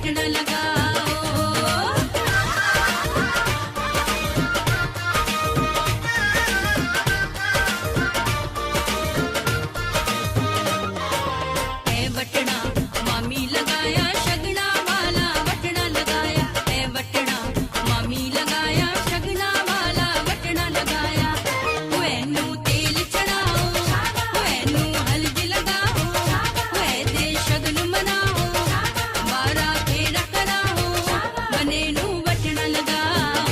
Button लगाओ। ए बटना मामी लगाया शगना वाला बटना लगाया। ए बटना मामी लगाया शगना वाला बटना लगाया। ओएनू तेल चढ़ाओ, ओएनू हल्दी लगाओ, ओए दे शगन मनाओ, बारा फेरा कराओ। बनेनू बटना लगाओ,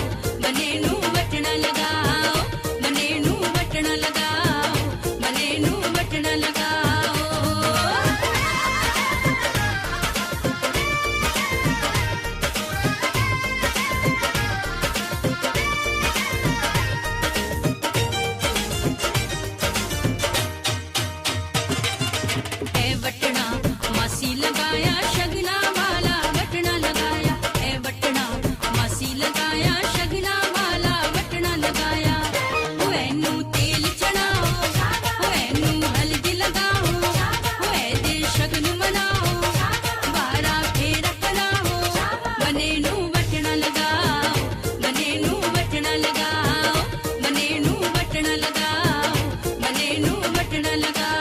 बनेनू बटना लगाओ, बनेनू बटना लगाओ, बनेनू बटना लगाओ। ए बटना मासी लगाया शगना वाला बटना लगाया। ए बटना मासी लगाया शगना वाला बटना लगाया। ओएनू तेल चढ़ाओ, ओएनू हल्दी लगाओ, ओए दे शगन मनाओ, बारा फेरा कराओ। बनेनू बटना लगाओ, बनेनू बटना लगाओ, बनेनू बटना लगाओ, बनेनू बटना लगाओ।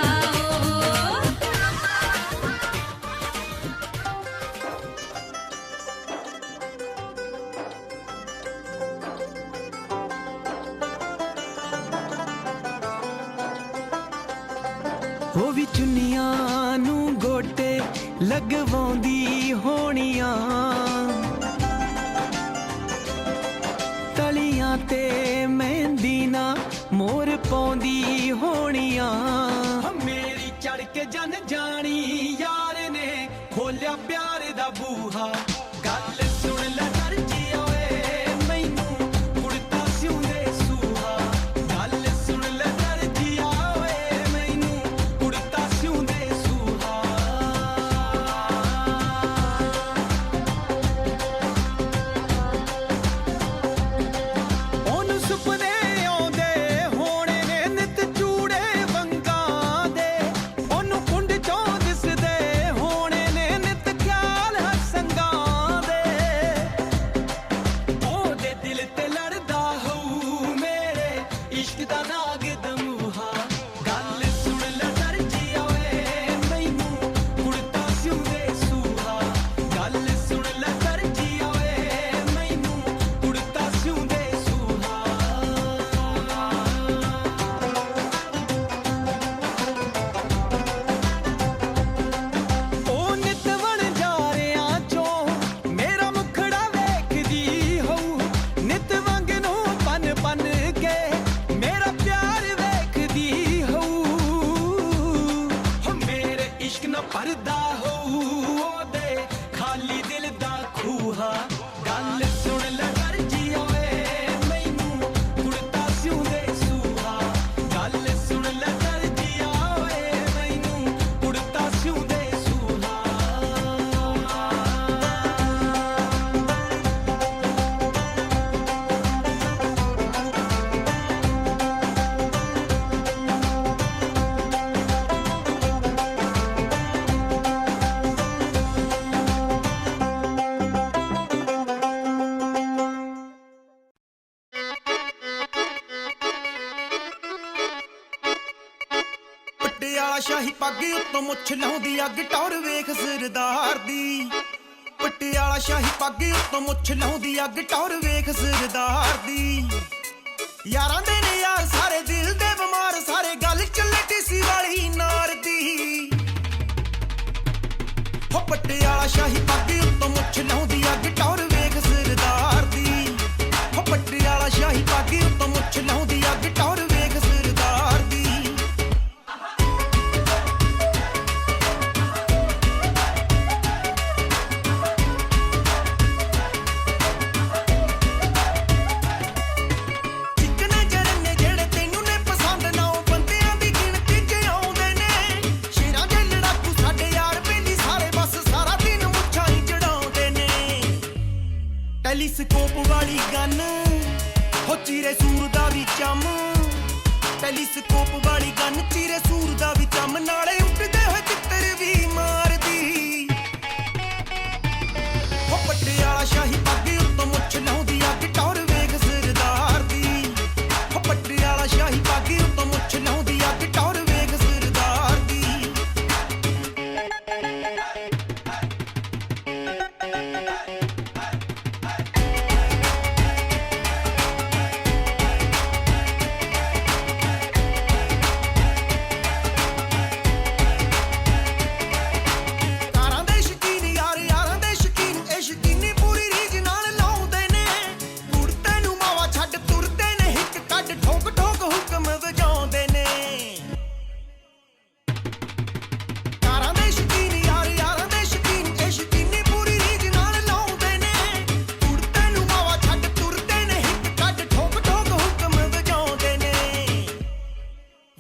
ਉਹ ਵੀ ਚੁੰਨੀਆਂ ਨੂੰ ਗੋਟੇ ਲਗਵਾਉਂਦੀ ਹੋਣੀਆਂ, ਤਲੀਆਂ ਤੇ ਮਹਿੰਦੀ ਨਾ ਮੋਰ ਪਾਉਂਦੀ ਹੋਣੀਆਂ। ਮੇਰੀ ਚੜ ਕੇ ਜਨ ਜਾਣੀ ਯਾਰ ਨੇ ਖੋਲਿਆ ਪਿਆਰ ਦਾ ਬੂਹਾ। ਗੱਲ ਸੁਣ ਲੈ ਦਰਜੀ ਓਏ ਮੈਨੂੰ ਕੁੜਤਾ ਸਿਉਂਦੇ ਸੂਹਾ। ਗੱਲ ਸੁਣ ਲੈ ਦਰਜੀ ਓਏ ਮੈਨੂੰ ਕੁੜਤਾ ਸਿਉਂਦੇ ਸੂਹਾ। ਉਹਨੂੰ ਸੁਪਨੇ ਆਉਂਦੇ ਹੋਣੇ ਨੇ ਨਿਤ ਚੂੜੇ ਵੰਗਾਂ ਦੇ। ਉਹਨੂੰ ਕੁੰਡ ਚੋਂ ਦਿਸਦੇ ਹੋਣੇ ਨੇ ਨਿਤ ਖਿਆਲ ਹਸੰਗਾਂ ਦੇ। ਉਹਦੇ ਦਿਲ ਤੇ ਲੜਦਾ ਹੋਊ ਮੇਰੇ ਇਸ਼ਕ ਦਾ ਨਾਗ ਦਮੂਹਾ। ਗੱਲ ਸੁਣ ਲੈ ਦਰਜੀ ਓਏ ਮੈਨੂੰ ਕੁੜਤਾ ਸਿਉਂਦੇ ਸੂਹਾ। ਗੱਲ ਸੁਣ ਲੈ ਦਰਜੀ ਓਏ ਮੈਨੂੰ ਕੁੜਤਾ ਸਿਉਂਦੇ ਸੂਹਾ। ਉਹ ਨਿਤ ਵਣਜਾਰਿਆਂ ਚੋਂ ਮੇਰਾ ਮੁਖੜਾ ਵੇਖਦੀ ਹੋਊ। ਨਿਤ ਵਾਂਗ ਨੂੰ ਪਨ ਪਨ ਕੇ ਮੇਰਾ ਪਿਆਰ ਵੇਖਦੀ ਹੋਊ। ਹੋ ਮੇਰੇ ਇਸ਼ਕ ਨਾ ਪਰਦਾ ਹੋਊ ਉਹਦੇ ਖਾਲੀ ਦਿਲ ਦਾ ਖੂਹਾ। ਗੱਲ ਸੁਣ ਲੈ ਦਰਜੀ ਓਏ ਮੈਨੂੰ ਕੁੜਤਾ ਸਿਉਂਦੇ ਸੂਹਾ। ਗੱਲ ਸੁਣ ਲੈ ਦਰਜੀ ਓਏ ਮੈਨੂੰ ਕੁੜਤਾ ਸਿਉਂਦੇ ਸੂਹਾ। ਪਟਿਆਲਾ ਸ਼ਾਹੀ ਪੱਗ ਉੱਤੋਂ ਮੁੱਛ ਲਾਉਂਦੀ ਅੱਗ ਟੌਰ ਵੇਖ ਸਰਦਾਰ ਦੀ। ਪਟਿਆਲਾ ਸ਼ਾਹੀ ਪੱਗ ਉੱਤੋਂ ਮੁੱਛ ਲਾਉਂਦੀ ਅੱਗ ਟੌਰ ਵੇਖ ਸਰਦਾਰ ਦੀ। ਯਾਰਾਂ ਦੇ ਨੇ ਯਾਰ ਸਾਰੇ ਦਿਲ ਦੇ ਬਿਮਾਰ ਸਾਰੇ ਗੱਲ ਚੱਲੇ ਟੀਸੀ ਵਾਲੀ ਨਾਰ ਦੀ। ਹੋ ਪਟਿਆਲਾ ਸ਼ਾਹੀ ਪੱਗ ਉੱਤੋਂ ਮੁੱਛ ਲਾਉਂਦੀ ਅੱਗ ਟੌਰ ਵੇਖ ਸਰਦਾਰ ਦੀ। ਹੋ ਪਟਿਆਲਾ ਸ਼ਾਹੀ ਪੱਗ ਉੱਤੋਂ ਮੁੱਛ ਲਾਉਂਦੀ ਅੱਗ ਟੌਰ ਵੇਖ ਸਰਦਾਰ ਦੀ। ਚਿਕਨੇ ਜਰਨੇ ਜਿਹੜੇ ਤੈਨੂੰ ਨੇ ਪਸੰਦ ਨਾ ਉਹ ਬੰਦਿਆਂ ਦੀ ਗਿਣਤੀ 'ਚ ਆਉਂਦੇ ਨੇ। ਸ਼ੇਰਾਂ ਦੇ ਲੜਾਕੂ ਸਾਡੇ ਯਾਰ ਬੇਲੀ ਸਾਰੇ ਬਸ ਸਾਰਾ ਦਿਨ ਮੁੱਛਾਂ ਹੀ ਚੜਾਉਂਦੇ ਨੇ। ਟੈਲੀਸਕੋਪ ਵਾਲੀ ਗਨ ਹੋ ਚੀਰੇ ਸੂਰ ਦਾ ਵੀ ਚੰਮ। ਟੈਲੀਸਕੋਪ ਵਾਲੀ ਗਨ ਚੀਰੇ ਸੂਰ ਦਾ ਵੀ ਚੰਮ ਨਾਲੇ ਉੱਡਦੇ ਹੋਏ ਚਿੱਤਰ ਵੀ ਮਾਰਦੀ।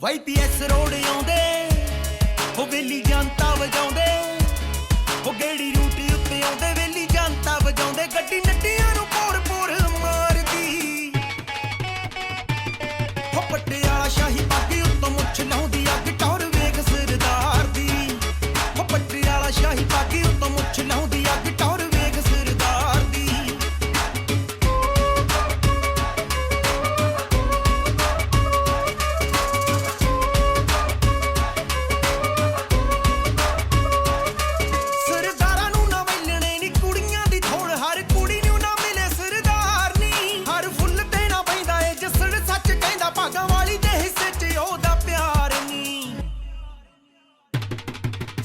YPS ਰੋਡ ਆਉਂਦੇ ਉਹ ਵੇਲੀ ਜਨਤਾ ਵਜਾਉਂਦੇ ਉਹ ਗੇੜੀ ਰੂਟ ਉੱਤੇ ਆਉਂਦੇ ਵੇਲੀ ਜਨਤਾ ਵਜਾਉਂਦੇ ਗੱਡੀ ਨੱਟੀਆਂ ਨੂੰ ਪੋਰ ਮਾਰਦੀ ਹੋ ਪਟਿਆਲਾ ਸ਼ਾਹੀ ਪੱਗ ਉੱਤੋਂ ਮੁੱਛ ਲਾਉਂਦੀ ਅੱਗ ਟੌਰ ਵੇਖ ਸਰਦਾਰ ਦੀ ਹੋ ਪਟਿਆਲਾ ਸ਼ਾਹੀ ਪੱਗ ਉੱਤੋਂ ਮੁੱਛ ਲਾਉਂਦੀ ਅੱਗ ਟੌਰ ਵੇਖ ਸਰਦਾਰ ਦੀ ਸਰਦਾਰਾਂ ਨੂੰ ਨਾ ਮਿਲਣੇ ਨੀ ਕੁੜੀਆਂ ਦੀ ਥੋੜ ਹਰ ਕੁੜੀ ਨੂੰ ਨਾ ਮਿਲੇ ਸਰਦਾਰ ਨੀ ਹਰ ਫੁੱਲ ਦੇਣਾ ਪੈਂਦਾ ਏ ਜਸੜ ਸੱਚ ਕਹਿੰਦਾ ਭਾਗਾਂ ਵਾਲੀ ਦੇ ਹਿੱਸੇ 'ਚ ਉਹਦਾ ਪਿਆਰ ਨੀ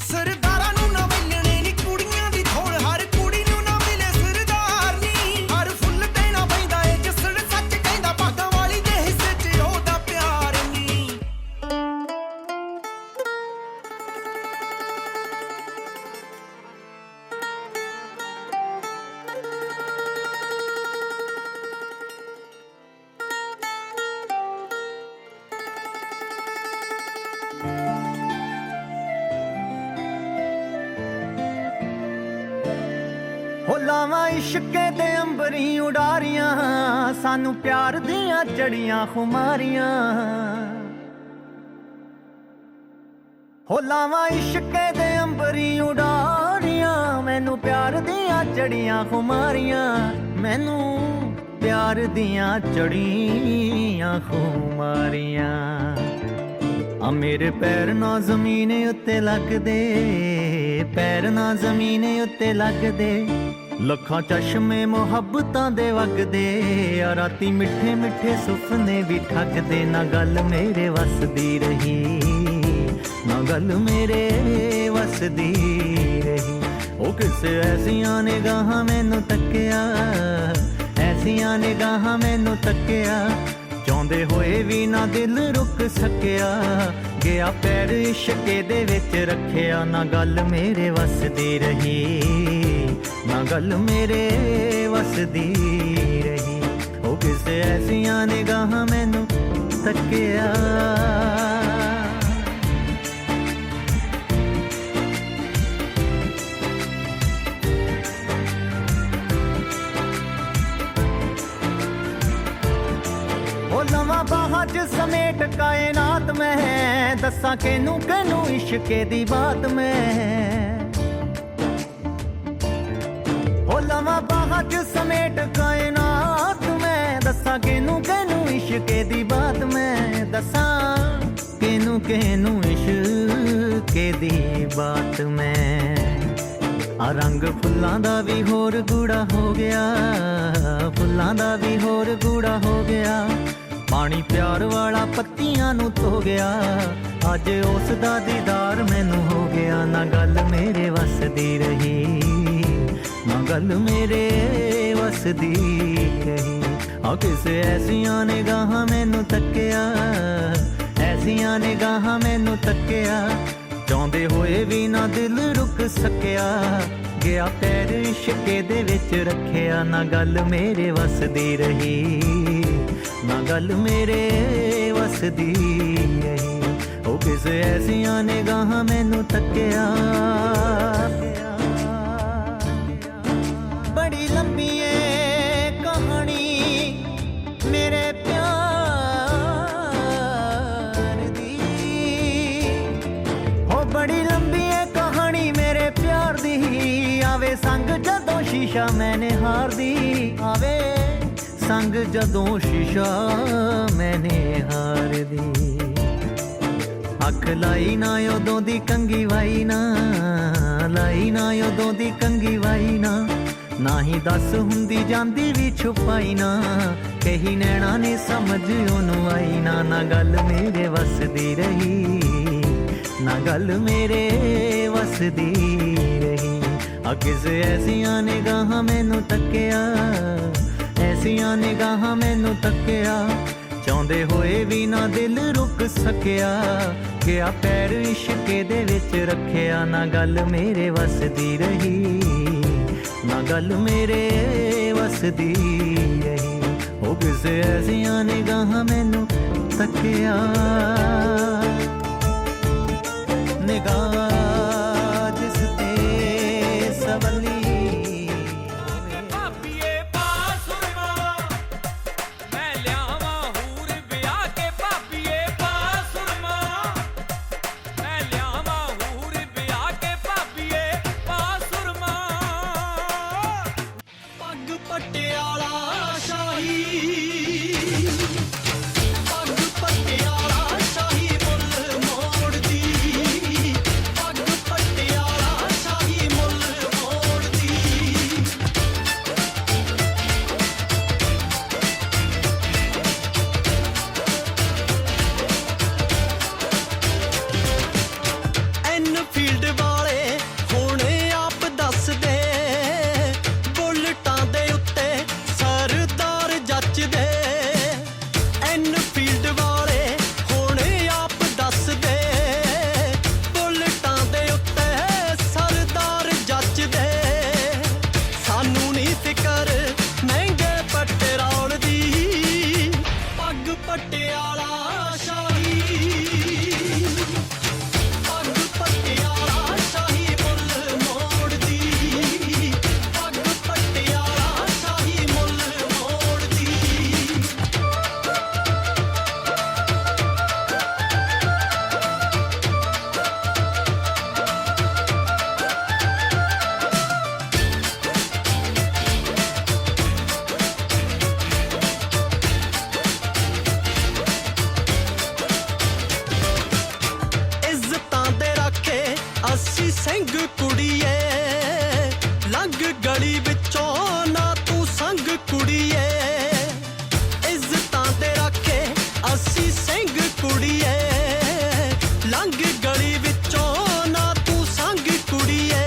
ਸਰਦਾਰਾਂ ਨੂੰ ਨਾ ਮਿਲਣੇ ਨੀ ਕੁੜੀਆਂ ਦੀ ਥੋੜ ਹਰ ਕੁੜੀ ਨੂੰ ਨਾ ਮਿਲੇ ਸਰਦਾਰ ਨੀ ਹਰ ਫੁੱਲ ਦੇਣਾ ਪੈਂਦਾ ਏ ਜਸੜ ਸੱਚ ਕਹਿੰਦਾ ਭਾਗਾਂ ਵਾਲੀ ਦੇ ਹਿੱਸੇ 'ਚ ਉਹਦਾ ਪਿਆਰ ਨੀ ਹੋ ਲਾਵਾਂ ਇਸ਼ਕੇ ਦੇ ਅੰਬਰੀ ਉਡਾਰੀਆਂ ਸਾਨੂੰ ਪਿਆਰ ਦੀਆਂ ਚੜੀਆਂ ਖੁਮਾਰੀਆਂ ਹੋ ਲਾਵਾਂ ਇਸ਼ਕੇ ਦੇ ਅੰਬਰੀ ਉਡਾਰੀਆਂ ਮੈਨੂੰ ਪਿਆਰ ਦੀਆਂ ਚੜੀਆਂ ਖੁਮਾਰੀਆਂ ਮੈਨੂੰ ਪਿਆਰ ਦੀਆਂ ਚੜੀਆਂ ਖੁਮਾਰੀਆਂ ਆ ਮੇਰੇ ਪੈਰ ਨਾ ਜ਼ਮੀਨ ਉੱਤੇ ਲੱਗਦੇ ਪੈਰ ਨਾ ਜ਼ਮੀਨ ਉੱਤੇ ਲੱਗਦੇ ਲੱਖਾਂ ਚਸ਼ਮੇ ਮੁਹੱਬਤਾਂ ਦੇ ਵਗਦੇ ਆ ਰਾਤੀ ਮਿੱਠੇ ਮਿੱਠੇ ਸੁਪਨੇ ਵੀ ਠੱਗਦੇ ਨਾ ਗੱਲ ਮੇਰੇ ਵਸਦੀ ਰਹੀ ਨਾ ਗੱਲ ਮੇਰੇ ਵਸਦੀ ਰਹੀ ਉਹ ਕਿਸੇ ਐਸੀਆਂ ਨਿਗਾਹਾਂ ਮੈਨੂੰ ਤੱਕਿਆ ਐਸੀਆਂ ਨਿਗਾਹਾਂ ਮੈਨੂੰ ਤੱਕਿਆ ਚਾਹੁੰਦੇ ਹੋਏ ਵੀ ਨਾ ਦਿਲ ਰੁਕ ਸਕਿਆ ਗਿਆ ਪੈਰ ਇਸ਼ਕੇ ਦੇ ਵਿੱਚ ਰੱਖਿਆ ਨਾ ਗੱਲ ਮੇਰੇ ਵਸਦੀ ਰਹੀ ਨਾ ਗੱਲ ਮੇਰੇ ਵਸਦੀ ਰਹੀ ਉਹ ਕਿਸੇ ਐਸੀਆਂ ਨਿਗਾਹਾਂ ਮੈਨੂੰ ਤੱਕਿਆ ਲਵਾਂ ਬਾਹਾਂ 'ਚ ਸਮੇਟ ਕਾਇਨਾਤ ਮੈਂ ਦੱਸਾਂ ਕਿਨੂੰ ਇਸ਼ਕੇ ਦੀ ਬਾਤ ਮੈਂ ਹੋ ਲਵਾਂ ਬਾਹਾਂ 'ਚ ਸਮੇਟ ਕਾਇਨਾਤ ਮੈਂ ਦੱਸਾਂ ਕਿਨੂੰ ਇਸ਼ਕੇ ਦੀ ਬਾਤ ਮੈਂ ਦੱਸਾਂ ਕਿਨੂੰ ਇਸ਼ਕੇ ਦੀ ਬਾਤ ਮੈਂ ਆ ਰੰਗ ਫੁੱਲਾਂ ਦਾ ਵੀ ਹੋਰ ਗੂੜਾ ਹੋ ਗਿਆ ਫੁੱਲਾਂ ਦਾ ਵੀ ਹੋਰ ਗੂੜਾ ਹੋ ਗਿਆ ਪਾਣੀ ਪਿਆਰ ਵਾਲਾ ਪੱਤੀਆਂ ਨੂੰ ਧੋ ਗਿਆ ਅੱਜ ਉਸ ਦਾ ਦੀਦਾਰ ਮੈਨੂੰ ਹੋ ਗਿਆ ਨਾ ਗੱਲ ਮੇਰੇ ਵਸਦੀ ਰਹੀ ਨਾ ਗੱਲ ਮੇਰੇ ਵਸਦੀ ਰਹੀ ਆ ਕਿਸੇ ਐਸੀਆਂ ਨਿਗਾਹਾਂ ਮੈਨੂੰ ਤੱਕਿਆ ਐਸੀਆਂ ਨਿਗਾਹਾਂ ਮੈਨੂੰ ਤੱਕਿਆ ਚਾਹੁੰਦੇ ਹੋਏ ਵੀ ਨਾ ਦਿਲ ਰੁਕ ਸਕਿਆ ਗਿਆ ਪੈਰ ਇਸ਼ਕੇ ਦੇ ਵਿੱਚ ਰੱਖਿਆ ਨਾ ਗੱਲ ਮੇਰੇ ਵਸਦੀ ਰਹੀ ਨਾ ਗੱਲ ਮੇਰੇ ਵਸਦੀ ਰਹੀ ਉਹ ਕਿਸੇ ਐਸੀਆਂ ਨਿਗਾਹਾਂ ਮੈਨੂੰ ਤੱਕਿਆ ਬੜੀ ਲੰਬੀ ਏ ਕਹਾਣੀ ਮੇਰੇ ਪਿਆਰ ਦੀ ਹੋ ਬੜੀ ਲੰਬੀ ਏ ਕਹਾਣੀ ਮੇਰੇ ਪਿਆਰ ਦੀ ਆਵੇ ਸੰਗ ਜਦੋਂ ਸ਼ੀਸ਼ਾ ਮੈਨੇ ਹਾਰਦੀ ਆਵੇ ਸੰਗ ਜਦੋਂ ਸ਼ੀਸ਼ਾ ਮੈਨੇ ਹਾਰਦੀ ਅੱਖ ਲਾਈ ਨਾ ਉਦੋਂ ਦੀ ਕੰਗੀ ਵਾਈ ਨਾ ਲਾਈ ਨਾ ਉਦੋਂ ਦੀ ਕੰਗੀ ਵਾਈ ਨਾ ਹੀ ਦੱਸ ਹੁੰਦੀ ਜਾਂਦੀ ਵੀ ਛੁਪਾਈ ਨਾ ਕਹੀ ਨੈਣਾ ਨੇ ਸਮਝ ਉਹਨੂੰ ਆਈ ਨਾ ਗੱਲ ਮੇਰੇ ਵਸਦੀ ਰਹੀ ਨਾ ਗੱਲ ਮੇਰੇ ਵਸਦੀ ਰਹੀ ਆ ਕਿਸੇ ਐਸੀਆਂ ਨਿਗਾਹਾਂ ਮੈਨੂੰ ਤੱਕਿਆ ਐਸੀਆਂ ਨਿਗਾਹਾਂ ਮੈਨੂੰ ਤੱਕਿਆ ਚਾਹੁੰਦੇ ਹੋਏ ਵੀ ਨਾ ਦਿਲ ਰੁਕ ਸਕਿਆ ਗਿਆ ਪੈਰ ਇਸ਼ਕੇ ਦੇ ਵਿੱਚ ਰੱਖਿਆ ਨਾ ਗੱਲ ਮੇਰੇ ਵਸਦੀ ਰਹੀ ਨਾ ਗੱਲ ਮੇਰੇ ਵਸਦੀ ਰਹੀ ਉਹ ਕਿਸੇ ਐਸੀਆਂ ਨਿਗਾਹਾਂ ਮੈਨੂੰ ਤੱਕਿਆ ਨਿਗਾਹ ਜਿਸ ਤੇ ਸਵਲੀ ਭਾਬੀਏ ਬਾਸੁਰਮਾ ਮੈਂ ਲਿਆਵਾਂ ਹੂਰ ਵਿਆਹ ਕੇ ਭਾਬੀਏ ਬਾਸੁਰਮਾ ਮੈਂ ਲਿਆਵਾਂ ਹੂਰ ਵਿਆਹ ਕੇ ਭਾਬੀਏ ਬਾਸੁਰਮਾ ਪੱਗ ਪਟਿਆਲਾ ਸ਼ਾਹੀ ਪੱਗ ਪਟਿਆਲਾ ਸ਼ਾਹੀ ਮੁੱਲ ਮੋੜਦੀ ਪੱਗ ਪਟਿਆਲਾ ਸ਼ਾਹੀ ਮੁੱਲ ਮੋੜਦੀ ਐਨਫੀਲਡ ਵਾਲੇ ਹੁਣ ਆਪ ਦੱਸਦੇ ਬੁਲਟਾਂ ਦੇ ਉੱਤੇ ਸਰਦਾਰ ਜੱਚਦੇ ਐਨਫੀਲਡ ਵਾਲੇ ਹੁਣ ਆਪ ਦੱਸਦੇ ਬੁਲਟਾਂ ਦੇ ਉੱਤੇ ਸਰਦਾਰ ਜੱਚਦੇ ਸਾਨੂੰ ਨਹੀਂ ਫਿਕਰ ਮਹਿੰਗੇ ਪੈਟਰੋਲ ਦੀ ਪੱਗ ਪਟਿਆਲਾ ਸ਼ਾਹੀ ਪੱਗ ਪਟਿਆਲਾ ਸ਼ਾਹੀ ਮੁੱਲ ਮੋੜਦੀ ਪੱਗ ਪਟਿਆਲਾ ਸ਼ਾਹੀ ਮੁੱਲ ਮੋੜਦੀ ਇੱਜ਼ਤਾਂ ਦੇ ਰਾਖੇ ਅਸੀਂ ਸਿੰਘ ਕੁੜੀਏ ਲੰਘ ਗਲੀ ਵਿੱਚੋਂ ਨਾ ਤੂੰ ਸੰਗ ਕੁੜੀਏ ਇੱਜ਼ਤਾਂ ਦੇ ਰਾਖੇ ਅਸੀਂ ਸਿੰਘ ਕੁੜੀਏ ਲੰਘ ਗਲੀ ਵਿੱਚੋਂ ਨਾ ਤੂੰ ਸੰਗ ਕੁੜੀਏ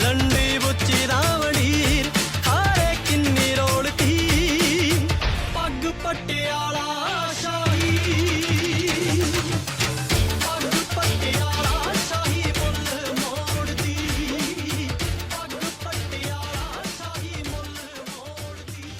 ਲੰਡੀ ਬੁੱਚੀ ਰਾਵਣੀ ਹਾਰੇ ਕਿੰਨੀ ਰੋਲਦੀ ਪੱਗ ਪਟਿਆਲਾ ਸ਼ਾਹੀ ਪੱਗ ਪਟਿਆਲਾ ਸ਼ਾਹੀ ਮੁੱਲ ਮੋੜਦੀ ਪੱਗ ਪਟਿਆਲਾ ਸ਼ਾਹੀ ਮੁੱਲ ਮੋੜਦੀ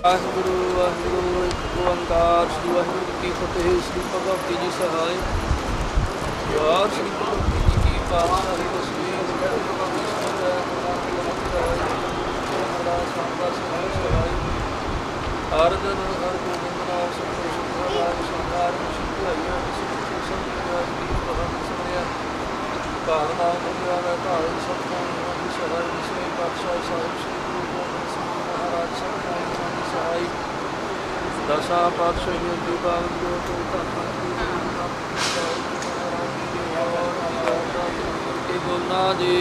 ਵਾਹਿਗੁਰੂ ਵਾਹਿਗੁਰੂ ਇੱਕ ਓੰਕਾਰ ਸ੍ਰੀ ਵਾਹਿਗੁਰੂ ਜੀ ਕੀ ਫਤਿਹ। ਸ੍ਰੀ ਭਗਵਤੀ ਜੀ ਸਹਾਇ ਵਾਰ ਸ੍ਰੀ ਭਗਵਤੀ ਜੀ ਕੀ ਪਾਤਸ਼ਾਹੀ ਦਸਵੀਂ ਹਰ ਦਿਨ ਹਰ ਗੋਬਿੰਦ ਨਾਮ ਸਤਿ ਸ਼੍ਰੀ ਅਕਾਲ ਸੰਸਾਰ ਸਿੱਧਾਈਆਂ ਸਿੱਧੀ ਸੰਗਤ ਦੀ ਭਗਤ ਸੁਣਿਆ ਕਾਲ ਨਾਮ ਗੁਰਿਆ ਦਾ ਧਾਰ ਸਤਿਗੁਰਾਂ ਦੀ ਸਹਾਇ ਵਿਸ਼ੇ ਪਾਤਸ਼ਾਹ ਸਾਹਿਬ ਸ੍ਰੀ ਗੁਰੂ ਗੋਬਿੰਦ ਸਿੰਘ ਮਹਾਰਾਜ ਸਤਿਗੁਰਾਂ ਦੀ ਸਹਾਇ ਦਸਾਂ ਪਾਤਸ਼ਾਹੀਆਂ ਦੀ ਬਾਵਨ ਜੋ ਤੋਂ ਧੰਨ ਕੀ ਬੋਲਣਾ ਜੀ।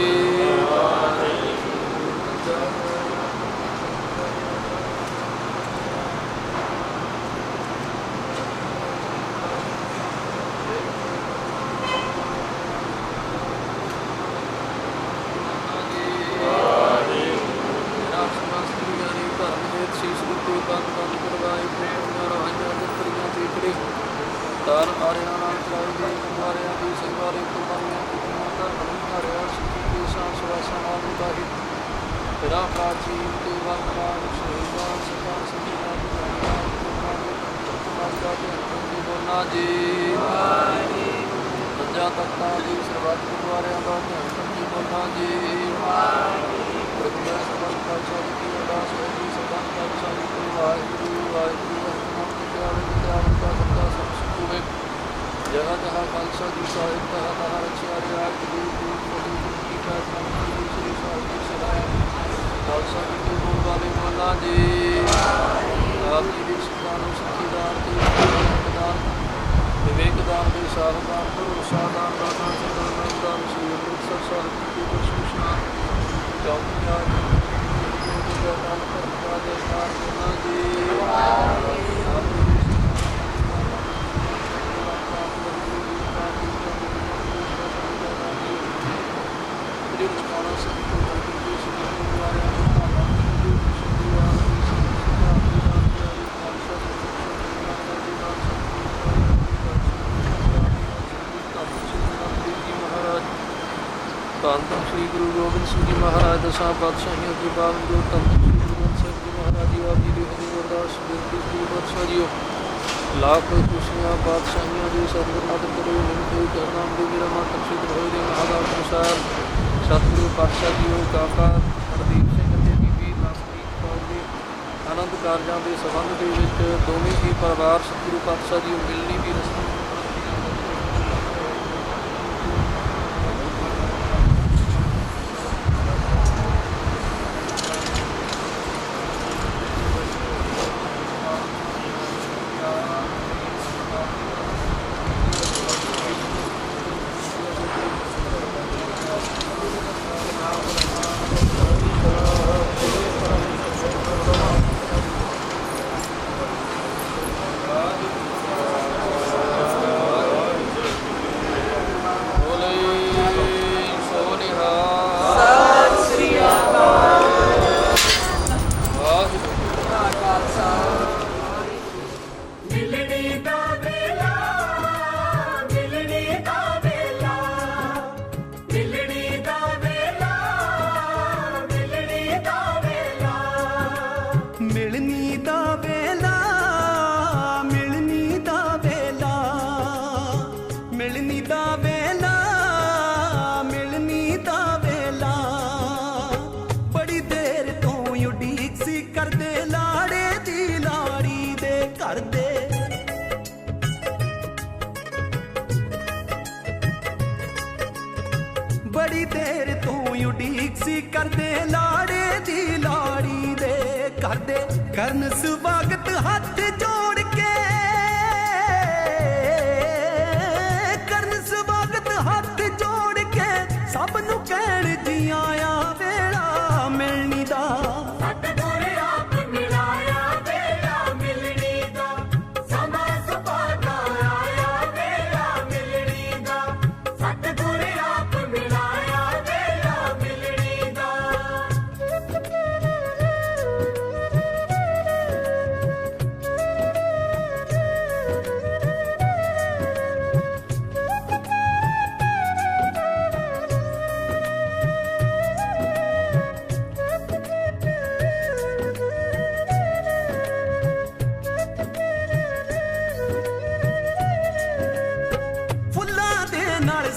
ਤਾਰ ਆਰਿਆਂ ਨਾਲ ਚਲਾਈ ਗਈ ਕੁਮਾਰਿਆਂ ਦੀ ਸੇਵਾਰੇ ਕੁਮਾਰੀਆਂ ਕੁਮਾਰ ਹਰਿਆ ਸਿੱਖੀ ਦੇ ਸਾਂਸ ਵਾਸਾਂ ਨਾਲ ਉਤਾਰੀ ਤੇਰਾ ਪ੍ਰਾਚੀਨ ਤੇ ਵਰਤਮਾਨ ਸ਼ਹੀਦਾਂ ਸਿੱਖਾਂ ਸਿੰਘਾਂ ਦੀ ਮਾਤਾ ਦੇ ਅੰਦਰ ਬੋਲਣਾ ਜੀ। ਪੰਜਾਂ ਤਖਤਾਂ ਦੀ ਸਰਬੱਤ ਗੁਰਦੁਆਰਿਆਂ ਦਾ ਧਿਆਨ ਦੀ ਬੋਲਣਾ ਜੀ। ਗੁਰਦੁਆਰਾ ਸਾਹਿਬ ਪਾਤਸ਼ਾਹ ਜੀ ਦੀ ਅਰਦਾਸ ਹੈ ਜੀ ਸਦਾ ਪਾਤਸ਼ਾਹ ਜੀ ਤੋਂ ਵਾਹਿਗੁਰੂ ਵਾਹਿਗੁਰੂ ਵਿਦਿਆਵਨ ਦਾ ਸੱਤਾ ਸਭ ਸੁਖੂਵੇ ਜਹਾਂ ਜਹਾਂ ਖਾਲਸਾ ਜੀ ਸਾਹਿਬ ਤਹਾਂ ਤਹਾਂ ਰਚਿਆ ਰਿਆਜ ਗੁਰੂ ਗੁਰੂ ਗੁਰੂ ਕੀ ਪ੍ਰਾਰਥਨਾ ਗੁਰੂ ਸ੍ਰੀ ਸਾਹਿਬ ਜੀ ਸਦਾਇਆ ਖਾਲਸਾ ਜੀ ਦੇ ਬੋਲ ਵਾਲੇ ਮੌਲਾ ਜੀ ਆਪ ਜੀ ਦੇ ਸਿੱਖਾਂ ਨੂੰ ਸਿੱਖੀਦਾਰ ਤੇ ਵਿਵੇਕਦਾਰ ਦੇ ਸਾਰਦਾਰ ਭਰੋਸਾਦਾਰ ਦਾਤਾ ਸਦਾਨ ਦਾ ਸ੍ਰੀ ਅੰਮ੍ਰਿਤਸਰ ਸਾਹਿਬ ਜੀ ਦੀ ਬਖਸ਼ਿਸ਼ਾਂ ਚੌਕੀਆਂ ਦੇ ਨਾਲ ਕਰਵਾ ਦੇ ਸਾਰ ਜੀ। ਧੰਨ ਧੰਨ ਸ੍ਰੀ ਗੁਰੂ ਗੋਬਿੰਦ ਸਿੰਘ ਜੀ ਮਹਾਰਾਜ ਦਸਾਂ ਪਾਤਸ਼ਾਹੀਆਂ ਦੀ ਬਾਵਨ ਜੋ ਧੰਨ ਸ੍ਰੀ ਗੁਰੂ ਗੋਬਿੰਦ ਸਿੰਘ ਜੀ ਮਹਾਰਾਜ ਜੀ ਆਪ ਜੀ ਦੀ ਹਜ਼ੂਰ ਅਰਦਾਸ ਬੇਨਤੀ ਸ੍ਰੀ ਪਾਤਸ਼ਾਹ ਜੀਓ ਲੱਖ ਖੁਸ਼ੀਆਂ ਪਾਤਸ਼ਾਹੀਆਂ ਦੀ ਸਰਬਤ ਮਦਦ ਕਰੋ ਨਿਮਤੇ ਕਰਨਾਮ ਦੇ ਮੇਰਾ ਮਨ ਸਿੱਧ ਹੋਏ ਦੇ ਮਹਾਦਾਸ ਅਨੁਸਾਰ ਸਤਿਗੁਰੂ ਪਾਤਸ਼ਾਹ ਜੀਓ ਕਾਕਾ ਹਰਦੀਪ ਸਿੰਘ ਅਤੇ ਬੀਬੀ ਲਵਪ੍ਰੀਤ ਕੌਰ ਦੇ ਆਨੰਦ ਕਾਰਜਾਂ ਦੇ ਸੰਬੰਧ ਦੇ ਵਿੱਚ ਦੋਵੇਂ ਹੀ ਪਰਿਵਾਰ ਸਤਿਗੁਰੂ ਪਾਤਸ਼ਾਹ ਜੀ ਮਿਲਣੀ ਦੀ ਰਸਮ ਬੜੀ ਦੇਰ ਤੋਂ ਉਡੀਕ ਸੀ ਕਰਦੇ ਲਾੜੇ ਦੀ ਲਾੜੀ ਦੇ ਕਰਦੇ ਕਰਨ ਸਵਾਗਤ ਹੱਥ ਜੋੜ ਕੇ ਕਰਨ ਸਵਾਗਤ ਹੱਥ ਜੋੜ ਕੇ ਸਭ ਨੂੰ ਕਹਿਣ ਜੀ ਆਇਆ ਵੇਲਾ ਮਿਲਣੀ ਦਾ ਸਤਿਗੁਰ ਆਪ ਮਿਲਾਇਆ ਵੇਲਾ ਮਿਲਣੀ ਦਾ ਸਮਾਂ ਸੁਭਾਗਾ ਆਇਆ ਵੇਲਾ ਮਿਲਣੀ ਦਾ ਸਤਿਗੁਰ ਆਪ ਮਿਲਾਇਆ ਵੇਲਾ ਮਿਲਣੀ ਦਾ।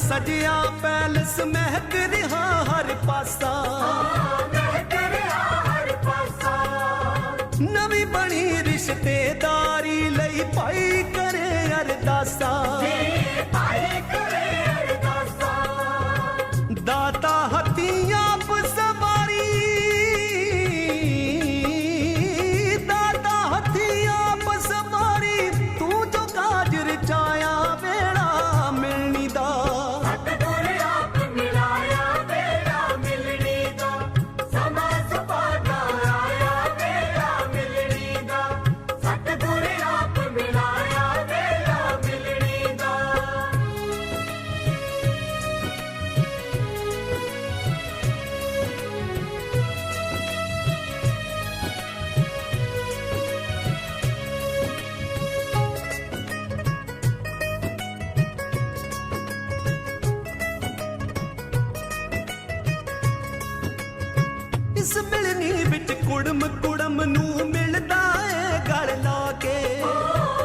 सजिया पैलस महक रहा हर पासा महक रहा हर पासा नवी बनी रिश्तेदारी लई पाई करे अरदासा पाई करे अरदासा दाता हथियां सवारी दाता हथियां सवारी तू जो काज रचाया वेड़ा मिलनी दा सतगुर आप मिलाया बेड़ा मिलनी दा समा सुपादा आया बेड़ा मिलनी दा सतगुर आप मिलाया बेड़ा मिलनी दा इस मिलनी विच कुड़म कुड़म नू मिलदा है गल ला के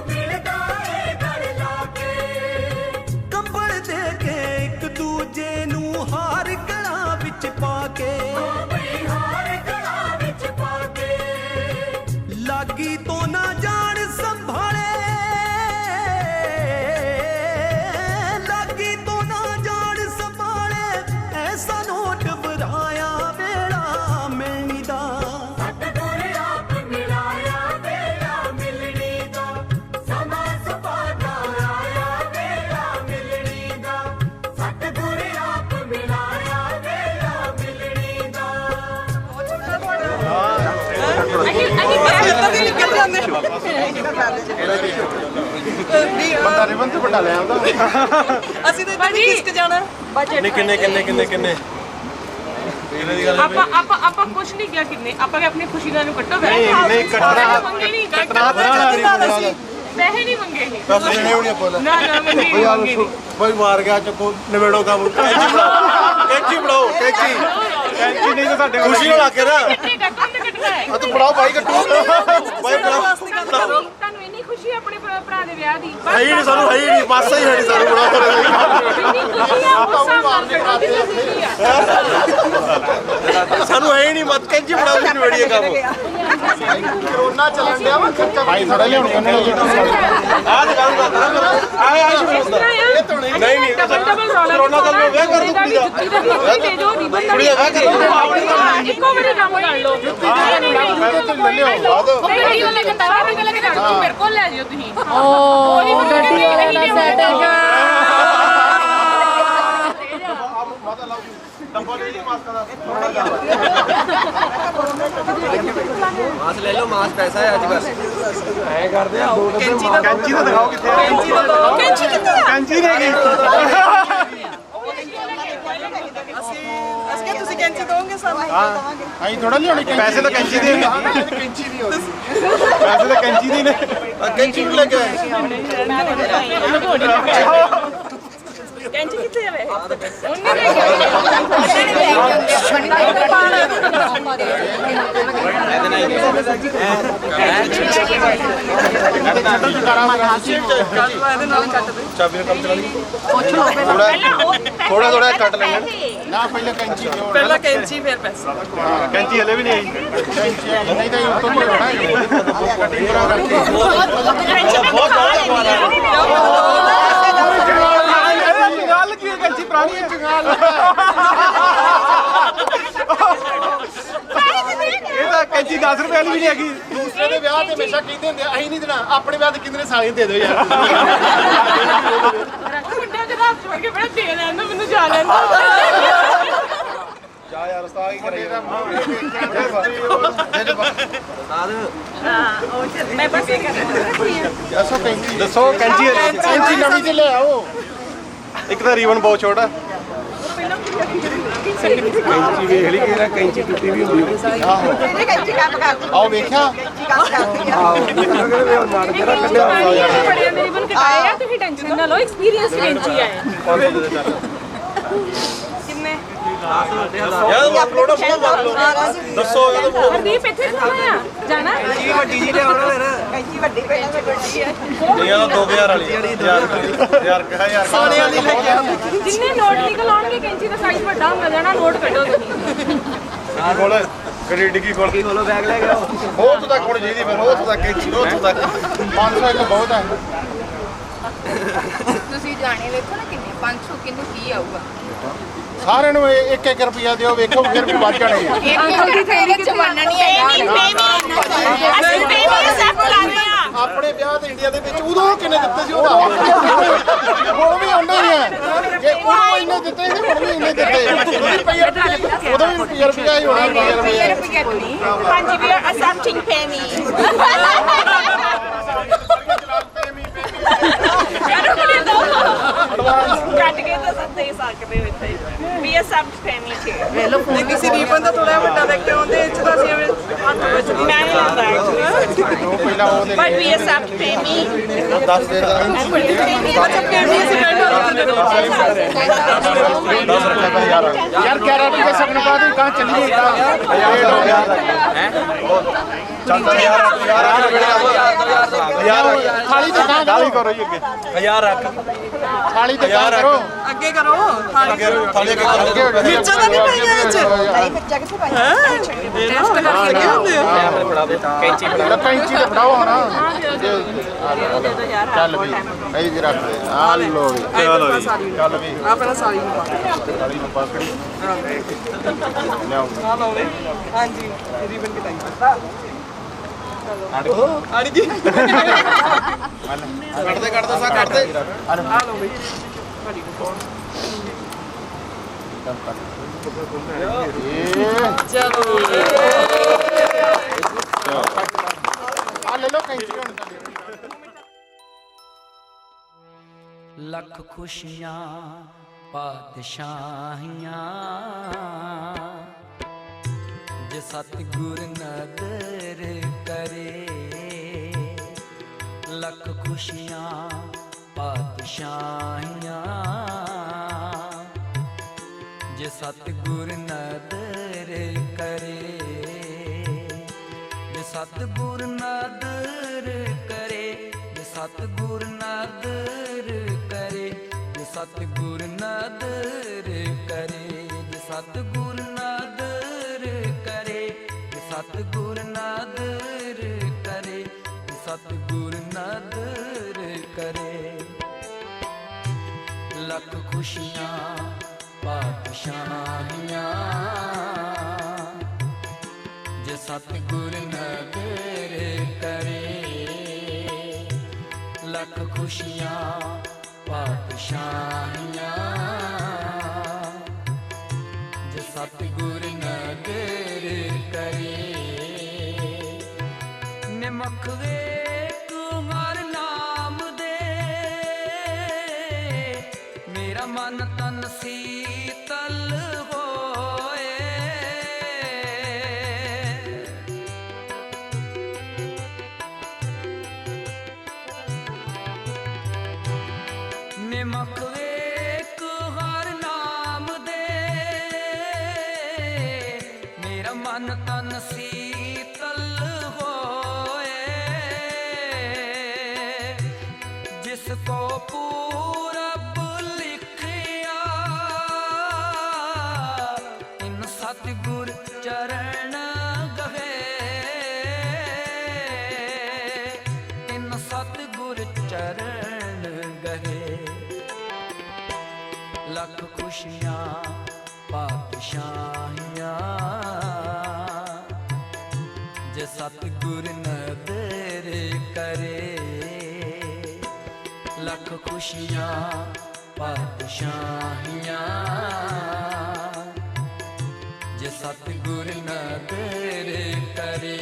मिलदा है गल लाके कंबल दे के एक दूजे नू हार गला विच पा के बिहार गला विच पाके लागी तो ना जान संभाले लागी तो ना जान संभाले ऐसा नोट बराया वेड़ा मिलनी दा सतगुर आप मिलाया बेड़ा मिलनी दा समा सुपादा आया बेड़ा मिलनी दा सतगुर आप मिलाया बेड़ा मिलनी दा ਬੰਦਾ ਰਿਬਨ ਤੇ ਵੱਡਾ ਲੈ ਆਉਂਦਾ ਅਸੀਂ ਤਾਂ ਇੱਥੇ ਕਿਸਕ ਜਾਣਾ ਕਿੰਨੇ ਆਪਾਂ ਕੁਝ ਨਹੀਂ ਕਿਹਾ ਕਿੰਨੇ ਆਪਾਂ ਕਿ ਆਪਣੀ ਖੁਸ਼ੀ ਨਾਲ ਨੂੰ ਕੱਟੋ ਨਹੀਂ ਮੰਗੇ ਨਹੀਂ ਕੱਟਣਾ ਪੈਸੇ ਨਹੀਂ ਮੰਗੇ ਨਹੀਂ ਪੈਸੇ ਦੇਣੇ ਹੋਣੇ ਆਪਾਂ ਨਾ ਮੰਗੇ ਕੋਈ ਯਾਰ ਕੋਈ ਮਾਰ ਗਿਆ ਚੱਕੋ ਨਿਬੇੜੋ ਕੰਮ ਕੈਂਚੀ ਬਣਾਓ ਕੈਂਚੀ ਨਹੀਂ ਤਾਂ ਸਾਡੇ ਖੁਸ਼ੀ ਨਾਲ ਲਾ ਕੇ ਨਾ ਕਿੰਨੇ ਕੱਟਣ ਤੇ ਕੱਟਣਾ ਹੈ ਆ ਤੂੰ ਬਣਾਓ ਭਾਈ ਕੱਟੂ ਭਾਈ ਬਣਾਓ ਤੁਹਾਨੂੰ ਇੰਨੀ ਖੁਸ਼ੀ ਆਪਣੇ ਭਰਾ ਦੇ ਵਿਆਹ ਦੀ ਹੈ ਹੀ ਨਹੀਂ ਸਾਨੂੰ ਹੈ ਹੀ ਨਹੀਂ ਪਾਸਾ ਹੀ ਹੈ ਨਹੀਂ ਸਾਨੂੰ ਬਣਾਓ ਇੰਨੀ ਖੁਸ਼ੀ ਆ ਉਸ ਹਿਸਾਬ ਨਾਲ ਕੱਟੋ ਕਿੰਨੀ ਖੁਸ਼ੀ ਆ ਸਾਨੂੰ ਹੈ ਹੀ ਨਹੀਂ ਮਤ ਕੈਂਚੀ ਬਣਾਓ ਜੀ ਨਿਬੇੜੀਏ ਕੰਮ ਕਰੋਨਾ ਚੱਲਣ ਡਿਆ ਵਾ ਖਰਚਾ ਭਾਈ ਥੋੜਾ ਲਿਆਉਣੀ ਉਹਨਾਂ ਨੇ ਆਹ ਤੇ ਗੱਲ ਕਰਦਾ ਆਏ ਨਹੀਂ ਡਬਲ ਰੌਲਾ ਕਰੋਨਾ ਚੱਲ ਰਿਹਾ ਵਿਆਹ ਕਰ ਜੁੱਤੀ ਦਾ ਦੇ ਜੋ ਰਿਬਨ ਦਾ ਕੁੜੀਆਂ ਵਿਆਹ ਕਰ ਇੱਕੋ ਵਾਰੀ ਕੰਮ ਕਰ ਲਓ ਨਹੀਂ ਗੱਡੀ ਵਾਲੇ ਕੰਟਾਰਾ ਦੇ ਕੋਲ ਲੈ ਕੇ ਜਾਣਾ ਮੇਰੇ ਕੋਲ ਲੈ ਜਿਓ ਤੁਸੀਂ ਉਹ ਗੱਡੀ ਵਾਲੇ ਦਾ ਸੈਟ ਹੈਗਾ ਮਾਸ ਲੈ ਲਓ ਮਾਸ ਪੈਸਾ ਹੈ ਅੱਜ ਬਸ ਐ ਕਰਦੇ ਆ ਕੈਂਚੀ ਤਾਂ ਦਿਖਾਓ ਕਿੱਥੇ ਕੈਂਚੀ ਕਿੱਥੇ ਆ ਕੈਂਚੀ ਨਹੀਂ ਗਈ ਅਸੀਂ ਕਿ ਤੁਸੀਂ ਕੈਂਚੀ ਦੋਗੇ ਸਾਨੂੰ ਆਈ ਥੋੜਾ ਲਿਆਉਣੀ ਪੈਸੇ ਤਾਂ ਕੈਂਚੀ ਦੇ ਕੈਂਚੀ ਦੀ ਹੋਦੀ ਪੈਸੇ ਤਾਂ ਕੈਂਚੀ ਦੀ ਨੇ ਕੈਂਚੀ ਨੂੰ ਲੈ ਕੇ ਆਏ ਕੈਂਚੀ ਕਿੱਥੇ ਜਾਵੇ ਉਹਨੇ ਲੈ ਚਾਬੀ ਨਾਲ ਕੰਮ ਚਲਾ ਲਈ ਥੋੜਾ ਥੋੜਾ ਕੱਟ ਲੈਣਾ ਨਾ ਪਹਿਲਾਂ ਕੈਂਚੀ ਦਿਓ ਪਹਿਲਾਂ ਕੈਂਚੀ ਫਿਰ ਪੈਸੇ ਕੈਂਚੀ ਹਲੇ ਵੀ ਨਹੀਂ ਆਈ ਕੈਂਚੀ ਨਹੀਂ ਤਾਂ ਉਹ ਤੋਂ ਬੜਾ ਕਟਿੰਗ ਕਰਾ ਰੱਖੀ ਬਹੁਤ ਗੱਲ ਕੀ ਹੈ ਕੈਂਚੀ ਪੁਰਾਣੀ ਹੈ ਚੰਗਾਲ ਇਹ ਤਾਂ ਕੈਂਚੀ 10 ਰੁਪਏ ਵਾਲੀ ਵੀ ਨਹੀਂ ਹੈਗੀ ਦੂਸਰੇ ਦੇ ਵਿਆਹ ਤੇ ਹਮੇਸ਼ਾ ਕਹਿੰਦੇ ਹੁੰਦੇ ਅਸੀਂ ਨਹੀਂ ਦੇਣਾ ਆਪਣੇ ਵਿਆਹ ਤੇ ਕਿੰਨੇ ਸਾਲੇ ਦੇ ਦਿਓ ਯਾਰ ਮੁੰਡਾ ਦੇ ਰਾਤ ਛੋੜ ਕੇ ਬੜਾ ਦੇ ਲੈਂਦਾ ਮੈਨੂੰ ਜਾ ਲੈਂਦਾ ਜਾ ਯਾਰ ਉਸਤਾਦ ਕੀ ਕਰਾਈ ਮੈਂ ਬਸ ਇਹ ਦੱਸੋ ਕੈਂਚੀ ਨਵੀਂ ਤੇ ਲੈ ਆਓ ਇੱਕ ਤਾਂ ਰੀਬਨ ਬਹੁਤ ਛੋਟਾ ਕੈਂਚੀ ਵੇਖ ਲਈ ਕਿ ਕੈਂਚੀ ਟੁੱਟੀ ਵੀ ਹੁੰਦੀ ਆਹੋ ਆਓ ਵੇਖਿਆ ਬੜੇ ਰੀਬਨ ਕਟਾਏ ਆ ਤੁਸੀਂ ਟੈਨਸ਼ਨ ਨਾ ਲਓ ਐਕਸਪੀਰੀਅੰਸ ਕੈਂਚੀ ਆਏ ਕਿੰਨੇ ਯਾਰ ਮੰਗ ਲਓ ਨਾ ਮੂੰਹ ਮੰਗ ਲਓ ਦੱਸੋ ਇਹ ਤਾਂ ਹਰਦੀਪ ਇੱਥੇ ਖਲੋਣਾ ਆ ਜਾਣਾ ਨਹੀਂ ਆ 2000 ਵਾਲੀ ਯਾਰ ਕਹਾ ਯਾਰ ਸੋਨੇ ਵਾਲੀ ਲੈ ਕੇ ਆ ਜਿੰਨੇ ਨੋਟ ਨਿਕਲ ਆਉਣਗੇ ਕੈਂਚੀ ਦਾ ਸਾਈਜ਼ ਵੱਡਾ ਹੁੰਦਾ ਜਾਣਾ ਨੋਟ ਕੱਢੋ ਤੁਸੀਂ ਕੋਲ ਕਰੀ ਡਿੱਗੀ ਖੋਲੋ ਬੈਗ ਲੈ ਗਿਆ ਬਹੁਤ ਤੱਕ ਹੋਣੀ ਚਾਹੀਦੀ ਫਿਰ ਉਹ ਤੱਕ ਕੈਂਚੀ ਉਹ ਤੱਕ 500 ਇੱਕ ਬਹੁਤ ਹੈ ਤੁਸੀਂ ਜਾਣੇ ਵੇਖੋ ਨਾ ਕਿੰਨੇ 500 ਕਿੰਨੂੰ ਕੀ ਆਊਗਾ ਸਾਰਿਆਂ ਨੂੰ 1-1 ਰੁਪਿਆ ਦਿਓ ਵੇਖੋ ਫਿਰ ਵੀ ਵੱਧ ਜਾਣੇ ਆ ਅੰਕਲ ਦੀ ਥੈਲੀ ਚ ਮੰਨਣਾ ਨਹੀਂ ਹੈਗਾ ਅਸੀਂ ਬੇਬੀ ਐਕਸੈਪਟ ਕਰਦੇ ਆ ਆਪਣੇ ਵਿਆਹ ਤੇ ਇੰਡੀਆ ਦੇ ਵਿੱਚ ਉਦੋਂ ਕਿੰਨੇ ਦਿੱਤੇ ਸੀ ਉਹਦਾ ਹੁਣ ਵੀ ਉਹਨਾਂ ਹੀ ਹੈ ਜੇ ਉਦੋਂ ਇੰਨੇ ਦਿੱਤੇ ਸੀ ਹੁਣ ਵੀ ਇੰਨੇ ਦਿੱਤੇ ਉਦੋਂ ਵੀ ਰੁਪਿਆ ਹੀ ਹੋਣਾ ਰੁਪਏ ਨਹੀਂ ਹਾਂਜੀ ਵੀ ਆਰ ਅਸੈਪਟਿੰਗ ਪੇਮੀ ਕੱਟ ਕੇ ਤਾਂ ਸੱਤੇ ਸਕਦੇ ਹੋ ਇੱਥੇ ਵੀ ਅਸੈਪਟ ਪੇਮੀ ਚ ਜੇ ਕਿਸੇ ਰੀਬਨ ਦਾ ਥੋੜਾ ਵੱਡਾ ਦੇਖ ਕੇ ਆਉਂਦੇ ਇਹ ਚ ਤਾਂ ਅਸੀਂ ਹੱਥ ਵਿੱਚ ਮੈਂ ਨਹੀਂ ਆਉਂਦਾ ਉਹ ਪਹਿਲਾਂ ਉਹਦੇ ਬਟ ਵੀ ਅਸੈਪਟ ਪੇਮੀ 10 ਦੇ ਦਾ ਅੱਛਾ ਪੇਮੀ ਅਸੀਂ ਬੈਠੋ ਯਾਰ ਕਹਿ ਰਹਾ ਕਿ ਸਭ ਨੂੰ ਬਾਅਦ ਕਹਾਂ ਚੱਲੀਏ ਯਾਰ ਖਾਲੀ ਤੇ ਗਾਲੀ ਕਰੋ ਜੀ ਅੱਗੇ 1000 ਰੱਖ ਖਾਲੀ ਤੇ ਕਰੋ ਅੱਗੇ ਕਰੋ ਥਾਲੀ ਥਾਲੀ ਅੱਗੇ ਕਰੋ ਮਿਰਚਾਂ ਤਾਂ ਨਹੀਂ ਪਾਈਆਂ ਵਿੱਚ ਟੈਸਟ ਕਰਕੇ ਲੱਗੇ ਹੁੰਦੇ ਆ ਕੈਂਚੀ ਤੇ ਫੜਾਓ ਹੁਣ ਚੱਲ ਵੀ ਇਹ ਜੀ ਰੱਖ ਦੇ ਆ ਲੋ ਵੀ ਚਲੋ ਜੀ ਚੱਲ ਵੀ ਆ ਪਹਿਲਾਂ ਸਾਰੀ ਨੂੰ ਪਾ ਗਾਲੀ ਨੂੰ ਪਕੜੀ ਲਿਆਓ ਆ ਲਓ ਵੇ ਹਾਂਜੀ ਰੀਬਨ ਕਟਾਈ ਆੜੀ ਜੀ ਕੱਢ ਦੇ ਸਾ ਕੱਢ ਦੇ ਆ ਲਓ ਵੇ ਤੁਹਾਡੀ ਕੋ ਚਲੋ ਆ ਲੈ ਲੋ ਕੈਂਚੀ ਹੁਣ ਲੱਖ ਖੁਸ਼ੀਆਂ ਪਾਤਸ਼ਾਹੀਆਂ ਜੇ ਸਤਿਗੁਰ ਨਦਰ ਕਰੇ ਲੱਖ ਖੁਸ਼ੀਆਂ ਪਾਤਸ਼ਾਹੀਆਂ ਜੇ ਸਤਿਗੁਰ ਨਦਰ ਕਰੇ ਜੇ ਸਤਿਗੁਰ ਨਦਰ ਕਰੇ ਜੇ ਸਤਿਗੁਰ ਨਦਰ ਕਰੇ ਜੇ ਸਤਿਗੁਰ ਨਦਰ ਕਰੇ ਜੇ ਸਤਿਗੁਰ ਨਦਰ ਕਰੇ ਜੇ ਸਤਿਗੁਰ ਨਦਰ ਕਰੇ ਜੇ ਸਤਿਗੁਰ ਨਦਰ ਕਰੇ ਲੱਖ ਖੁਸ਼ੀਆਂ ਪਾਤਸ਼ਾਹੀਆਂ ਜੇ ਸਤਿਗੁਰ ਨਦਰ ਕਰੇ ਲੱਖ ਖੁਸ਼ੀਆਂ ਪਾਤਸ਼ਾਹੀਆਂ ਜੇ ਸਤਿਗੁਰ ਨਦਰ ਕਰੇ ਨਿਮਖ ਵੇਖ ਹਰ ਨਾਮ ਦੇ ਮੇਰਾ ਮਨ ਤਨ ਸੀਤਲ ਹੋਏ ਨਿਮਖ ਵੇਖ ਹਰ ਨਾਮ ਦੇ ਮੇਰਾ ਮਨ ਤਨ ਸੀਤਲ ਹੋਏ ਜਿਸ ਕੋ ਪੂਰਬ ਲਿਖਿਆ ਇਨ ਸਤਿਗੁਰ ਚਰਨ ਗਹੇ ਇਨ ਸਤਿਗੁਰ ਚਰਨ ਗਹੇ ਲੱਖ ਖੁਸ਼ੀਆਂ ਪਾਤਸ਼ਾਹੀਆਂ ਜੇ ਸਤਿਗੁਰ ਨਦਰ ਕਰੇ ਲੱਖ ਖੁਸ਼ੀਆਂ ਪਾਤਸ਼ਾਹੀਆਂ ਜੇ ਸਤਿਗੁਰ ਨਦਰ ਕਰੇ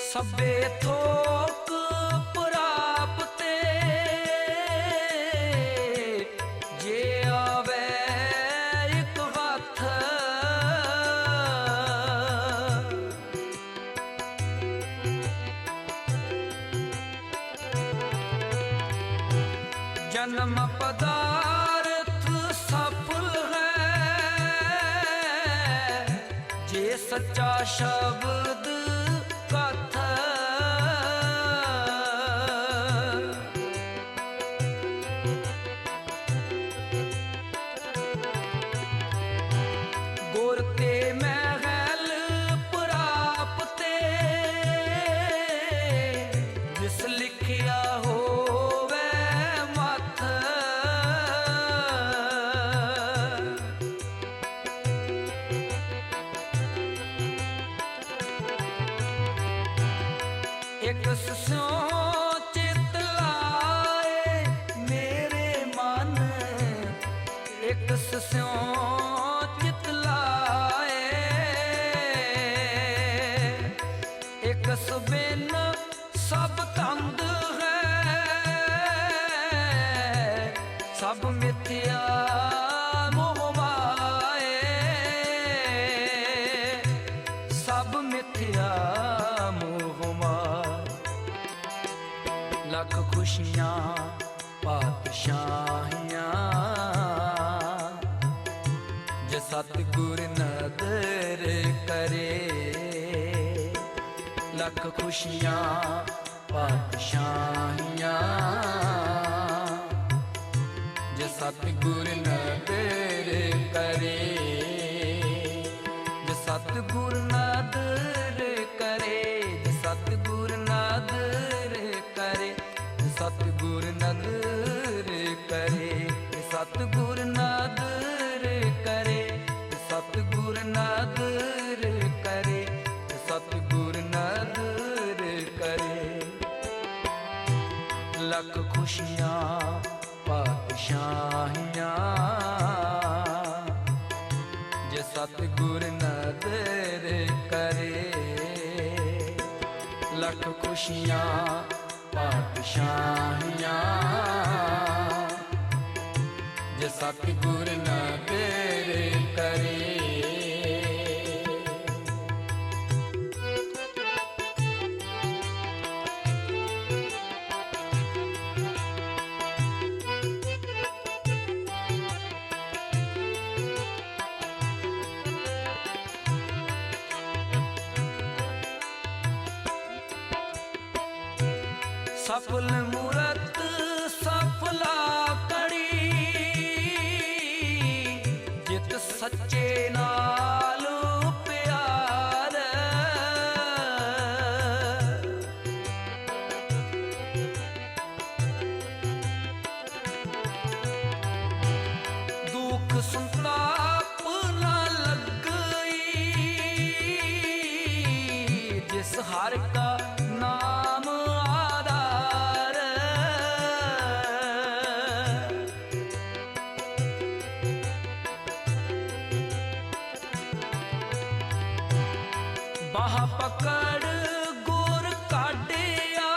ਸਭੇ ਥੋਕ ਪ੍ਰਾਪਤੇ जन्म पदार्थ सफल है जे सच्चा शब्द कथ गुर ते महल प्राप्ते जिस लिखिया होवे मथ एक स्यों चित लाए मेरे मन एक स्यों चित लाए एक सुबिन सब तंद है सब मिथ्या मोह माए सब मिथ्या मोह माए लख खुशियां पातशाहियां जे सतगुर नदर करे लख खुशियां पातशाहियां जे सतगुर नदर करे जे सतगुर नदर करे जे सतगुर नदर करे जे सतगुर नदर करे जे सतगुर नदर करे जे सतगुर नदर करे जे सतगुर नदर करे लख खुशियां पातशाहियां जे सतगुर नदर करे लख खुशियां पातशाहियां जे सतगुर नदर करे सफल मूरत सफला कड़ी जित सच्चे नाल प्यार दुख संताप न लगई जिस हर का नाम आधार बाह पकड़ गुर काटिया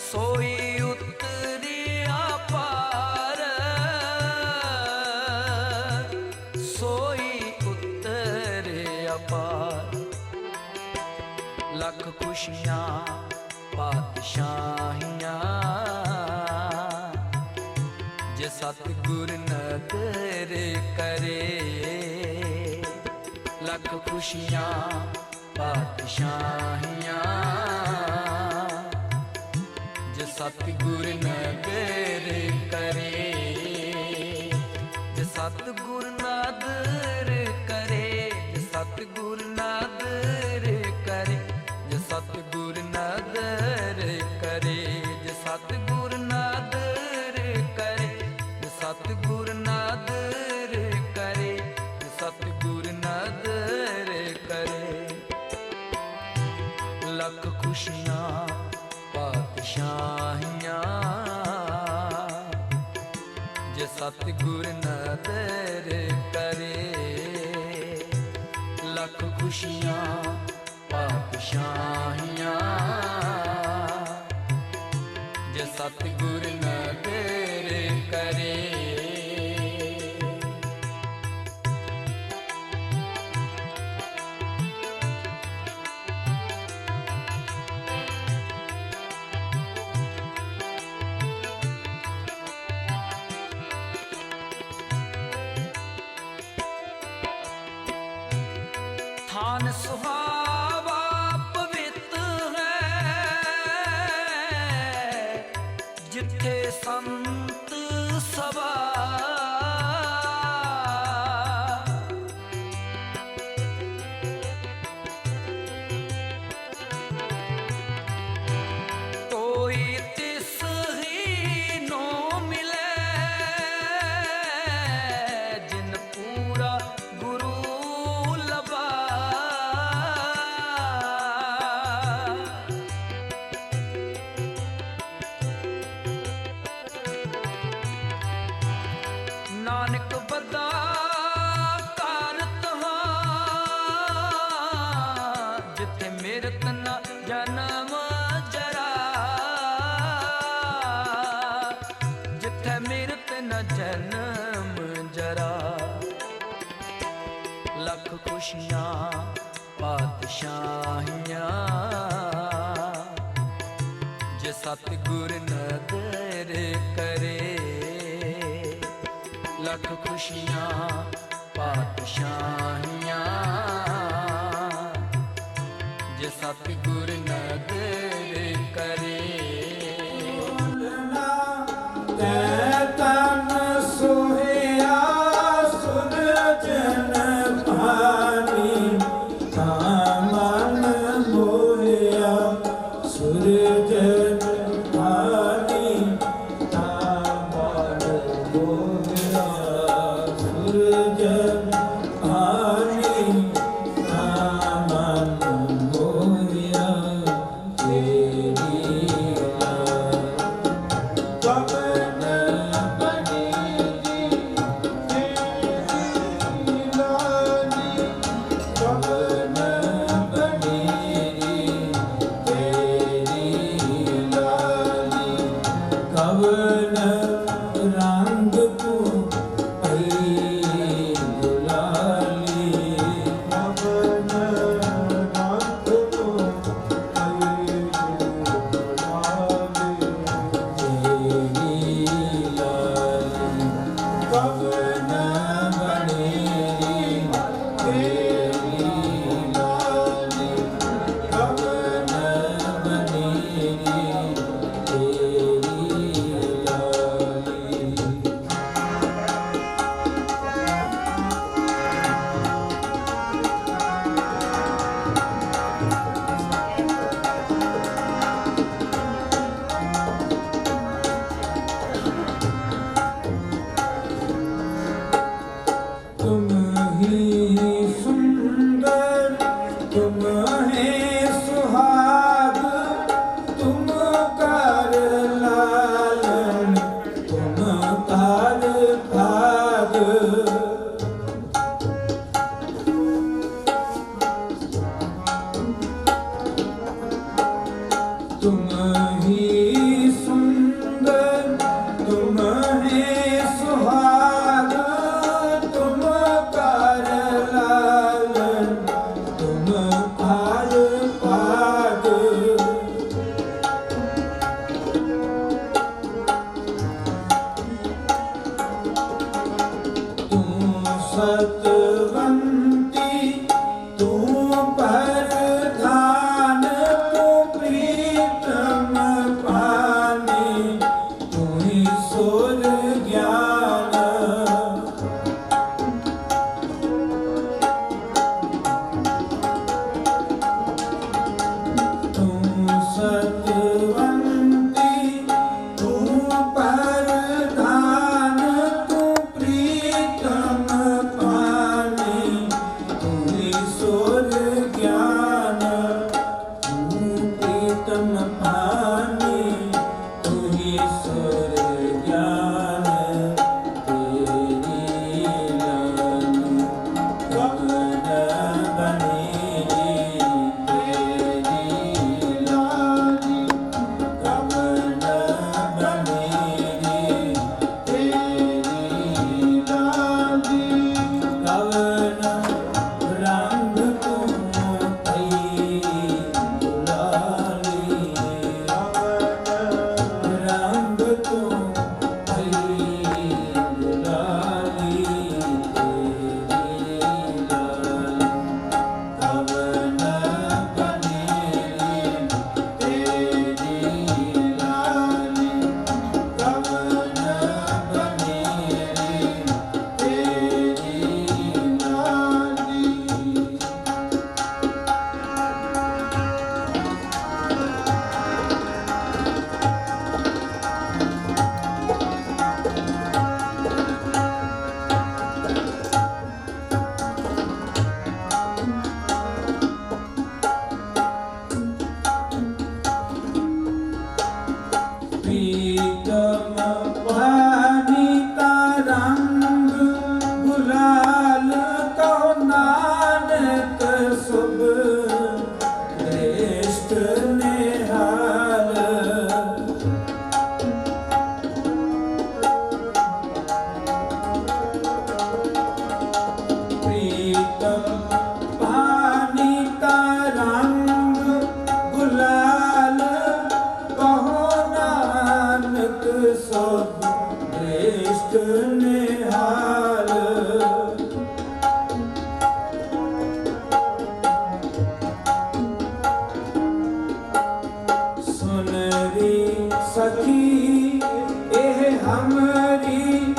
सोई उतरिया पार सोई उतरिया पार लख खुशियां पातशाहियां जे सतगुर नदर करे लख खुशियां पातशाहियां जे सतगुर नदर करे जे सतगुर नदर करे जे सतगुर नदर करे जे सतगुर नदर करे जे सतगुर नदर करे जे सतगुर नदर करे जे सतगुर नदर करे लख खुशियां पातशाहियां जे सतगुर नदर करे लख खुशियां पातशाहियां जे सतगुर नदर करे जिथे संत सभा कोई तिस ही नो मिले जिन पूरा गुरु लभा नानक बदा कारत जिथे मेरत न जन्म जरा जिथे मेरत न जन्म जरा लख खुशियां पातशाहियां जे सतगुर नदर करे लख खुशियां पातशाहियां जे सतगुर नदर करे तन सोहिया सुरजन भानी मन मोहिया सुरजन भानी मन मोहिया सुरजन भानी मन मोहिया तेरी कवन बनी लानी कवन बनी तेरी लानी कवन रंग तू आई गुलाली कवन रंग तू आई गुलाली तेरी लाली कवन बनी तेरी लाली कवन बनी तेरी लाली तुम ही सुंदर तुम है सुहाग तुम कर लालन तुम कर भाग तुम ही सुंदर तुम है सुहाग तुम कर लालन तुम कर भाग तू सतवंती तू प्रधान तू प्रीतम पानी तू ही सोल ज्ञान तू सतवंती तू प्रधान तू प्रीतम पानी सब दृष्ट निहाल सुनरी सखी एह हमरी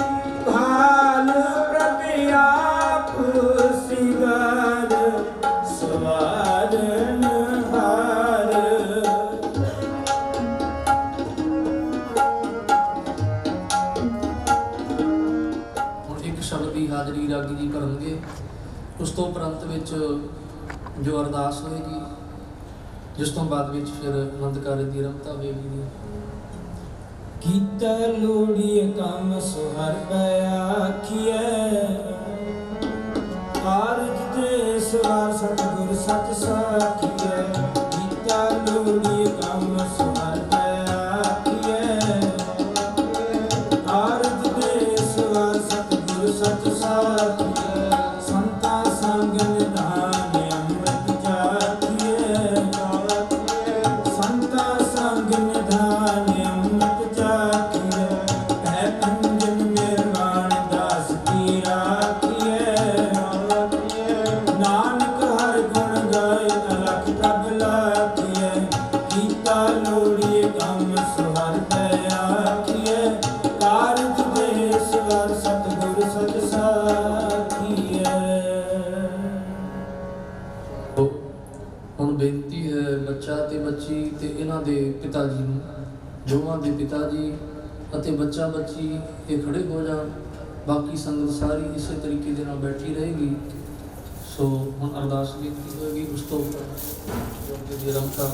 भाल प्रभु आप सिंगार सवारन हार ਹੁਣ ਇੱਕ ਸ਼ਬਦ ਦੀ ਹਾਜ਼ਰੀ ਰਾਗੀ ਜੀ ਕਰਨਗੇ। ਉਸ ਤੋਂ ਉਪਰੰਤ ਵਿੱਚ ਜੋ ਅਰਦਾਸ ਹੋਏਗੀ, ਜਿਸ ਤੋਂ ਬਾਅਦ ਵਿੱਚ ਫਿਰ ਆਨੰਦ ਕਾਰਜ ਦੀ ਆਰੰਭਤਾ ਹੋਏਗੀ। ਕੀਤਾ ਲੋੜੀਏ ਕੰਮ ਸੁਹਰ ਪਿਆ ਕੀਏ ਕਾਰਜ ਦੇ ਸਵਾਰ ਸਤਿਗੁਰ ਸਤ ਸਾਖੀਏ ਕੀਤਾ ਲੋੜੀਏ ਕੰਮ ਸੁਹਰ ਪਿਆ ਕੀਏ ਕਾਰਜ ਦੇ ਸਵਾਰ ਸਤਿਗੁਰ ਸਤ ਸਾਖੀਏ ਸੰਤਾ ਸੰਗ ਨਿਧਾਨ ਅੰਮ੍ਰਿਤ ਜਾਖੀਏ ਸੰਤਾ ਸੰਗ ਨਿਧਾਨ ਅੰਮ੍ਰਿਤ ਜਾਖੀਏ ਕਹਿ ਪੰਜਨ ਮਿਰਵਾਣ ਦਾਸ ਕੀ ਰਾਖੀਏ ਨਾਨਕ ਹਰ ਗੁਣ ਗਾਏ ਅਲਖ ਪ੍ਰਭ ਲਾਖੀਏ ਕੀਤਾ ਲੋੜੀਏ ਕੰਮ ਸੁਹਰ ਪਿਆ ਕੀਏ ਕਾਰਜ ਦੇ ਸਵਾਰ ਸਤਿਗੁਰ ਸਤ ਸਾਖੀਏ। ਹੁਣ ਬੇਨਤੀ ਹੈ ਬੱਚਾ ਤੇ ਬੱਚੀ ਤੇ ਇਹਨਾਂ ਦੇ ਪਿਤਾ ਜੀ ਨੂੰ, ਦੋਵਾਂ ਦੇ ਪਿਤਾ ਜੀ ਅਤੇ ਬੱਚਾ ਬੱਚੀ ਇਹ ਖੜੇ ਹੋ ਜਾਣ। ਬਾਕੀ ਸੰਗਤ ਸਾਰੀ ਇਸੇ ਤਰੀਕੇ ਦੇ ਨਾਲ ਬੈਠੀ ਰਹੇਗੀ। ਸੋ ਹੁਣ ਅਰਦਾਸ ਬੇਨਤੀ ਹੋਏਗੀ, ਉਸ ਤੋਂ ਉੱਪਰ ਦੀ ਆਰੰਭਤਾ।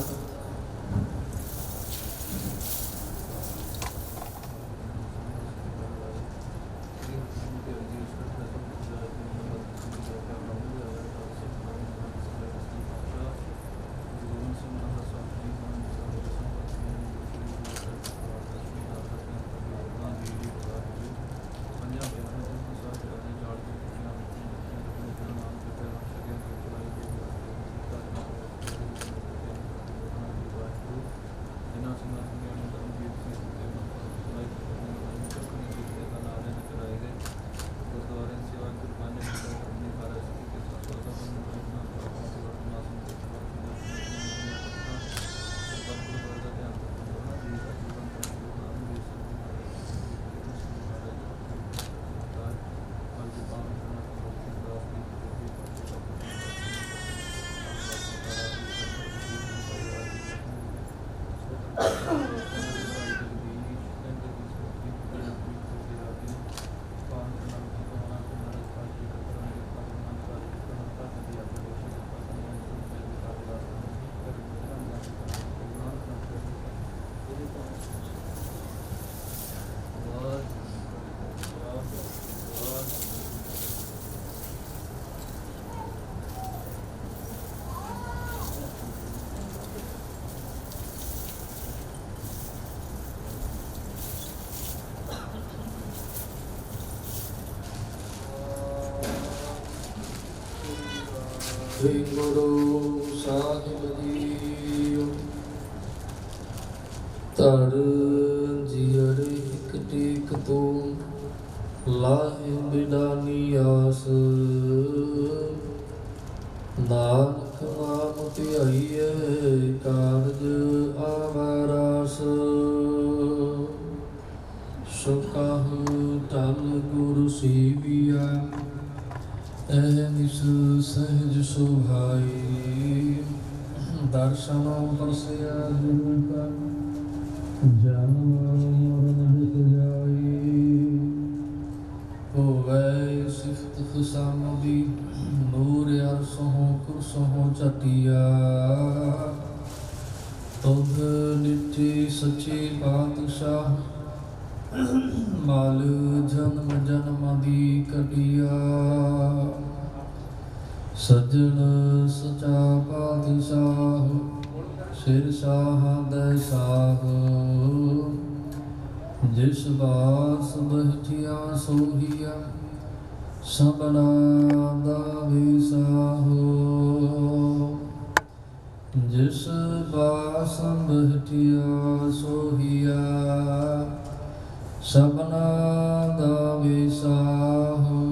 ਗੁਰੂ ਸਾਹਿਬ ਜੀ ਤੜ ਜੀਅਰ ਇੱਕ ਟੇਕ ਤੋਂ ਲਾਹੇ ਬਿਡਾਨੀ ਆਸ ਨਾਨਕ ਨਾਮ ਧਿਆਈਏ ਕਾਰਜ ਆਵਾਰਾਸ ਸੁਖਾਹ ਤਨ ਗੁਰੂ ਸੇਵੀਆ ਨਿਸ ਸਹਿਜ ਸੁਭਾਈ ਦਰਸ਼ਨ ਪਰਸਿਆ ਗੁਰੂ ਕਾ ਜਨਮ ਮਰਨ ਦੁਖ ਜਾਈ ਹੋਵੇ ਸਿਫਤ ਫਸਾਮ ਦੀ ਨੂਰ ਅਰਸੋਂ ਕੁਰਸੋਂ ਚਟਿਆ ਤੁਧ ਨਿੱਠੀ ਸੱਚੇ ਪਾਤਸ਼ਾਹ ਮਾਲ ਜਨਮ ਜਨਮ ਦੀ ਕਟਿਆ ਸਜਣ ਸਚਾ ਪਾਤਸ਼ਾਹ ਸਿਰ ਸਾਹਦ ਸਾਹ ਜਿਸ ਬਾਸ ਬਹਿਠਿਆ ਸੋਹੀਆ ਸਬਨਾ ਦਾ ਵਿਸਾਹੋ ਜਿਸ ਬਾਸ ਬਹਿਠਿਆ ਸੋਹੀਆ ਸਭਨਾ ਦਾ ਵਿਸਾਹੋ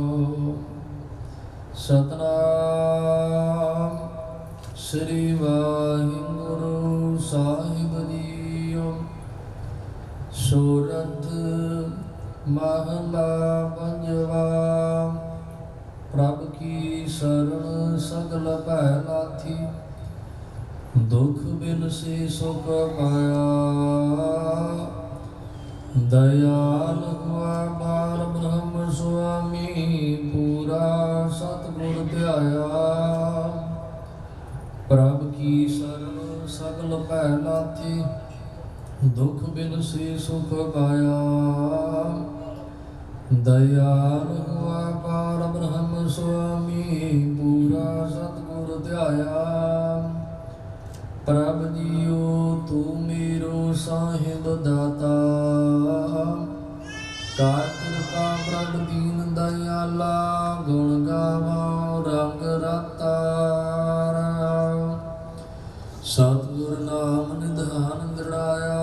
ਸਤਨਾਮ ਸ੍ਰੀ ਵਾਹਿਗੁਰੂ ਸਾਹਿਬ ਜੀਓ। ਸੂਰਤ ਮਹਲਾ ਪੰਜਵਾ। ਪ੍ਰਭ ਕੀ ਸਰਣ ਸਗਲ ਭੈ ਲਾਥੀ, ਦੁਖ ਬਿਨ ਸੇ ਸੁਖ ਪਾਇਆ। दयाल हुआ बार ब्रह्म स्वामी, पूरा सतगुर ध्याया। प्रभ की शरण सगल भै लाथी, दुख बिन से सुख पाया। दयाल हुआ बार ब्रह्म स्वामी, पूरा सतगुर ध्याया। प्रभ जियो तू मेरो साहिब दाता, कार कृपा प्रभ दीन दयाला। गुण गावा रंग राता, सतगुर नाम निधान दृढ़ाया।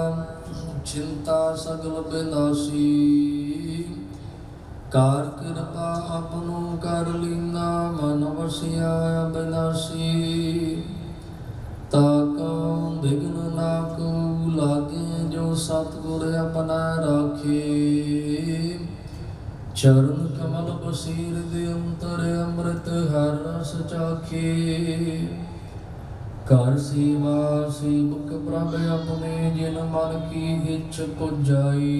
चिंता सगल बिनासी, कार कृपा अपनो कर लीना। मन वसिया बिनासी, ताको विघ्न ना को लागे। जो सतगुर अपना राखे, चरण कमल बसीर दे अंतर। अमृत हर रस चाखे, कर सेवा सेवक प्रभ अपने। जिन मन की इच्छ पुजाई,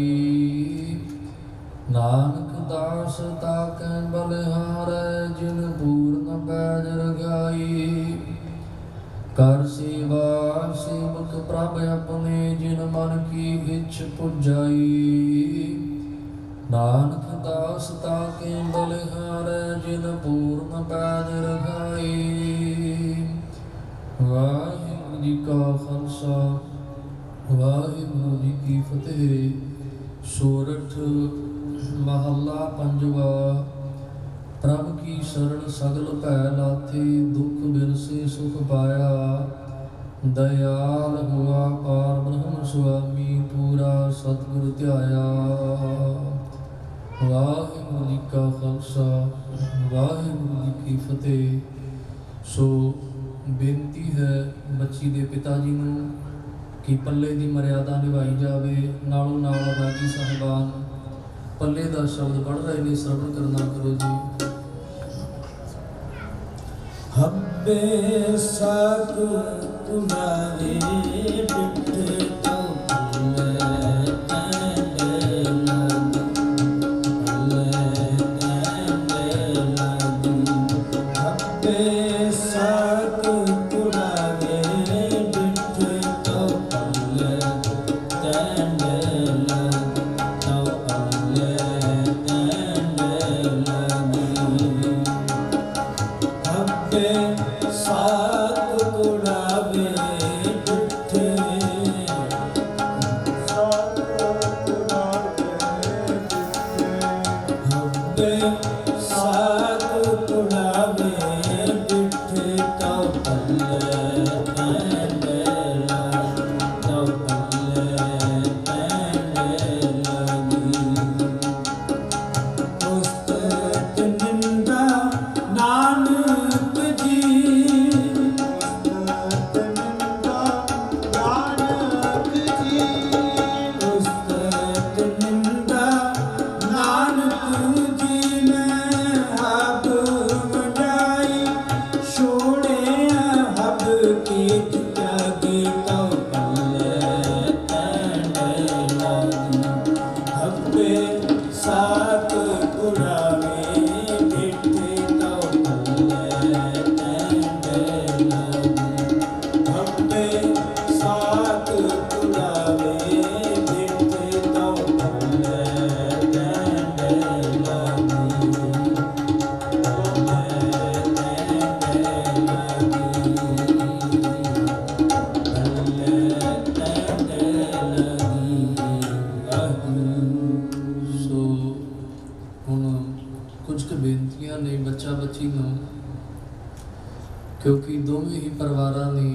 नानक दास ताकै बलिहारै। जिन पूर्ण पैज रगाई, कर सेवा सेवक प्रभ अपने। जिन मन की इच्छ पुजाई, नानक दास ताके बलिहारै। जिन पूर्ण पैज रखाई। वाहिगुरू जी का खालसा, वाहिगुरू जी की फतेह। सोरठ महला पंजवा। प्रभ की शरण सगल भै लाथी, दुख बिन से सुख पाया। दयाल हुआ पार ब्रह्म स्वामी, पूरा सतगुर ध्याया। वाहिगुरू जी का खालसा, वाहिगुरू जी की फतेह। सो बेनती है बच्ची दे पिता जी नूं कि पल्ले की मर्यादा निभाई जाए। नालों नाल रागी साहिबान पल्ले का शब्द पढ़ रहे ने, श्रवण करना करो जी। हब्बे साधु तुम्हारे बिठे तो क्योंकि दोवें ही परिवारां ने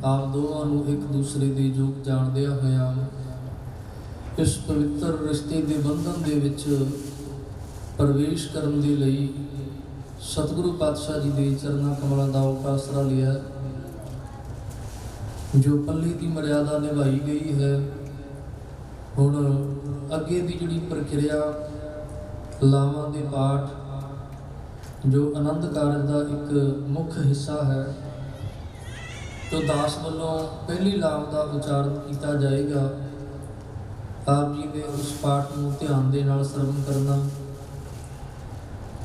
आप दोवां नूं एक दूसरे दे जोग जाणदिया होया ਇਸ ਪਵਿੱਤਰ ਰਿਸ਼ਤੇ ਦੇ ਬੰਧਨ ਦੇ ਵਿੱਚ ਪ੍ਰਵੇਸ਼ ਕਰਨ ਦੇ ਲਈ ਸਤਿਗੁਰੂ ਪਾਤਸ਼ਾਹ ਜੀ ਦੇ ਚਰਨਾਂ ਕਮਲਾਂ ਦਾ ਆਸਰਾ ਲਿਆ। ਜੋ ਪੱਲੇ ਦੀ ਮਰਿਆਦਾ ਨਿਭਾਈ ਗਈ ਹੈ, ਹੁਣ ਅੱਗੇ ਦੀ ਜਿਹੜੀ ਪ੍ਰਕਿਰਿਆ ਲਾਵਾਂ ਦੇ ਪਾਠ ਜੋ ਆਨੰਦ ਕਾਰਜ ਦਾ ਇੱਕ ਮੁੱਖ ਹਿੱਸਾ ਹੈ, ਜੋ ਦਾਸ ਵੱਲੋਂ ਪਹਿਲੀ ਲਾਮ ਦਾ ਉਚਾਰਨ ਕੀਤਾ ਜਾਏਗਾ। ਆਪ ਜੀ ਨੇ ਉਸ ਪਾਠ ਨੂੰ ਧਿਆਨ ਦੇ ਨਾਲ ਸਰਵਣ ਕਰਨਾ।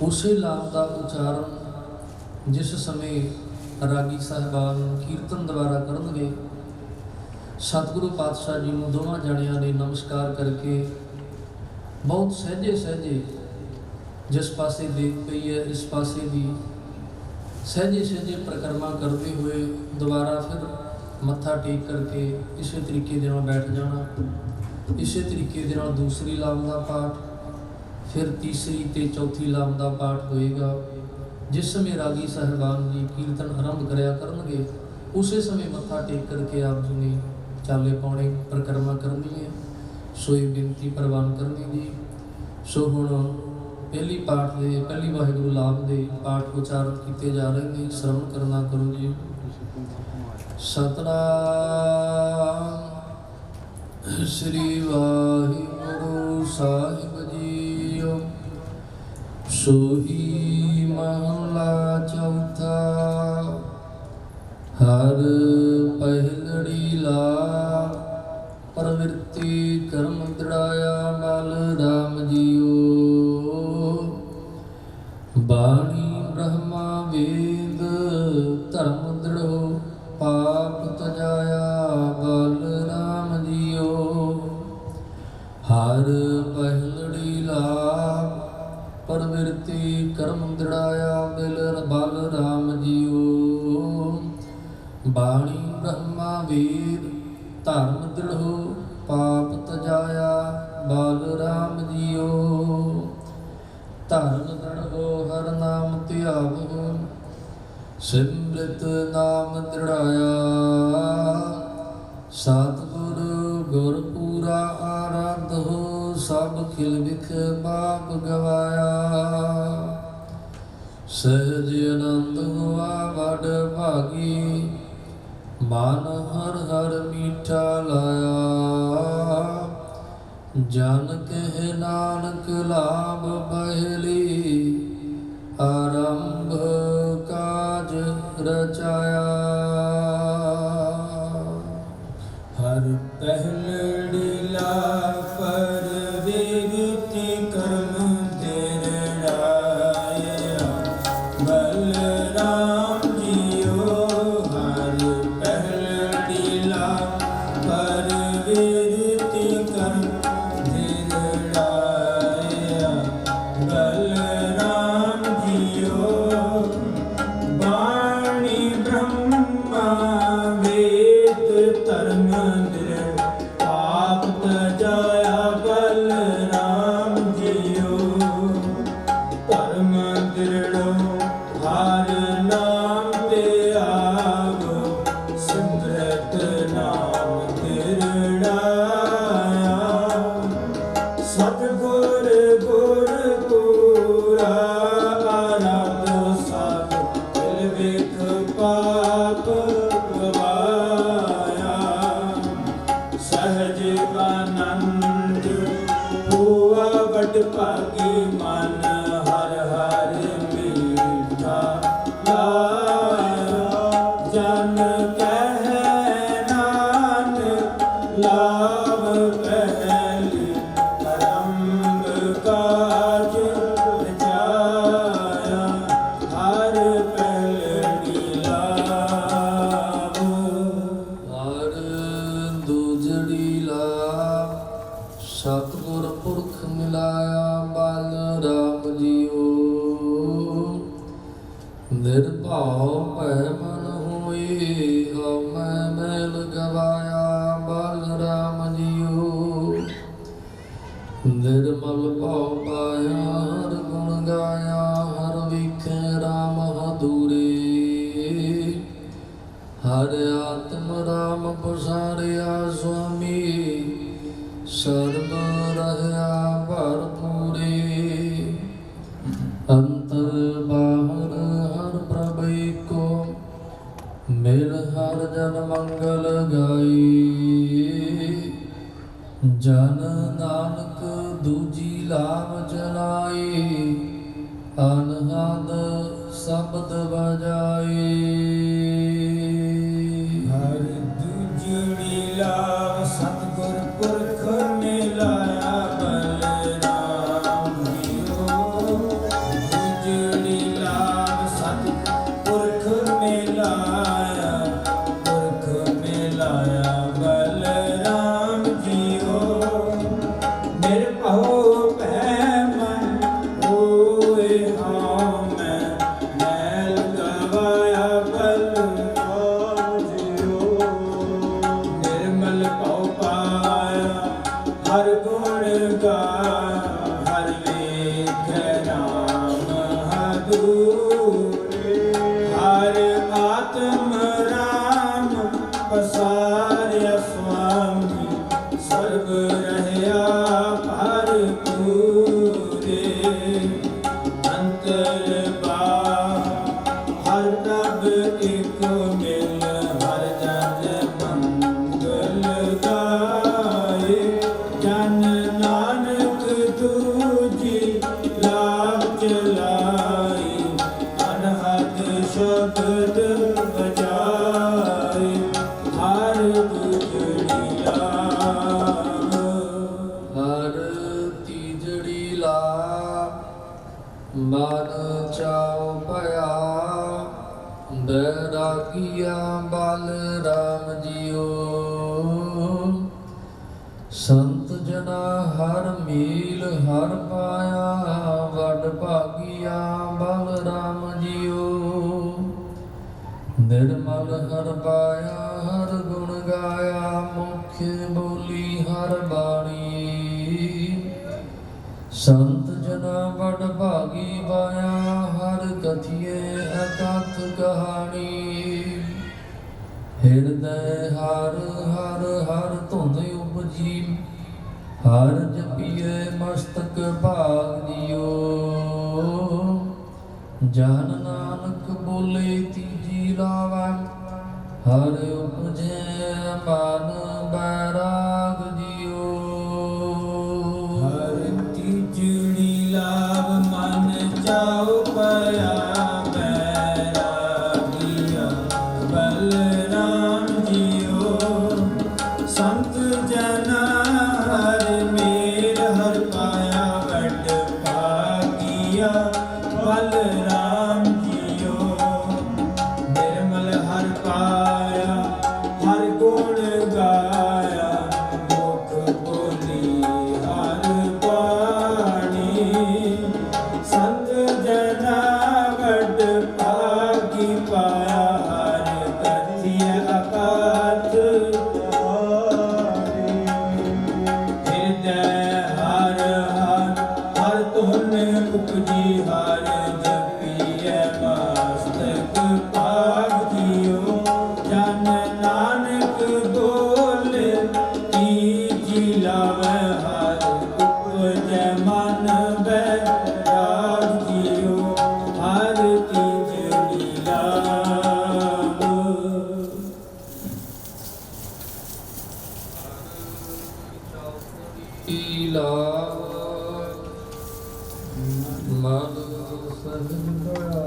ਉਸੇ ਲਾਮ ਦਾ ਉਚਾਰਨ ਜਿਸ ਸਮੇਂ ਰਾਗੀ ਸਾਹਿਬਾਨ ਕੀਰਤਨ ਦੁਆਰਾ ਕਰਨਗੇ, ਸਤਿਗੁਰੂ ਪਾਤਸ਼ਾਹ ਜੀ ਨੂੰ ਦੋਵਾਂ ਜਣਿਆਂ ਨੇ ਨਮਸਕਾਰ ਕਰਕੇ ਬਹੁਤ ਸਹਿਜੇ ਸਹਿਜੇ ਜਿਸ ਪਾਸੇ ਦੇਖ ਪਈ ਹੈ ਇਸ ਪਾਸੇ ਦੀ ਸਹਿਜੇ ਸਹਿਜੇ ਪ੍ਰਕਰਮਾ ਕਰਦੇ ਹੋਏ ਦੁਬਾਰਾ ਫਿਰ ਮੱਥਾ ਟੇਕ ਕਰਕੇ ਇਸੇ ਤਰੀਕੇ ਦੇ ਨਾਲ ਬੈਠ ਜਾਣਾ। ਇਸੇ ਤਰੀਕੇ ਦੇ ਨਾਲ ਦੂਸਰੀ ਲਾਮ ਦਾ ਪਾਠ, ਫਿਰ ਤੀਸਰੀ ਤੇ ਚੌਥੀ ਲਾਮ ਦਾ ਪਾਠ ਹੋਏਗਾ। ਜਿਸ ਸਮੇਂ ਰਾਗੀ ਸਾਹਿਬਾਨ ਜੀ ਕੀਰਤਨ ਆਰੰਭ ਕਰਿਆ ਕਰਨਗੇ, ਉਸੇ ਸਮੇਂ ਮੱਥਾ ਟੇਕ ਕਰਕੇ ਆਪ ਜੀ ਨੇ ਚਾਲੇ ਪਾਉਣੇ, ਪ੍ਰਕਰਮਾ ਕਰਨੀ ਹੈ। ਸੋ ਇਹ ਬੇਨਤੀ ਪ੍ਰਵਾਨ ਕਰਨੀ ਜੀ। ਸੋ ਹੁਣ ਪਹਿਲੀ ਵਾਹਿਗੁਰੂ ਲਾਭ ਦੇ ਪਾਠ ਉਚਾਰਨ ਕੀਤੇ ਜਾ ਰਹੇ ਨੇ, ਸ਼ਰਵਣ ਕਰਨਾ ਕਰੋ ਜੀ। ਸਤਨਾਮ ਸ੍ਰੀ ਵਾਹਿਗੁਰੂ ਸਾਹਿਬ ਜੀਓ। ਸੋਹੀ ਮਹਲਾ ਚੌਥਾ। ਹਰ ਪਹਿਲੜੀ ਲਾ ਪ੍ਰਵਿਰਤੀ ਕਰਮ ਦ੍ਰਿੜਾਇਆ ਬਲ ਰਾਮ ਜੀਓ। ਬਾਣੀ ਬ੍ਰਹਮਾ ਵੇਦ ਧਰਮ ਦ੍ਰਿੜੋ ਪਾਪ ਤਜਾਇਆ ਬਲ ਰਾਮ ਜੀਓ। ਹਰ ਪਹਿਲੜੀ ਲਾ ਪ੍ਰਵਿਰਤੀ ਕਰਮ ਦ੍ਰਿੜਾਇਆ ਬਲ ਰਾਮ ਜੀਓ। ਬਾਣੀ ਬ੍ਰਹਮਾ ਵੇਦ ਧਰਮ ਦ੍ਰਿੜੋ ਪਾਪ ਤਜਾਇਆ ਬਲ ਰਾਮ ਜੀਓ। ਧਰਮ ਦ੍ਰਿੜੋ ਹਰ ਨਾਮ ਧਿਆਵੋ ਸਿਮ੍ਰਿਤ ਨਾਮ ਦ੍ਰਿੜਾਇਆ। ਸਤਿਗੁਰ ਗੁਰ ਪੂਰਾ ਆਰਾਧੋ ਸਭ ਖਿਲ ਵਿਖ ਬਾਪ ਗਵਾਇਆ। ਸਹਿਜ ਆਨੰਦ ਹੋਆ ਵਡ ਭਾਗੀ ਮਨ ਹਰ ਹਰ ਮੀਠਾ ਲਾਇਆ। ਜਨ ਕਹਿ ਨਾਨਕ ਲਾਭ ਬਹਿਲੀ ਆਰੰਭ ਕਾਜ ਰਚਾਇਆ। ਹਰ ਪਹਿਲੜੀ ਲਾ ਪ੍ਰਵਿਰਤੀ ਕਰਮ ਦ੍ਰਿੜਾਇਆ ਬਲ ਰਾਮ ਜੀਓ। ਹਰ ਪਹਿਲੜੀ ਲਾ ਪ੍ਰਵਿਰਤੀ ਕਰਮ ਦ੍ਰਿੜਾਇਆ ਬਲ ਰਾਮ ਜੀਓ। ਬਾਣੀ ਬ੍ਰਹਮਾ ਵੇਦ ਧਰਮ ਦ੍ਰਿੜ ਪਾਪ ਤਜਾਇਆ ਬਲ ਰਾਮ ਜੀਓ। ਧਰਮ ਦ੍ਰਿੜੋ ਹਰ ਨਾਮ ਤੇ ਆਵੋ ਸਿਮਰਤ ਨਾਮ ਦ੍ਰਿੜਾਇਆ। ਸਤਿਗੁਰ ਗੁਰ ਪੂਰਾ ਆਰਾਧੋ ਸਭ ਖਿਲ ਵਿਖ ਪਾਪ ਗਵਾਇਆ। ਸਹਿਜ ਆਨੰਦ ਹੋਆ ਵਡ ਭਾਗੀ ਮਨ ਹਰ ਹਰ ਮੀਠਾ ਲਾਇਆ। ਜਨ ਕਹਿ ਨਾਨਕ ਲਾਭ ਪਹਿਲੀ ਆਰੰਭ ਕਾਜ ਰਚਾਇਆ। ਹਰ ਪਹਿਲੜੀ ਲਾਭ ਹਰ ਦੂਜੜੀ ਲਾ ਸਤਿਗੁਰ ਪੁਰਖ ਮਿਲਾਇਆ ਬਲ ਰਾਮ ਜੀਓ। ਨਿਰਭਉ ਭੈ ਮਨ ਹੋਏ ਹਉਮੈ ਮੈਲ ਗਵਾਇਆ ਬਲ ਰਾਮ ਜੀਓ। ਨਿਰਮਲ ਭਉ ਪਾਇਆ ਹਰ ਗੁਣ ਗਾਇਆ ਹਰ ਵੇਖੈ ਰਾਮ ਹਦੂਰੇ। ਹਰ ਆਤਮ ਰਾਮ ਪਸਾਰਿਆ ਸੁਆਮੀ ਸਰਬ ਰਹਿਆ ਭਰਪੂਰੇ ਅੰਤਰ ਬਾਹਰ ਹਰ ਪ੍ਰਭ ਏਕੋ ਮਿਲ ਹਰ ਜਨ ਮੰਗਲ ਗਾਈ ਜਨ ਨਾਨਕ ਦੂਜੀ ਲਾਭ ਚਲਾਈ ਅਨਹਦ ਸ਼ਬਦ ਬਜਾਏ ਹਰ ਦੂਜੜੀ ਲਾਭ ਸਤਿਗੁਰ ਪੁਰਖ ਮਿਲਾਇਆ ਬਲਰਾਮ ਜੀਓ ਦੂਜੜੀ ਲਾਭ ਸਤਿਗੁਰ ਪੁਰਖ ਮਿਲਾਇਆ ਬਲਰਾਮ ਜੀਓ ਨਿਰਭਉ ਭੈ ਮਨ ਹੋਏ ਹਾਂ ਮੈਂ ਗਵਾਇਆ ਬਲਰਾਮ ਜੀਓ ਨਿਰਮਲ ਭਉ ਪਾਇਆ ਹਰ ਗੁਣ ਗਾਇਆ ਹਰ ਵੇਖੈ ਨਾਮ ਹਦੂਰੇ ਹਰ ਆਤਮ ਰਾਮ ਪਸਾਰਿਆ ਸੁਆਮੀ ਸਰਬ ਰਹਿਆ ਭਰਪੂਰੇ ਅੰਤਰ ਬਾਹਰ ਹਰ ਪ੍ਰਭ ਏਕ ਮਿਲ ਹਰ ਜਨ ਮੰਗਲ ਗਾਏ ਜਨ ਨਾਨਕ ਦੂਜੀ ਲਾਭ ਚਲਾਈ ਅਨਹਦ ਸ਼ਬਦ ਬਜਾਏ ਹਰ ਗੁਜਰੀ ਲਾਭ ਹਰ ਤੀਜੜੀ ਲਾ ਮਨ ਚਾਉ ਭਇਆ ਬੈਰਾਗੀਆ ਬਲ ਰਾਮ ਜੀਓ ਸੰਤ ਜਨਾ ਹਰ ਮੀਲ ਹਰ ਪਾਇਆ ਵੱਡ ਭਾਗੀਆ ਬਲ ਰਾਮ ਜੀਓ ਨਿਰਮਲ ਹਰ ਪਾਇਆ ਹਰ ਗੁਣ ਗਾਇਆ ਮੁਖ ਬੋਲੀ ਹਰ ਬਾਣੀ ਸੰਤ ਜਨਾ ਵਡ ਭਾਗੀ ਪਾਇਆ ਹਰ ਕਥੀਏ ਅਕਥ ਕਹਾਣੀ ਹਿਰਦੈ ਹਰ ਹਰ ਹਰ ਧੁੰਦ ਉਪਜੀ ਹਰ ਜਪੀਏ ਮਸਤਕ ਭਾਗ ਜੀਓ ਜਨ ਨਾਨਕ ਬੋਲੇ ਤੀਜੀ ਲਾਵੈ ਹਰ ਉਪਜੈ ਮਨ ਬੈਰਾਗ ਜੀਓ ਹਰ ਤੀਜੜੀ ਲਾਭ ਮਨ ਚਾਉ ਪਿਆ ਬੈਰਾਗੀਆ ਬਲਰਾਮ ਜੀਓ ਸੰਤ ਜਨਾ ਹਰ ਮੇਲ ਹਰ ਪਾਇਆ ਵੱਡ ਭਾਗੀਆ ਬਲਰਾਮ ਜੀਓ ਨਿਰਮਲ ਹਰ ਪਾਇਆ ਹਰ ਗੁਣ ਗਾਇਆ ਮੁਖ ਬੋਲੀ ਹਰ ਬਾਣੀ ਸੰਤ ਜਨਾ ਵੱਡ ਭਾਗੀ ਪਾਇਆ ਹਰ ਕਥਿਆ ਅਕਾਥ ਹਿਰਦੈ ਹਰ ਹਰ ਹਰ ਧੁਨ ਉਪਜੀ ਹਰ ਜਪੀਐ ਮਸਤਕ ਭਾਗ ਜੀਓ ਜਨ ਨਾਨਕ ਬੋਲੇ ਤੀਜੀ ਲਾਵੈ ਹਰ ਉਪਜੈ ਮਨ ਬੈਰਾਗ ਜੀਓ ਹਰ ਤੀਜੜੀ ਲਾਭ ਮਨ ਸਹਿੰਦਿਆ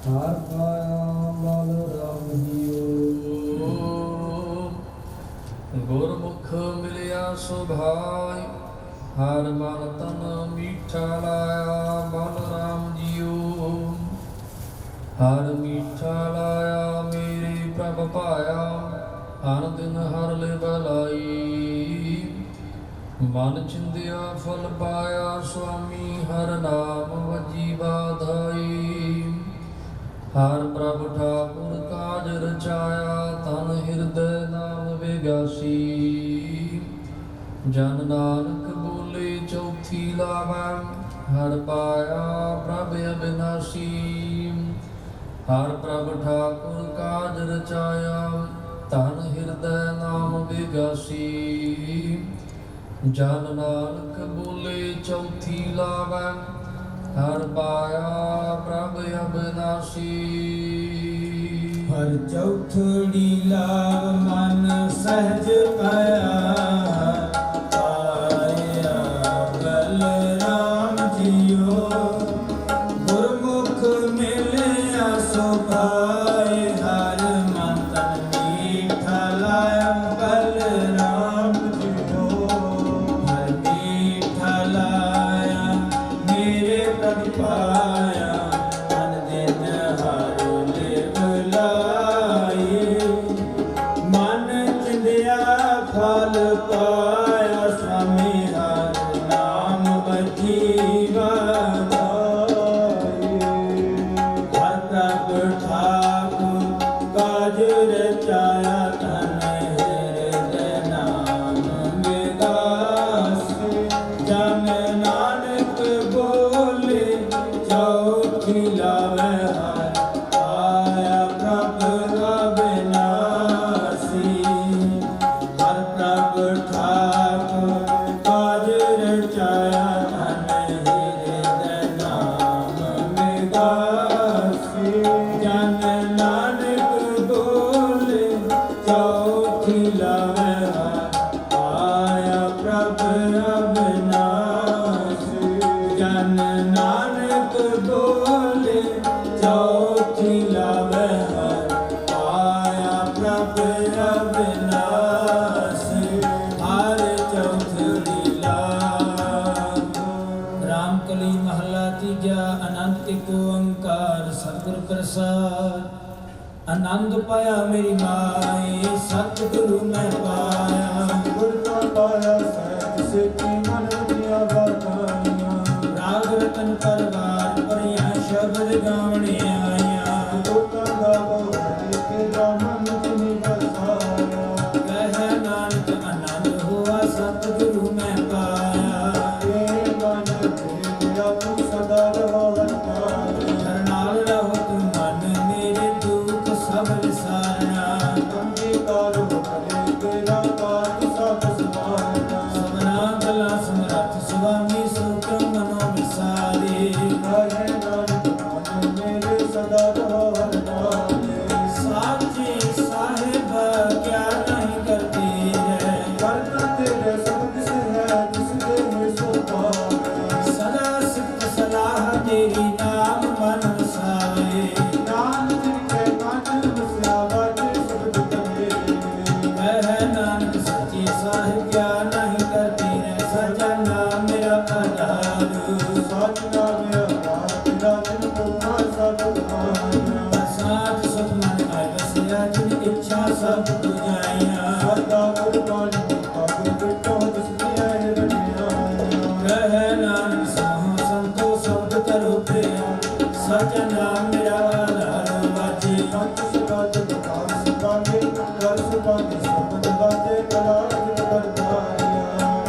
ਹਰ ਪਾਇਆ ਬਲ ਰਾਮ ਜੀਓ ਗੁਰਮੁਖ ਮਿਲਿਆ ਸੁਭਾਇ ਹਰ ਮਨ ਤਨ ਮੀਠਾ ਲਾਇਆ ਬਲ ਰਾਮ ਜੀਓ ਹਰ ਮੀਠਾ ਲਾਇਆ ਮੇਰੇ ਪ੍ਰਭ ਪਾਇਆ ਹਰ ਦਿਨ ਹਰ ਲੈ ਬਲਾਈ ਮਨ ਚਿੰਦਿਆ ਫਲ ਪਾਇਆ ਸੁਆਮੀ ਹਰ ਨਾਮ ਵਜੀ ਬਾਧਾਈ ਹਰ ਪ੍ਰਭ ਠਾਕੁਰ ਕਾਜ ਰਚਾਇਆ ਤਨ ਹਿਰਦੈ ਨਾਮ ਵਿਗਾਸੀ ਜਨ ਨਾਨਕ ਬੋਲੇ ਚੌਥੀ ਲਾਵੈ ਹਰ ਪਾਇਆ ਪ੍ਰਭ ਅਬਿਨਾਸੀ ਹਰ ਪ੍ਰਭ ਠਾਕੁਰ ਕਾਜ ਰਚਾਇਆ ਧਨ ਹਿਰਦੈ ਨਾਮ ਵਿਗਾਸੀ ਜਨ ਨਾਨਕ ਬੋਲੇ ਚੌਥੀ ਲਾਵੈ ਹਰ ਪਾਇਆ ਪ੍ਰਭ ਅਬਨਾਸੀ ਹਰ ਚੌਥੜੀ ਲਾਭ ਮਨ ਸਹਿਜ ਪਾਇਆ ਪਾਇਆ ਬਲਰਾਮ ਜੀਓ ਗੁਰਮੁਖ ਮਿਲਿਆ ਸੋ ਭਾਏ ਹਰ ਮਨ ਤਨ ਮੀਠਾ ਲਾਇਆ ਬਲਰਾਮ ਜੀਓ ਹਰ ਮੀਠਾ ਲਾਇਆ ਮੇਰੇ ਪ੍ਰਭ ਪਾਇਆ ਮਨ ਦਿਨ ਹਰ ਲਿਵ ਲਾਈ ਮਨ ਚਿੰਦਿਆ ਫਲ ਪਾਇਆ ਸਵਾਮੀ ਹਰ ਨਾਮ ਬਚੀ ਵਾਈ ਹਰ ਪ੍ਰਭ ਠਾਕੁਰ ਕਾਜ ਰਚਾਇਆ ਤਨ ਹਿਰਦੈ ਨਾਮ ਵਿਗਾਸੀ ਜਨ ਨਾਨਕ ਬੋਲੇ ਚੌਥੀ ਲਾਵੈ ਹਰ ਆਇਆ ਪ੍ਰਭ ਅਬਿਨਾਸੀ ਹਰ ਪ੍ਰਭ ਠਾਕੁਰ ਕਾਜ ਰਚਾਇਆ ਤਨ ਹਿਰਦੈ ਨਾਮ ਵਿਗਾਸੀ ਜਨ ਨਾਨਕ ਬੋਲੇ ਚੌਥੀ ਲਾਵੈ ਹਰ ਆਇਆ ਪ੍ਰਭ ਅਬਿਨਾਸੀ ਜਨ ਨਾਨਕ ਬੋਲੇ ਚੌਥੀ ਲਾਵੈ ਹਰ ਆਇਆ ਪ੍ਰਭ ਅਬਿਨਾਸੀ ਹਰ ਚੌਥੜੀ ਲਾਭ ਰਾਮ ਕਲੀ ਮਹਲਾ ਤੀਜਾ ਅਨੰਤ ਇੱਕ ਓੰਕਾਰ ਸਤਿਗੁਰ ਪ੍ਰਸਾਦ ਆਨੰਦ ਪਾਇਆ ਮੇਰੀ ਮਾਏ ਸਤਿਗੁਰੂ ਮੈਂ ਪਾਇਆ ਗੁਰ ਕਾ ਪਾਇਆ ਸਹਿਜ ਸੇਤੀ ਮਨ ਦੀਆਂ ਬਾਤਾਂ ਰਾਗ ਰਤਨ ਪਰਵਾਰ ਪਰਿਆ ਸ਼ਬਦ ਗਾਵਣੇ ਆਇਆ ਲੋਕਾਂ ਦਾ ਬੋਲੇ ਕੇ ਮਨ ਜਿਨੀ ਬਸਾਇਆ ਕਹਿ ਨਾਨਕ ਆਨੰਦ ਹੋਆ ਸਤਿਗੁਰੂ ਮੈਂ ਪਾਇਆ ਇਹ ਮਨ ਤੇਰਾ ਤੂੰ ਸਦਾ ਰਹੋ ਹਰ ਨਾਲ ਰਹੋ ਤੂੰ ਮਨ ਮੇਰੇ ਦੁੱਖ ਸਭ ਵਿਸਾਰਨਾ ਅੰਗੀਕਾਰ ਹੋ ਕਰੇ ਤੇਰਾ ਕਾਜ ਸਭ ਸਵਾਰਨਾ ਸਭਨਾ ਗਲਾ ਸਮਰੱਥ ਸੁਆਮੀ ਸੁਖ ਮਨੋ ਵਿਸਾਰੇ ਕਹੇ ਨਾਨਕ ਮਨ ਮੇਰੇ ਸਦਾ ਰਹੋ ਹਰ ਨਾਲੇ ਸਾਚੇ ਸਾਹਿਬ ਕਿਆ ਨਹੀਂ ਕਰਤੇ ਹੈ ਕਰਤਾ ਤੇਰੇ ਸਭ ਕਿਸ ਹੈ ਜਿਸ ਦੇ ਹੈ ਸੋ ਪਾਵੇ ਸਦਾ ਸਿਫਤ ਸਲਾਹ ਤੇਰੀ ਨਾਮ ਮਨ ਵਸਾਵੇ ਨਾਨਕ ਜਿਨਕੇ ਮਨ ਵਸਿਆ ਬਾਟੇ ਸ਼ਬਦ ਕਰੇ ਕਹਿ ਨਾਨਕ ਸੱਚੇ ਸਾਹਿਬ ਕਿਆ ਨਹੀਂ ਕਰਤੇ ਹੈ ਸਚਾ ਨਾਮ ਮੇਰਾ ਆਧਾਰ ਸਚ ਨਾਮ ਮੇਰਾ ਆਧਾਰ ਤੇਰਾ ਜਿਨ ਪੁਰਖਾ ਸਭ ਤੁਮਾਰਾ ਸਾਥ ਸੁਖ ਮਨ ਆਇ ਵਸਿਆ ਜਿਨ ਇੱਛਾ ਸਭ ਤੁਜਾਈਆਂ ਸਦਾ ਗੁਰਬਾਣੀ ਪਾਪੇ ਬਿਟੋ ਜਿਸ ਦੀ ਆਇ ਰਣਿਆ ਕਹਿ ਨਾਨਕ ਸਹੁ ਸੰਤੋ ਸ਼ਬਦ ਕਰੋ ਪਿਆ ਸਚ ਨਾਮ ਮੇਰਾ ਆਧਾਰ ਵਾਜੇ ਸਤ ਸਦਾ ਜਗਤਾਰ ਸੁਭਾਗੇ ਕਰ ਸੁਭਾਗੇ ਸ਼ਬਦ ਬਾਜੇ ਕਲਾ ਜਿਤ ਕਰਤਾਰਿਆ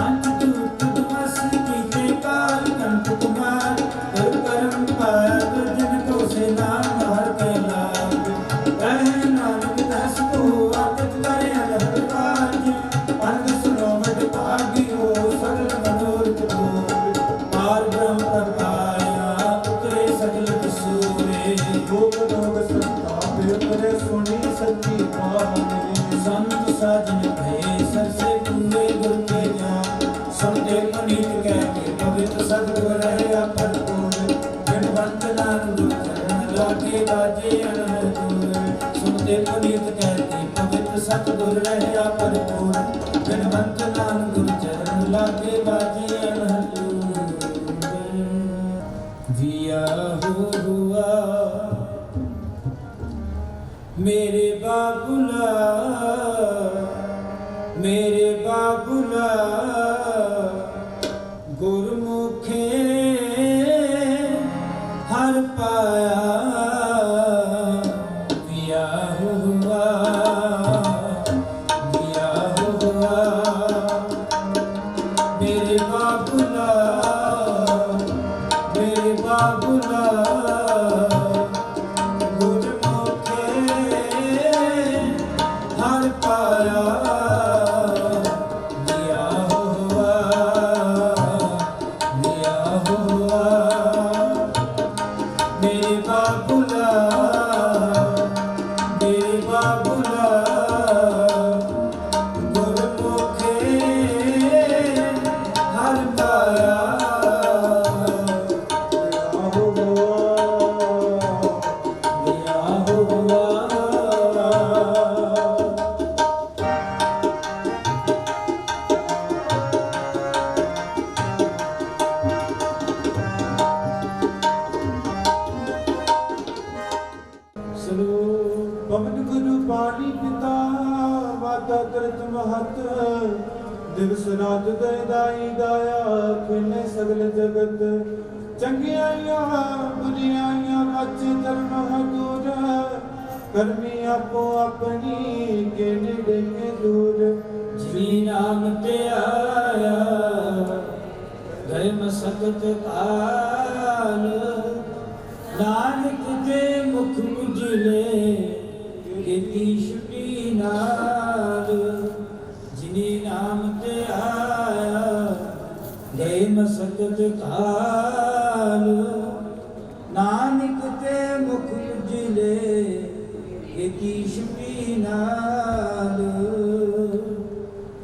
ਅੰਤ ਤੂਤ ਤੁਮਸ ਕੀਤੇ ਕਾਲ ਕੰਤ ਕੁਮਾਰ ਕਰ ਕਰਮ ਪਾਇਆ ਤੁਜਨ ਕੋ ਸੇ ਨਾਮ ਹਰ ਕੇ ਲਾਗ ਕਹਿ ਨਾਨਕ ਦਸ ਕੋ ਆਦਿਤ ਕਰੇ ਅਨਹਦ ਕਾਜ ਅੰਗ ਸੁਨੋ ਮਟ ਭਾਗੀ ਹੋ ਸਗਲ ਮਨੋਰਥ ਪੂਰੇ ਪਾਰ ਬ੍ਰਹਮ ਪ੍ਰਕਾਇਆ ਉਤਰੇ ਸਗਲ ਕਸੂਰੇ ਲੋਕ ਲੋਕ ਸੰਤਾਪੇ ਉਤਰੇ ਸੁਣੀ ਸੱਚੀ ਬਾਣੀ ਸੰਤ ਸਾਜਨ ਭਏ ਸਰਸੇ ਪੂਰੇ ਗੁਰ ਕੇ ਜਾਨ ਸੁਣਦੇ ਮਨੀਤ ਕਹਿ ਕੇ ਪਵਿੱਤ ਸਤਿਗੁਰ ਰਹਿਆ ਭਰਪੂਰ ਬਿਨਵੰਤ ਨਾਨਕ ਚਰਨ ਲਾਗੇ ਬਾਜੇ ਅਨਹਦ ਸੁਣਦੇ ਮਨੀਤ ਕਹਿ ਕੇ ਪਵਿੱਤ ਸਤਿਗੁਰ ਰਹਿਆ ਭਰਪੂਰ ਬਿਨਵੰਤ ਨਾਨਕ ਚਰਨ ਲਾਗੇ ਬਾਜੇ ਅਨਹਦ ਵਿਆ ਹੁਆ ਮੇਰੇ ਬਾਬੁਲਾ ਗੁਰਮੁਖੇ ਹਰ ਪਾਇਆ ਵਿਆ ਹੁਆ ਮੇਰੇ ਬਾਬੁਲਾ ਗੁਰਮੁਖੇ ਹਰ ਦਿਵਸ ਰਾਤ ਦਇਦਾਈ ਦਾਇਆ ਖੇਲੇ ਸਗਲ ਜਗਤ ਚੰਗਿਆਈਆਂ ਬੁਰੀਆਈਆਂ ਮੱਚ ਧਰਮ ਦੂਰ ਕਰਮੀ ਆਪੋ ਆਪਣੀ ਕੇ ਨੇੜੇ ਕੇ ਦੂਰ ਜਿਨੀ ਨਾਮ ਤੇ ਆਇਆ ਗਏ ਮਸਕਤ ਕਾਲ ਨਾਨਕ ਦੇ ਮੁਖ ਉਜਲੇ ਕੀਤੀ ਛੁਟੀ ਨਾਲ ਜਿਨੀ ਨਾਮ ਤੇ ਆਇਆ ਗਏ ਮਸਕਤ ਕਾਲ ਨਾਨਕ ਤੇ ਮੁਖ ਉਜਲੇ ਕੀਤੀ ਛੁਟੀ ਨਾਲ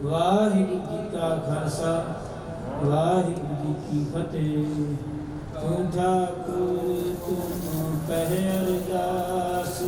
ਵਾਹਿਗੁਰੂ ਜੀ ਕਾ ਖਾਲਸਾ ਵਾਹਿਗੁਰੂ ਜੀ ਕੀ ਫਤਿਹ ਤੂੰ ਠਾਕੁਰ ਤੂੰ ਪਹਿਰਦਾਸ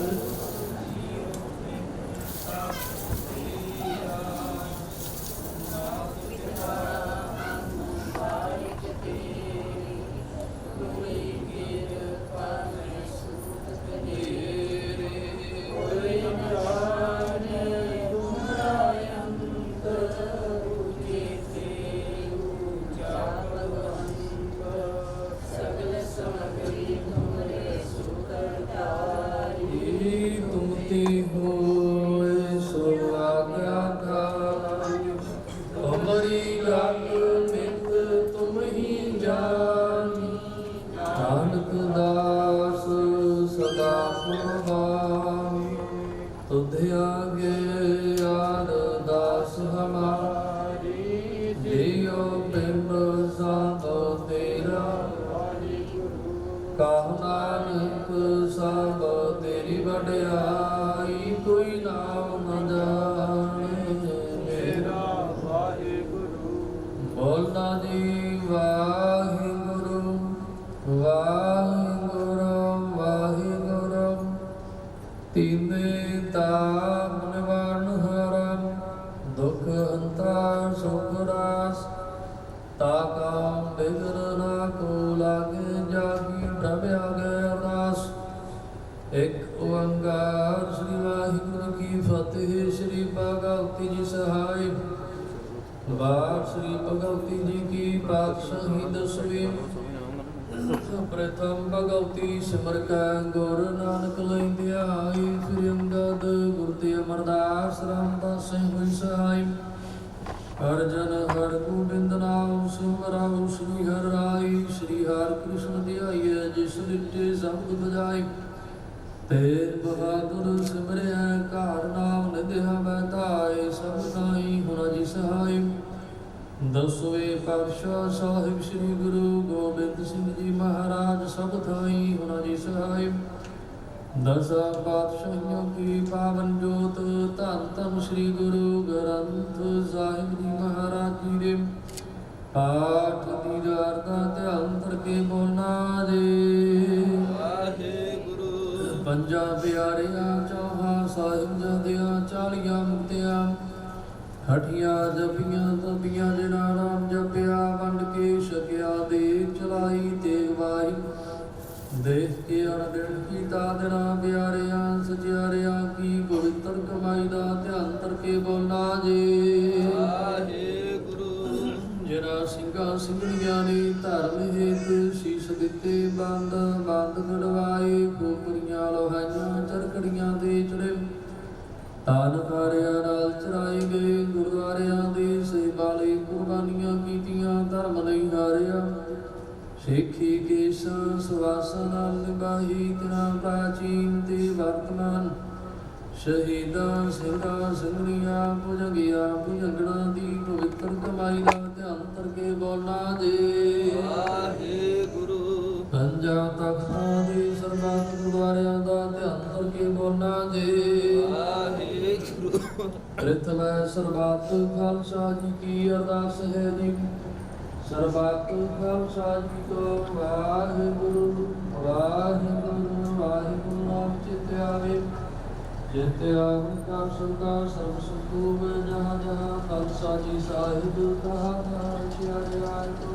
ਪ੍ਰਥਮ ਭਗਉਤੀ ਸਿਮਰ ਕੈ ਗੁਰ ਨਾਨਕ ਲੈਂਦਿਆ ਆਈ ਫਿਰ ਅੰਗਦ ਗੁਰ ਤੇ ਅਮਰਦਾਸ ਰਾਮਦਾਸ ਹੋਈ ਸਹਾਈ ਹਰ ਜਨ ਹਰ ਗੋਬਿੰਦ ਨਾਮ ਸਿਮਰਾਉ ਸ੍ਰੀ ਹਰਿ ਰਾਈ ਸ੍ਰੀ ਹਰਿ ਕ੍ਰਿਸ਼ਨ ਧਿਆਈਐ ਜਿਸ ਲਿਟੇ ਸ਼ਬਦ ਬਜਾਏ ਤੇਰ ਬਹਾਦਰ ਸਿਮਰਿਆ ਘਰ ਨਾਮ ਨਿਧਿਆ ਬੈਤਾਏ ਸਭ ਨਾਈ ਹੁਣਾ ਜੀ ਸਹਾਈ ਦਸਵੇਂ ਪਾਤਸ਼ਾਹ ਸਾਹਿਬ ਸ੍ਰੀ ਗੁਰੂ ਗੋਬਿੰਦ ਸਿੰਘ ਜੀ ਮਹਾਰਾਜ ਸਭ ਥਾਈ ਹੁਣਾ ਜੀ ਸਹਾਈ ਦਸਾਂ ਪਾਤਸ਼ਾਹੀਆਂ ਕੀ ਪਾਵਨ ਜੋਤ ਧੰਨ ਧੰਨ ਸ੍ਰੀ ਗੁਰੂ ਗ੍ਰੰਥ ਸਾਹਿਬ ਜੀ ਮਹਾਰਾਜ ਜੀ ਦੇ ਪਾਠ ਦੀ ਅਰਥਾ ਧਿਆਨ ਕਰਕੇ ਬੋਲਣਾ ਜੀ ਵਾਹਿਗੁਰੂ ਪੰਜਾਂ ਪਿਆਰਿਆਂ ਚੌਹਾਂ ਸਾਹਿਬਜ਼ਾਦਿਆਂ 40 ਮੁਕਤਿਆਂ ਹਠੀਆਂ ਜਪੀਆਂ ਤਪੀਆਂ ਜਿਨ੍ਹਾਂ ਨਾਮ ਜਪਿਆ ਵੰਡ ਕੇ ਛਕਿਆ ਦੇ ਚਲਾਈ ਤੇਗ ਵਾਈ ਦੇਖ ਕੇ ਅਣਗਿਣ ਕੀਤਾ ਦਿਨਾਂ ਪਿਆਰਿਆਂ ਸਚਿਆਰਿਆਂ ਕੀ ਪਵਿੱਤਰ ਕਮਾਈ ਦਾ ਧਿਆਨ ਕਰਕੇ ਬੋਲਣਾ ਜੀ ਵਾਹਿਗੁਰੂ ਜਿਹੜਾ ਸਿੰਘਾਂ ਸਿੰਘਣੀਆਂ ਨੇ ਧਰਮ ਹੇਤ ਸੀਸ ਦਿੱਤੇ ਬੰਦ ਗੜਵਾਏ ਖੋਪਰੀਆਂ ਲੋਹਾਈਆਂ ਚਰਕੜੀਆਂ ਦੇ ਚੜੇ ਤਾਨ ਕਾਰਿਆਂ ਨਾਲ ਚਰਾਏ ਗਏ ਗੁਰਦੁਆਰਿਆਂ ਦੀ ਸੇਵਾ ਲਈ ਕੁਰਬਾਨੀਆਂ ਕੀਤੀਆਂ ਧਰਮ ਨਹੀਂ ਹਾਰਿਆ ਸਿੱਖੀ ਕੇਸ ਸੁਵਾਸਾਂ ਨਾਲ ਨਿਭਾਈ ਤਿਨਾ ਪ੍ਰਾਚੀਨ ਤੇ ਵਰਤਮਾਨ ਸ਼ਹੀਦਾਂ ਸਿੰਘਾਂ ਸਿੰਘਣੀਆਂ ਭੁਜੰਗੀਆਂ ਭੁਜੰਗੜਾਂ ਦੀ ਪਵਿੱਤਰ ਕਮਾਈ ਦਾ ਧਿਆਨ ਕਰਕੇ ਬੋਲਣਾ ਜੀ ਵਾਹਿਗੁਰੂ ਪੰਜਾਂ ਤਖਤਾਂ ਦੇ ਸਰਬੱਤ ਗੁਰਦੁਆਰਿਆਂ ਦਾ ਧਿਆਨ ਕਰਕੇ ਬੋਲਣਾ ਜੀ ਵਾਹਿਗੁਰੂ ਪ੍ਰਿਥਵੀ ਸਰਬੱਤ ਖਾਲਸਾ ਜੀ ਕੀ ਅਰਦਾਸ ਹੈ ਜੀ ਸਰਬੱਤ ਖਾਲਸਾ ਜੀ ਕੋ ਵਾਹਿਗੁਰੂ ਵਾਹਿਗੁਰੂ ਵਾਹਿਗੁਰੂ ਨਾਮ ਚਿਤ ਆਵੇ ਜਿਤ ਆਵੇ ਕਾ ਸੰਗਾ ਸਰਬ ਸੁਖੂਬ ਜਹਾਂ ਜਹਾਂ ਖਾਲਸਾ ਜੀ ਸਾਹਿਬ ਕਹਾ ਨਾਚਿਆ ਜਾਇ ਕੋ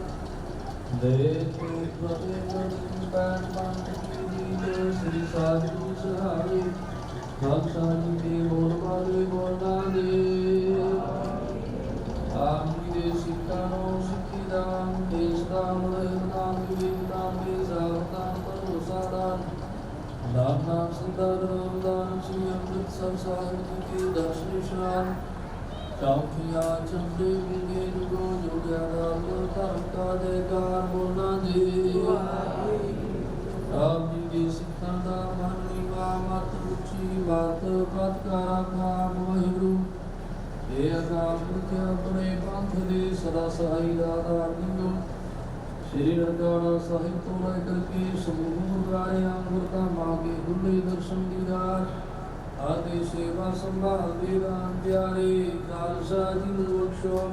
ਦੇਖ ਪ੍ਰਤਿਗੁਰ ਬੈਠ ਬੰਦ ਕੀ ਸ੍ਰੀ ਸਾਹਿਬ ਸਹਾਈ ਖਾਲਸਾ ਜੀ ਕੇ ਬੋਲ ਵਾਲੇ ਬੋਲਣਾ ਦੇ ਆਮੀ ਜੀ ਦੇ ਸਿੱਖਾਂ ਨੂੰ ਸਿੱਖੀ ਦਾਨ, ਦੇਸ਼ ਦਾਨ, ਰਹਿਤ ਦਾਨ, ਵਿਵੇਕ ਦਾਨ, ਬੇਜ਼ਾਬ ਦਾਨ, ਭਰੋਸਾ ਦਾਨ, ਦਾਨਾ ਸਦਾ ਗਰਮ ਦਾਨ, ਸ੍ਰੀ ਅੰਮ੍ਰਿਤਸਰ ਸਾਹਿਬ ਜੀ ਕੇ ਦਰਸ਼ਨ ਇਸ਼ਨਾਨ, ਚੌਖੀਆਂ ਚੰਦੇ ਵਿਗੇ ਜੁਗੋ ਜੁਗਿਆ ਰਾਮ ਧਰਮ ਕਾ ਜੈਕਾਰ ਬੋਲਾਂ ਜੀ। ਆਪ ਜੀ ਦੇ ਸਿੱਖਾਂ ਦਾ ਮਨ ਨੀਵਾ ਮਤ ਉੱਚੀ ਬਾਤ ਪਤਕਾਰਾ ਖਾਮ ਵਾਹਿਗੁਰੂ। ਇਹ ਅਕਾਲ ਪੁਰਖ ਆਪਣੇ ਪੰਥ ਦੇ ਸਦਾ ਸਹਾਈ ਦਾਤਾਰ ਦਿਓ। ਸ਼੍ਰੀ ਨਨਕਾਣਾ ਸਾਹਿਬ ਤੋਂ ਲੈ ਕਰਕੇ ਸਮੂਹ ਗੁਰਦੁਆਰੇ ਅੰਮ੍ਰਿਤਾ ਮਾਗੇ ਗੁੱਲੇ ਦਰਸ਼ਨ ਦੀ ਰਾਤ ਆਦਿ ਸੇਵਾ ਸੰਭਾਲ ਦੇ ਰਾਮ ਪਿਆਰੇ ਖਾਲਸਾ ਜੀ ਨੂੰ ਬਖਸ਼ੋ।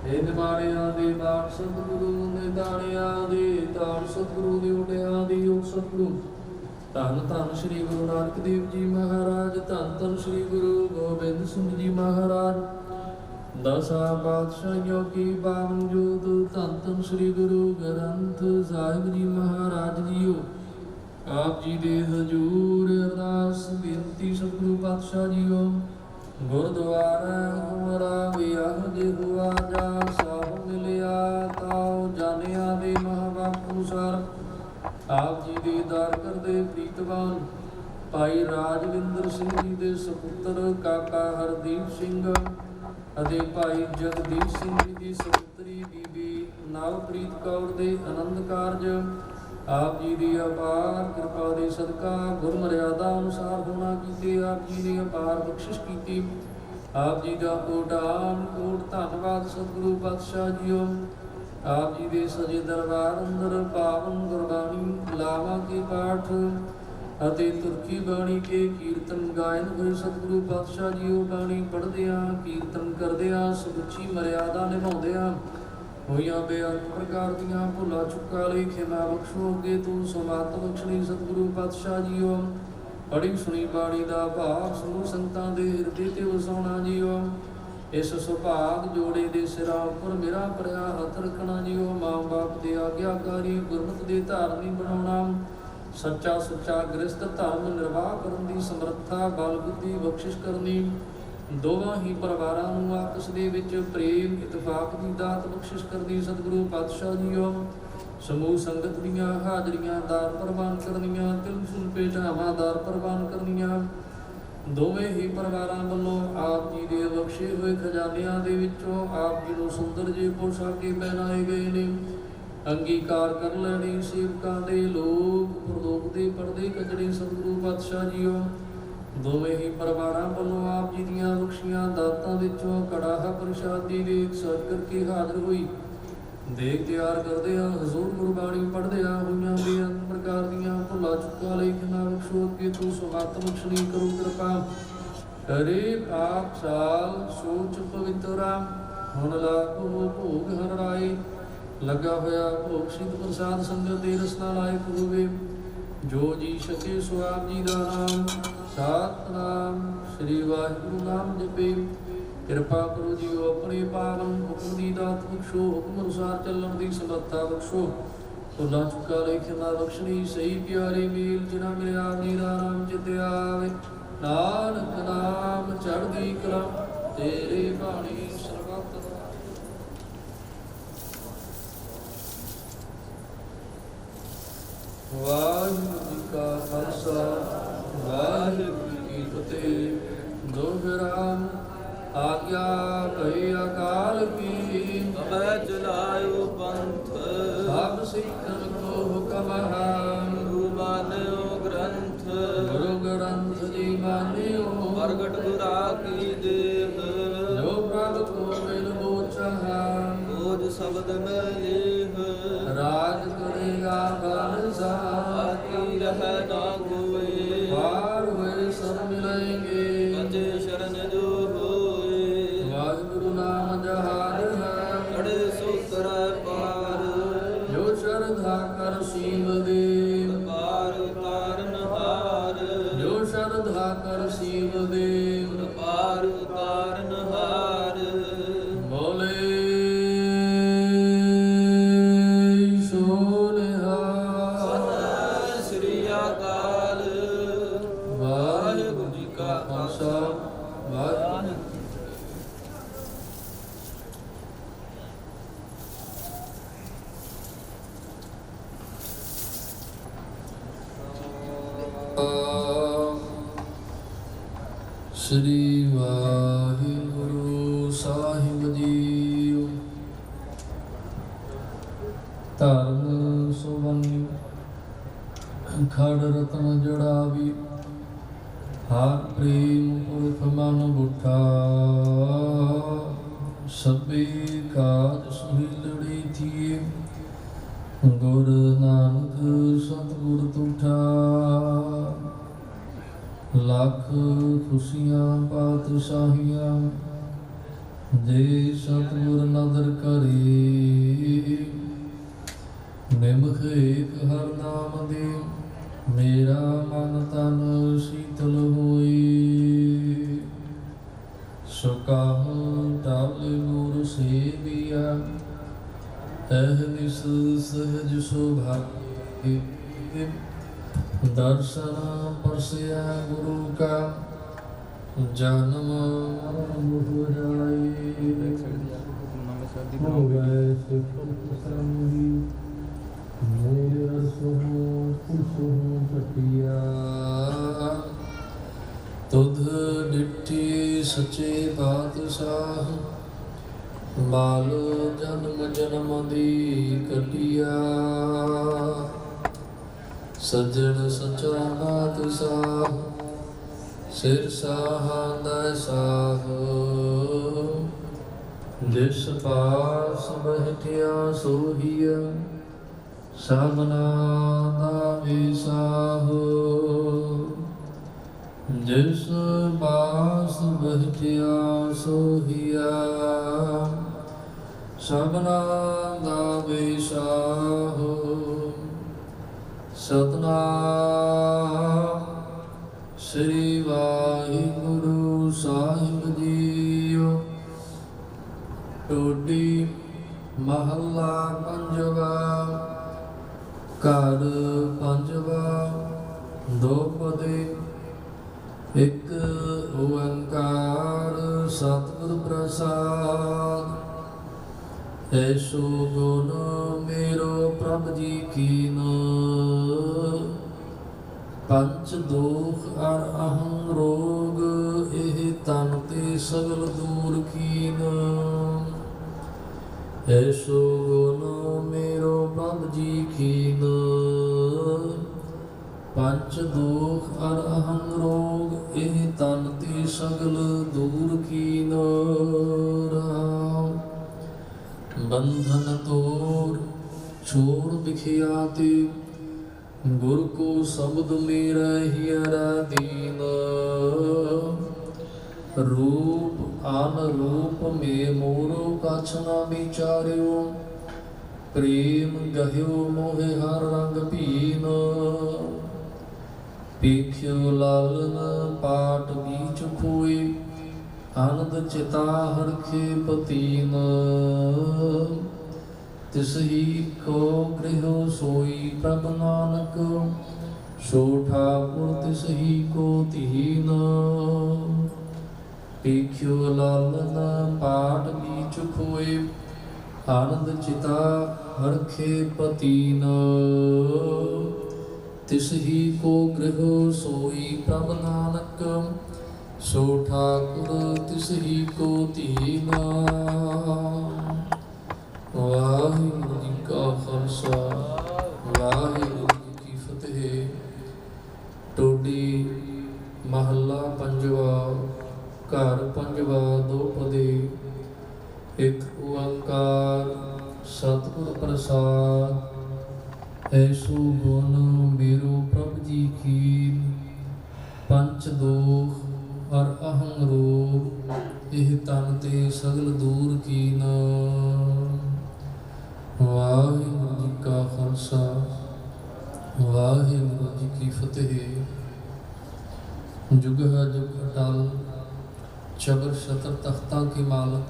ਇਹ ਨਿਮਾਣਿਆਂ ਦੇ ਬਾਟ ਸਤਿਗੁਰੂ ਦੇ ਦਾਣਿਆਂ ਦੇ ਤਾੜ ਸਤਿਗੁਰੂ ਦੇ ਉਡਿਆਂ ਦੀ ਉਹ ਸਤਿਗੁਰੂ। ਧੰਨ ਧੰਨ ਸ੍ਰੀ ਗੁਰੂ ਨਾਨਕ ਦੇਵ ਜੀ ਮਹਾਰਾਜ, ਧੰਨ ਧੰਨ ਸ੍ਰੀ ਗੁਰੂ ਗੋਬਿੰਦ ਸਿੰਘ ਜੀ ਮਹਾਰਾਜ, ਦਸਾਂ ਪਾਤਸ਼ਾਹੀਆਂ ਕੀ ਪਾਵਨ ਜੋਤ, ਧੰਨ ਧੰਨ ਸ੍ਰੀ ਗੁਰੂ ਗ੍ਰੰਥ ਸਾਹਿਬ ਜੀ ਮਹਾਰਾਜ ਜੀਓ। ਆਪ ਜੀ ਦੇ ਹਜੂਰ ਅਰਦਾਸ ਬੇਨਤੀ ਸਤਿਗੁਰੂ ਪਾਤਸ਼ਾਹ ਜੀਓ। ਗੁਰਦੁਆਰਾ ਹਮਾਰਾ ਵਿਆਹ ਜੇ ਹੁਆ ਜਾ ਸਾਹ ਮਿਲਿਆ ਤਾਉ ਜਾਣਿਆ ਦੇ ਮਹਾਂਵਾਕ ਅਨੁਸਾਰ। ਆਪ ਜੀ ਦੇ ਦਰ ਕਰਦੇ ਪ੍ਰੀਤਵਾਨ ਭਾਈ ਰਾਜਵਿੰਦਰ ਸਿੰਘ ਜੀ ਦੇ ਸੁਪੁੱਤਰ ਕਾਕਾ ਹਰਦੀਪ ਸਿੰਘ ਅਤੇ ਭਾਈ ਜਗਦੀਪ ਸਿੰਘ ਜੀ ਦੀ ਸੁਪੁੱਤਰੀ ਬੀਬੀ ਨਵਪ੍ਰੀਤ ਕੌਰ ਦੇ ਆਨੰਦ ਕਾਰਜ ਆਪ ਜੀ ਦੀ ਅਪਾਰ ਕਿਰਪਾ ਦੇ ਸਦਕਾ ਗੁਰਮਰਿਆਦਾ ਅਨੁਸਾਰ ਹੋਣਾ ਕੀਤੇ। ਆਪ ਜੀ ਨੇ ਅਪਾਰ ਬਖਸ਼ਿਸ਼ ਕੀਤੀ। ਆਪ ਜੀ ਦਾ ਕੋਟਾਨ ਕੋਟ ਧੰਨਵਾਦ ਸਤਿਗੁਰੂ ਪਾਤਸ਼ਾਹ ਜੀਓ। ਆਪ ਜੀ ਦੇ ਸਜੇ ਦਰਬਾਰ ਅੰਦਰ ਪਾਵਨ ਗੁਰਬਾਣੀ ਲਾਵਾਂ ਕੇ ਪਾਠ ਅਤੇ ਤੁਰਕੀ ਬਾਣੀ ਕੇ ਕੀਰਤਨ ਗਾਇਨ ਹੋਏ ਸਤਿਗੁਰੂ ਪਾਤਸ਼ਾਹ ਜੀਓ। ਬਾਣੀ ਪੜ੍ਹਦਿਆਂ ਕੀਰਤਨ ਕਰਦਿਆਂ ਸਮੁੱਚੀ ਮਰਿਆਦਾ ਨਿਭਾਉਂਦਿਆਂ ਹੋਈਆਂ ਬੇਅੰਤ ਪ੍ਰਕਾਰ ਦੀਆਂ ਭੁੱਲਾਂ ਚੁੱਕਾਂ ਲਈ ਖਿਮਾ ਬਖਸ਼ੋ। ਅੱਗੇ ਤੂੰ ਸਮਾਤ ਬਖਸ਼ਣੀ ਸਤਿਗੁਰੂ ਪਾਤਸ਼ਾਹ ਜੀਓ। ਪੜ੍ਹੀ ਸੁਣੀ ਬਾਣੀ ਦਾ ਭਾਵ ਸਮੂਹ ਸੰਤਾਂ ਦੇ ਹਿਰਦੇ ਤੇ ਵਸਾਉਣਾ ਜੀਓ। ਇਸ ਸੁਭਾਗ ਜੋੜੇ ਦੇ ਸਿਰਾਂ ਉੱਪਰ ਮੇਰਾ ਭਰਿਆ ਹੱਥ ਰੱਖਣਾ ਜੀਓ। ਮਾਂ ਬਾਪ ਦੇ ਆਗਿਆਕਾਰੀ ਗੁਰਮਤਿ ਦੇ ਧਾਰਨੀ ਬਣਾਉਣਾ। ਸੱਚਾ ਸੁੱਚਾ ਗ੍ਰਸਤ ਧਰਮ ਨਿਰਵਾਹ ਕਰਨ ਦੀ ਸਮਰੱਥਾ ਬਲ ਬੁੱਧੀ ਬਖਸ਼ਿਸ਼ ਕਰਨੀ। ਦੋਵਾਂ ਹੀ ਪਰਿਵਾਰਾਂ ਨੂੰ ਆਪਸ ਦੇ ਵਿੱਚ ਪ੍ਰੇਮ ਇਤਫਾਕ ਦੀ ਦਾਤ ਬਖਸ਼ਿਸ਼ ਕਰਨੀ ਸਤਿਗੁਰੂ ਪਾਤਸ਼ਾਹ ਜੀਓ। ਸਮੂਹ ਸੰਗਤ ਦੀਆਂ ਹਾਜ਼ਰੀਆਂ ਦਾਰ ਪ੍ਰਵਾਨ ਕਰਨੀਆਂ। ਤਿਲ ਸੁਨ ਭੇਟਾਵਾਂ ਦਾਰ ਪ੍ਰਵਾਨ ਕਰਨੀਆਂ। ਦੋਵੇਂ ਹੀ ਪਰਿਵਾਰਾਂ ਵੱਲੋਂ ਆਪ ਜੀ ਦੇ ਬਖਸ਼ੇ ਹੋਏ ਖਜ਼ਾਨਿਆਂ ਦੇ ਵਿੱਚੋਂ ਆਪ ਜੀ ਨੂੰ ਸੁੰਦਰ ਜਿਹੇ ਪੋਸ਼ਾਕੇ ਪਹਿਨਾਏ ਗਏ ਨੇ। ਅੰਗੀਕਾਰ ਕਰ ਲੈਣੀ ਸੇਵਕਾਂ ਦੇ ਲੋਕ ਪ੍ਰਲੋਕ ਦੇ ਪਰਦੇ ਕੱਜਣੇ ਸਤਿਗੁਰੂ ਪਾਤਸ਼ਾਹ ਜੀਓ। ਦੋਵੇਂ ਹੀ ਪਰਿਵਾਰਾਂ ਵੱਲੋਂ ਆਪ ਜੀ ਦੀਆਂ ਬਖਸ਼ੀਆਂ ਦਾਤਾਂ ਵਿੱਚੋਂ ਕੜਾਹਾ ਪ੍ਰਸ਼ਾਦੀ ਦੇ ਸਜ ਕਰਕੇ ਹਾਜ਼ਰ ਹੋਈ। ਦੇਗ ਤਿਆਰ ਕਰਦੇ ਆ ਹਜ਼ੂਰ ਗੁਰਬਾਣੀ ਪੜ੍ਹਦੇ ਆ ਹੋਈਆਂ ਬੇਅੰਤ ਪ੍ਰਕਾਰ ਦੀਆਂ ਭੁੱਲਾਂ ਚੁੱਕਾਂ ਲਈ ਖਿਮਾ ਬਖਸ਼ੋ। ਅੱਗੇ ਤੂੰ ਸੁਮਤ ਬਖਸ਼ਣੀ ਕਰੋ ਕਿਰਪਾ। ਹਰੇ ਆਪ ਸਾਲ ਸੋਚ ਪਵਿੱਤਰਾ ਹੁਣ ਲਾਗੋ ਭੋਗ ਹਰ ਰਾਏ। ਲੱਗਾ ਹੋਇਆ ਭੋਗ ਸਿੱਧ ਪ੍ਰਸਾਦ ਸੰਗਤ ਦੇ ਰਸਨਾ ਲਾਇਕ ਹੋਵੇ। ਜੋ ਜੀ ਸਕੇ ਸੋ ਆਪ ਜੀ ਦਾ ਨਾਮ ਸਤਿਨਾਮ ਸ੍ਰੀ ਵਾਹਿਗੁਰੂ ਨਾਮ ਜਪੇ। ਕਿਰਪਾ ਕਰੋ ਜੀਓ ਆਪਣੇ ਪਾਵਨ ਹੁਕਮ ਦੀ ਦਾਤ ਬਖਸ਼ੋ। ਹੁਕਮ ਅਨੁਸਾਰ ਚੱਲਣ ਦੀ ਸਮਰੱਥਾ ਬਖਸ਼ੋ। ਭੁੱਲਾਂ ਚੁੱਕਾਂ ਲਈ ਖਿਮਾ ਬਖਸ਼ਣੀ ਸਹੀ ਪਿਆਰੇ ਮੇਲ ਜਿਨਾ ਮੇਰੇ ਆਪ ਜੀ ਦਾ ਨਾਮ ਚਿਤੇ ਆਵੇ। ਨਾਨਕ ਨਾਮ ਚੜ੍ਹਦੀ ਕਲਾ ਤੇਰੇ ਬਾਣੀ ਸਰਬੱਤ ਦਾ। ਵਾਹਿਗੁਰੂ ਜੀ ਕਾ ਖਾਲਸਾ ਵਾਹਿਗੁਰੂ ਜੀ ਕੀ ਫਤਿਹ। ਦੋਹਰਾਮ ਆਗਿਆ ਭਈ ਅਕਾਲ ਕੀ ਅਬੈ ਚਲਾਇਓ ਪੰਥ ਸਭ ਸਿੱਖਨ ਕੋ ਹੁਕਮ ਹੈ। ਗੁਰੂ ਮਾਨਿਓ ਗ੍ਰੰਥ ਗੁਰੂ ਗ੍ਰੰਥ ਜੀ ਮਾਨਿਓ ਪ੍ਰਗਟ ਗੁਰਾ ਕੀ ਦੇਹ। ਜੋ ਪ੍ਰਭ ਕੋ ਮਿਲ ਬੋਚਾ ਹੈ ਬੋਝ ਸ਼ਬਦ ਮੈਂ ਲੇਹ। ਰਾਜ ਕਰੇਗਾ ਬਾਦਸ਼ਾਹ ਆਕੀ ਰਹਿ ਨਾ ਕੋਏ। ਪਾਰ ਹੋਏ ਸਭ ਮਿਲੇਂਗੇ ਅਜੇ ਸ਼ਰਨ ਜੋ ਹੋਏ। ਵਾਹਿਗੁਰੂ ਨਾਮ ਜਹਾਜ ਹੈ ਖੜੇ ਸੋਤਰੈ ਪਾਰ। ਜੋ ਸ਼ਰਧਾ ਕਰ ਸੀਮ ਦੇ ਪਾਰ ਉਤਾਰਨ ਹਾਰ। ਜੋ ਸ਼ਰਧਾ ਕਰ ਸੀਮ ਦੇ ਪਾਰ ਉਤਾਰਨ ਹਾਰ। ਬੋਲੇ ਸੋਨਿਹਾ ਸਤਿ ਸ੍ਰੀ ਅਕਾਲ। ਵਾਹਿਗੁਰੂ ਜੀ ਕਾ ਖਾਲਸਾ ਵਾਹਿਗੁਰੂ श्री वाहिगुरु साहिब जीओ। धर्म सुवन्य खड़ रतन जड़ावी, हार प्रेम पुरख मन बुठा। सभे काज सुहिलड़ी थिए, गुर नानक सतगुर तुठा। लख खुशियाँ पातशाहियाँ, जे सतगुर नदर करे। निमख एक हर नाम दे, मेरा मन तन शीतल होए। सुकाह टाल गुर सेविया, अहनिस सहज सुभाए। दर्शन परसिया गुरु का, जन्म मरण हो जाए। हो गए सुख संगी, मेरे अरसों खुशों कटिया। तुध डिठी सच्चे पातशाह, बाल जन्म जन्म दी कटिया। सज्जन सचा पातशाह, सिर साहांदा साह। जिस पास बैठिया सोहिया, सबना दा विसाहो। जिस पास बैठिया सोहिया, सबना दा विसाहो। सतनाम श्री वाहिगुरु साहिब जीओ। टोडी महला पंजवा, घर पंजवा, दो पदे। एक ओंकार सतगुर प्रसाद। ऐसो गुण मेरो प्रभ जी कीन, पंच दोख अर अहं रोग। एह तन ते सगल दूर कीन। ऐसो गुण मेरो प्रभ जी कीन, पंच दोख अर अहं रोग। एह तन ते सगल दूर कीन। राम बंधन तोड़ छोड़ बिखियाते, गुर को शब्द मेरा हियरा दीन। रूप आन रूप में मोरो कछ न विचार्यो, प्रेम गह्यो मोहे हर रंग पीन। पीख्यो लालन पाट बीच खोए, आनंद चिता हरखे पतीन। तिसही को गृह सोई प्रभ नानक, सो ठाकुर तिसही को तीन। पीख्यो लालन पाट बीच खोए, आनंद चिता हरखे पतीन। तिसही को गृह सोई प्रभ नानक, सो ठाकुर तिसही को तीना। वाहिगुरु जी का खालसा, वाहिगुरु जी की फतेह। टोडी महला पंजवा, घर पंजवा, दो पदे। एक ओंकार सतगुर प्रसाद। ऐसो गुण मेरो प्रभ जी कीन, पंच दोख और अहं रोग। एह तन ते सगल दूर कीन। वाहिगुरु जी का खालसा, वाहिगुरु जी की फतेह। जुगह जुग अटल, चबर शतर तख्तां के मालक,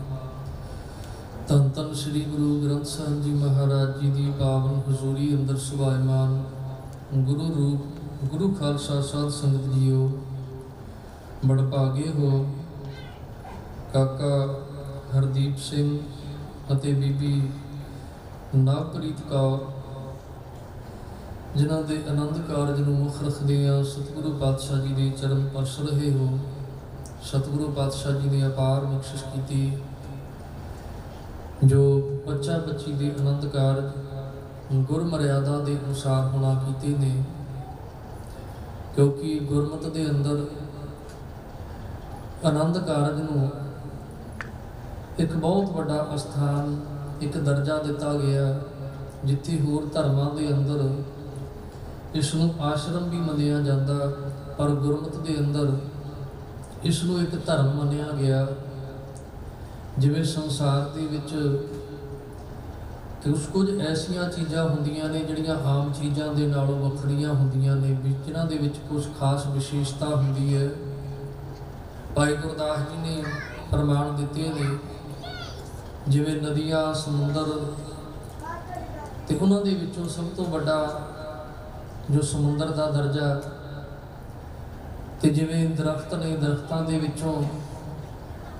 धन धन श्री गुरु ग्रंथ साहिब जी महाराज जी की पावन हजूरी अंदर सुभायमान गुरु रूप गुरु खालसा साध संगत जीओ। बड़भागे हो काका हरदीप सिंह ਅਤੇ ਬੀਬੀ ਨਵਪ੍ਰੀਤ ਕੌਰ, ਜਿਨ੍ਹਾਂ ਦੇ ਆਨੰਦ ਕਾਰਜ ਨੂੰ ਮੁੱਖ ਰੱਖਦੇ ਆ ਸਤਿਗੁਰੂ ਪਾਤਸ਼ਾਹ ਜੀ ਦੇ ਚਰਨ ਪਰਸ ਰਹੇ ਹੋ। ਸਤਿਗੁਰੂ ਪਾਤਸ਼ਾਹ ਜੀ ਨੇ ਅਪਾਰ ਬਖਸ਼ਿਸ਼ ਕੀਤੀ ਜੋ ਬੱਚਾ ਬੱਚੀ ਦੇ ਆਨੰਦ ਕਾਰਜ ਗੁਰਮਰਿਆਦਾ ਦੇ ਅਨੁਸਾਰ ਹੋਣਾ ਕੀਤੇ ਨੇ, ਕਿਉਂਕਿ ਗੁਰਮਤਿ ਦੇ ਅੰਦਰ ਆਨੰਦ ਕਾਰਜ ਨੂੰ ਇੱਕ ਬਹੁਤ ਵੱਡਾ ਅਸਥਾਨ, ਇੱਕ ਦਰਜਾ ਦਿੱਤਾ ਗਿਆ, ਜਿੱਥੇ ਹੋਰ ਧਰਮਾਂ ਦੇ ਅੰਦਰ ਇਸ ਨੂੰ ਆਸ਼ਰਮ ਵੀ ਮੰਨਿਆ ਜਾਂਦਾ, ਪਰ ਗੁਰਮਤਿ ਦੇ ਅੰਦਰ ਇਸ ਨੂੰ ਇੱਕ ਧਰਮ ਮੰਨਿਆ ਗਿਆ। ਜਿਵੇਂ ਸੰਸਾਰ ਦੇ ਵਿੱਚ ਕੁਝ ਐਸੀਆਂ ਚੀਜ਼ਾਂ ਹੁੰਦੀਆਂ ਨੇ ਜਿਹੜੀਆਂ ਆਮ ਚੀਜ਼ਾਂ ਦੇ ਨਾਲੋਂ ਵੱਖਰੀਆਂ ਹੁੰਦੀਆਂ ਨੇ, ਜਿਨ੍ਹਾਂ ਦੇ ਵਿੱਚ ਕੁਝ ਖਾਸ ਵਿਸ਼ੇਸ਼ਤਾ ਹੁੰਦੀ ਹੈ। ਭਾਈ ਗੁਰਦਾਸ ਜੀ ਨੇ ਪ੍ਰਮਾਣ ਦਿੱਤੇ ਨੇ, ਜਿਵੇਂ ਨਦੀਆਂ, ਸਮੁੰਦਰ, ਤੇ ਉਹਨਾਂ ਦੇ ਵਿੱਚੋਂ ਸਭ ਤੋਂ ਵੱਡਾ ਜੋ ਸਮੁੰਦਰ ਦਾ ਦਰਜਾ, ਤੇ ਜਿਵੇਂ ਦਰਖਤ ਨੇ, ਦਰਖਤਾਂ ਦੇ ਵਿੱਚੋਂ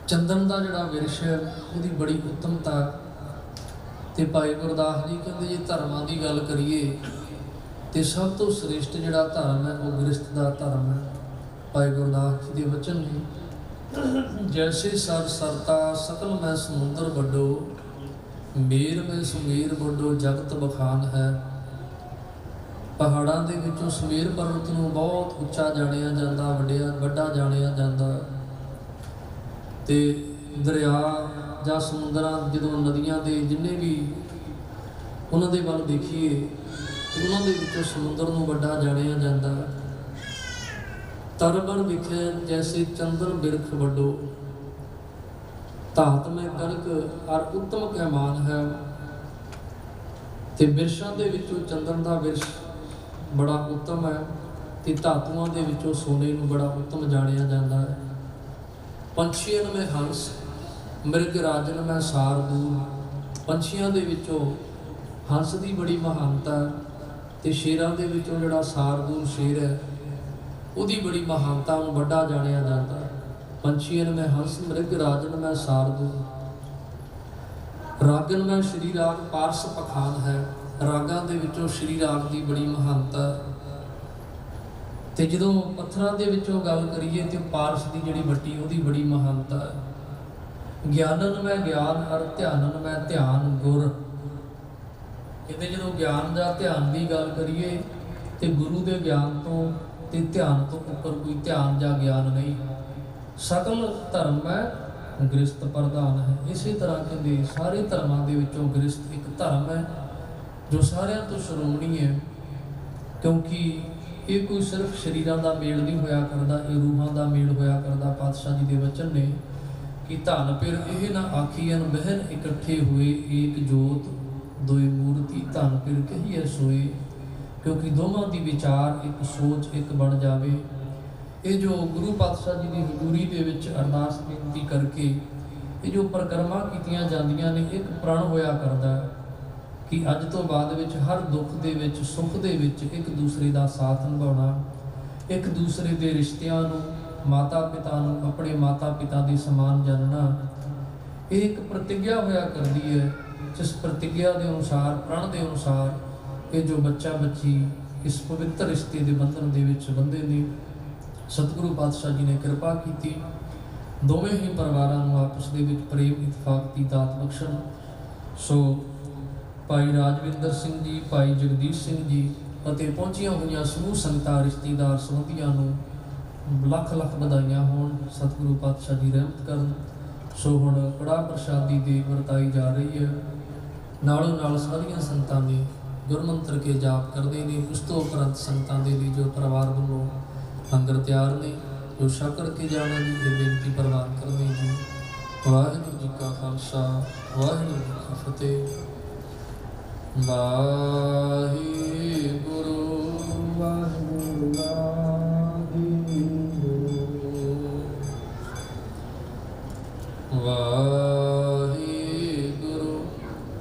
ਚੰਦਨ ਦਾ ਜਿਹੜਾ ਵਿਰਸ਼ ਹੈ ਉਹਦੀ ਬੜੀ ਉੱਤਮਤਾ। ਤੇ ਭਾਈ ਗੁਰਦਾਸ ਜੀ ਕਹਿੰਦੇ ਜੇ ਧਰਮਾਂ ਦੀ ਗੱਲ ਕਰੀਏ ਤੇ ਸਭ ਤੋਂ ਸ੍ਰੇਸ਼ਟ ਜਿਹੜਾ ਧਰਮ ਹੈ ਉਹ ਗ੍ਰਸਥ ਦਾ ਧਰਮ ਹੈ। ਭਾਈ ਗੁਰਦਾਸ ਜੀ ਦੇ ਵਚਨ ਨੇ, ਜੈਸੇ ਸਰ ਸਰਤਾ ਸਕਲ ਮੈਂ ਸਮੁੰਦਰ ਵੱਡੋ, ਮੇਰ ਮੈਂ ਸੁਮੇਰ ਵੱਡੋ ਜਗਤ ਬਖਾਨ ਹੈ। ਪਹਾੜਾਂ ਦੇ ਵਿੱਚੋਂ ਸੁਮੇਰ ਪਰਬਤ ਨੂੰ ਬਹੁਤ ਉੱਚਾ ਜਾਣਿਆ ਜਾਂਦਾ, ਵੱਡਾ ਜਾਣਿਆ ਜਾਂਦਾ। ਤੇ ਦਰਿਆ ਜਾਂ ਸਮੁੰਦਰਾਂ, ਜਦੋਂ ਨਦੀਆਂ ਦੇ ਜਿੰਨੇ ਵੀ ਉਹਨਾਂ ਦੇ ਵੱਲ ਦੇਖੀਏ ਤੇ ਉਹਨਾਂ ਦੇ ਵਿੱਚੋਂ ਸਮੁੰਦਰ ਨੂੰ ਵੱਡਾ ਜਾਣਿਆ ਜਾਂਦਾ। ਤਰਬਰ ਵਿਖੇ ਜੈਸੇ ਚੰਦਰ ਬਿਰਖ ਵੱਡੋ, ਧਾਤ ਮੈਂ ਕਣਕ ਔਰ ਉੱਤਮ ਕੈ ਮਾਨ ਹੈ। ਤੇ ਬਿਰਸ਼ਾਂ ਦੇ ਵਿੱਚੋਂ ਚੰਦਨ ਦਾ ਬਿਰਸ਼ ਬੜਾ ਉੱਤਮ ਹੈ, ਤੇ ਧਾਤੂਆਂ ਦੇ ਵਿੱਚੋਂ ਸੋਨੇ ਨੂੰ ਬੜਾ ਉੱਤਮ ਜਾਣਿਆ ਜਾਂਦਾ ਹੈ। ਪੰਛੀਆਂ ਮੈਂ ਹੰਸ, ਮਿਰਗ ਰਾਜਨ ਮੈਂ ਸਾਰਦੂਲ। ਪੰਛੀਆਂ ਦੇ ਵਿੱਚੋਂ ਹੰਸ ਦੀ ਬੜੀ ਮਹਾਨਤਾ, ਤੇ ਸ਼ੇਰਾਂ ਦੇ ਵਿੱਚੋਂ ਜਿਹੜਾ ਸਾਰਦੂਲ ਸ਼ੇਰ ਹੈ ਉਹਦੀ ਬੜੀ ਮਹਾਨਤਾ, ਨੂੰ ਵੱਡਾ ਜਾਣਿਆ ਜਾਂਦਾ। ਪੰਛੀਆਂ ਮੈਂ ਹੰਸ, ਮਿਰਗ ਰਾਜਨ ਮੈਂ ਸਾਰਦੂਲ। ਰਾਗਨ ਮੈਂ ਸ਼੍ਰੀ ਰਾਗ ਪਾਰਸ ਪਖਾਨ ਹੈ। ਰਾਗਾਂ ਦੇ ਵਿੱਚੋਂ ਸ਼੍ਰੀ ਰਾਗ ਦੀ ਬੜੀ ਮਹਾਨਤਾ। ਤੇ ਜਦੋਂ ਪੱਥਰਾਂ ਦੇ ਵਿੱਚੋਂ ਗੱਲ ਕਰੀਏ ਤੇ ਪਾਰਸ ਦੀ ਜਿਹੜੀ ਵੱਟੀ ਉਹਦੀ ਬੜੀ ਮਹਾਨਤਾ ਹੈ। ਗਿਆਨਨ ਮੈਂ ਗਿਆਨ ਅਰ ਧਿਆਨਨ ਮੈਂ ਧਿਆਨ ਗੁਰ। ਕਹਿੰਦੇ ਜਦੋਂ ਗਿਆਨ ਜਾਂ ਧਿਆਨ ਦੀ ਗੱਲ ਕਰੀਏ ਤੇ ਗੁਰੂ ਦੇ ਗਿਆਨ ਤੋਂ ਤੇ ਧਿਆਨ ਤੋਂ ਉੱਪਰ ਕੋਈ ਧਿਆਨ ਜਾਂ ਗਿਆਨ ਨਹੀਂ। ਸਕਲ ਧਰਮ ਮੈਂ ਗ੍ਰਸਥ ਪ੍ਰਧਾਨ ਹੈ। ਇਸੇ ਤਰ੍ਹਾਂ ਕਹਿੰਦੇ ਸਾਰੇ ਧਰਮਾਂ ਦੇ ਵਿੱਚੋਂ ਗ੍ਰਸਥ ਇੱਕ ਧਰਮ ਹੈ ਜੋ ਸਾਰਿਆਂ ਤੋਂ ਸ਼੍ਰੋਮਣੀ ਹੈ, ਕਿਉਂਕਿ ਇਹ ਕੋਈ ਸਿਰਫ ਸਰੀਰਾਂ ਦਾ ਮੇਲ ਨਹੀਂ ਹੋਇਆ ਕਰਦਾ, ਇਹ ਰੂਹਾਂ ਦਾ ਮੇਲ ਹੋਇਆ ਕਰਦਾ। ਪਾਤਸ਼ਾਹ ਜੀ ਦੇ ਵਚਨ ਨੇ ਕਿ ਧਨ ਫਿਰ ਇਹ ਨਾ ਆਖੀਐਨ ਬਹਿਨ ਇਕੱਠੇ ਹੋਏ, ਏਕ ਜੋਤ ਦੋਏ ਮੂਰਤੀ ਧਨ ਫਿਰ ਕਹੀਏ ਸੋਏ। ਕਿਉਂਕਿ ਦੋਵਾਂ ਦੀ ਵਿਚਾਰ ਇੱਕ ਸੋਚ ਇੱਕ ਬਣ ਜਾਵੇ। ਇਹ ਜੋ ਗੁਰੂ ਪਾਤਸ਼ਾਹ ਜੀ ਦੀ ਹਜ਼ੂਰੀ ਦੇ ਵਿੱਚ ਅਰਦਾਸ ਬੇਨਤੀ ਕਰਕੇ ਇਹ ਜੋ ਪ੍ਰਕਰਮਾਂ ਕੀਤੀਆਂ ਜਾਂਦੀਆਂ ਨੇ, ਇੱਕ ਪ੍ਰਣ ਹੋਇਆ ਕਰਦਾ ਕਿ ਅੱਜ ਤੋਂ ਬਾਅਦ ਵਿੱਚ ਹਰ ਦੁੱਖ ਦੇ ਵਿੱਚ, ਸੁੱਖ ਦੇ ਵਿੱਚ ਇੱਕ ਦੂਸਰੇ ਦਾ ਸਾਥ ਨਿਭਾਉਣਾ, ਇੱਕ ਦੂਸਰੇ ਦੇ ਰਿਸ਼ਤਿਆਂ ਨੂੰ, ਮਾਤਾ ਪਿਤਾ ਨੂੰ ਆਪਣੇ ਮਾਤਾ ਪਿਤਾ ਦੇ ਸਮਾਨ ਜਾਣਨਾ। ਇਹ ਇੱਕ ਪ੍ਰਤਿਗਿਆ ਹੋਇਆ ਕਰਦੀ ਹੈ, ਜਿਸ ਪ੍ਰਤਿਗਿਆ ਦੇ ਅਨੁਸਾਰ, ਪ੍ਰਣ ਦੇ ਅਨੁਸਾਰ ਇਹ ਜੋ ਬੱਚਾ ਬੱਚੀ ਇਸ ਪਵਿੱਤਰ ਰਿਸ਼ਤੇ ਦੇ ਬੰਧਨ ਦੇ ਵਿੱਚ ਬੰਦੇ ਨੇ। ਸਤਿਗੁਰੂ ਪਾਤਸ਼ਾਹ ਜੀ ਨੇ ਕਿਰਪਾ ਕੀਤੀ, ਦੋਵੇਂ ਹੀ ਪਰਿਵਾਰਾਂ ਨੂੰ ਆਪਸ ਦੇ ਵਿੱਚ ਪ੍ਰੇਮ ਇਤਫਾਕ ਦੀ ਦਾਤ ਬਖਸ਼ਣ। ਸੋ ਭਾਈ ਰਾਜਵਿੰਦਰ ਸਿੰਘ ਜੀ, ਭਾਈ ਜਗਦੀਸ਼ ਸਿੰਘ ਜੀ ਅਤੇ ਪਹੁੰਚੀਆਂ ਹੋਈਆਂ ਸਮੂਹ ਸੰਗਤਾਂ, ਰਿਸ਼ਤੇਦਾਰ ਸੰਬੰਧੀਆਂ ਨੂੰ ਲੱਖ ਲੱਖ ਵਧਾਈਆਂ ਹੋਣ। ਸਤਿਗੁਰੂ ਪਾਤਸ਼ਾਹ ਜੀ ਰਹਿਮਤ ਕਰਨ। ਸੋ ਹੁਣ ਕੜਾਹ ਪ੍ਰਸ਼ਾਦੀ ਦੇ ਵਰਤਾਈ ਜਾ ਰਹੀ ਹੈ। ਨਾਲੋਂ ਨਾਲ ਸਾਰੀਆਂ ਸੰਗਤਾਂ ਨੇ ਗੁਰਮੰਤਰ ਕੇ ਜਾਪ ਕਰਦੇ ਨੇ। ਉਸ ਤੋਂ ਉਪਰੰਤ ਸੰਗਤਾਂ ਦੇ ਲਈ ਜੋ ਪਰਿਵਾਰ ਵੱਲੋਂ ਲੰਗਰ ਤਿਆਰ ਨੇ, ਜੋ ਛਕ ਕੇ ਜਾਣਾ ਜੀ, ਇਹ ਬੇਨਤੀ ਪ੍ਰਵਾਨ ਕਰਦੇ ਜੀ। ਵਾਹਿਗੁਰੂ ਜੀ ਕਾ ਖਾਲਸਾ, ਵਾਹਿਗੁਰੂ ਜੀ ਕੀ ਫਤਿਹ। ਵਾਹਿਗੁਰੂ ਵਾਹਿਗੁਰੂ ਵਾਹਿਗੁਰੂ ਵਾਹਿਗੁਰੂ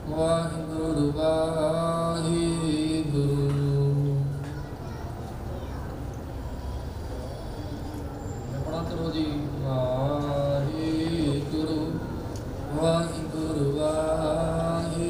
ਵਾਹਿਗੁਰੂ ਵਾਹਿਗੁਰੂ। ਆਪਣਾ ਕਰੋ ਜੀ। ਵਾਹਿਗੁਰੂ ਵਾਹਿਗੁਰੂ ਵਾਹਿਗੁਰੂ।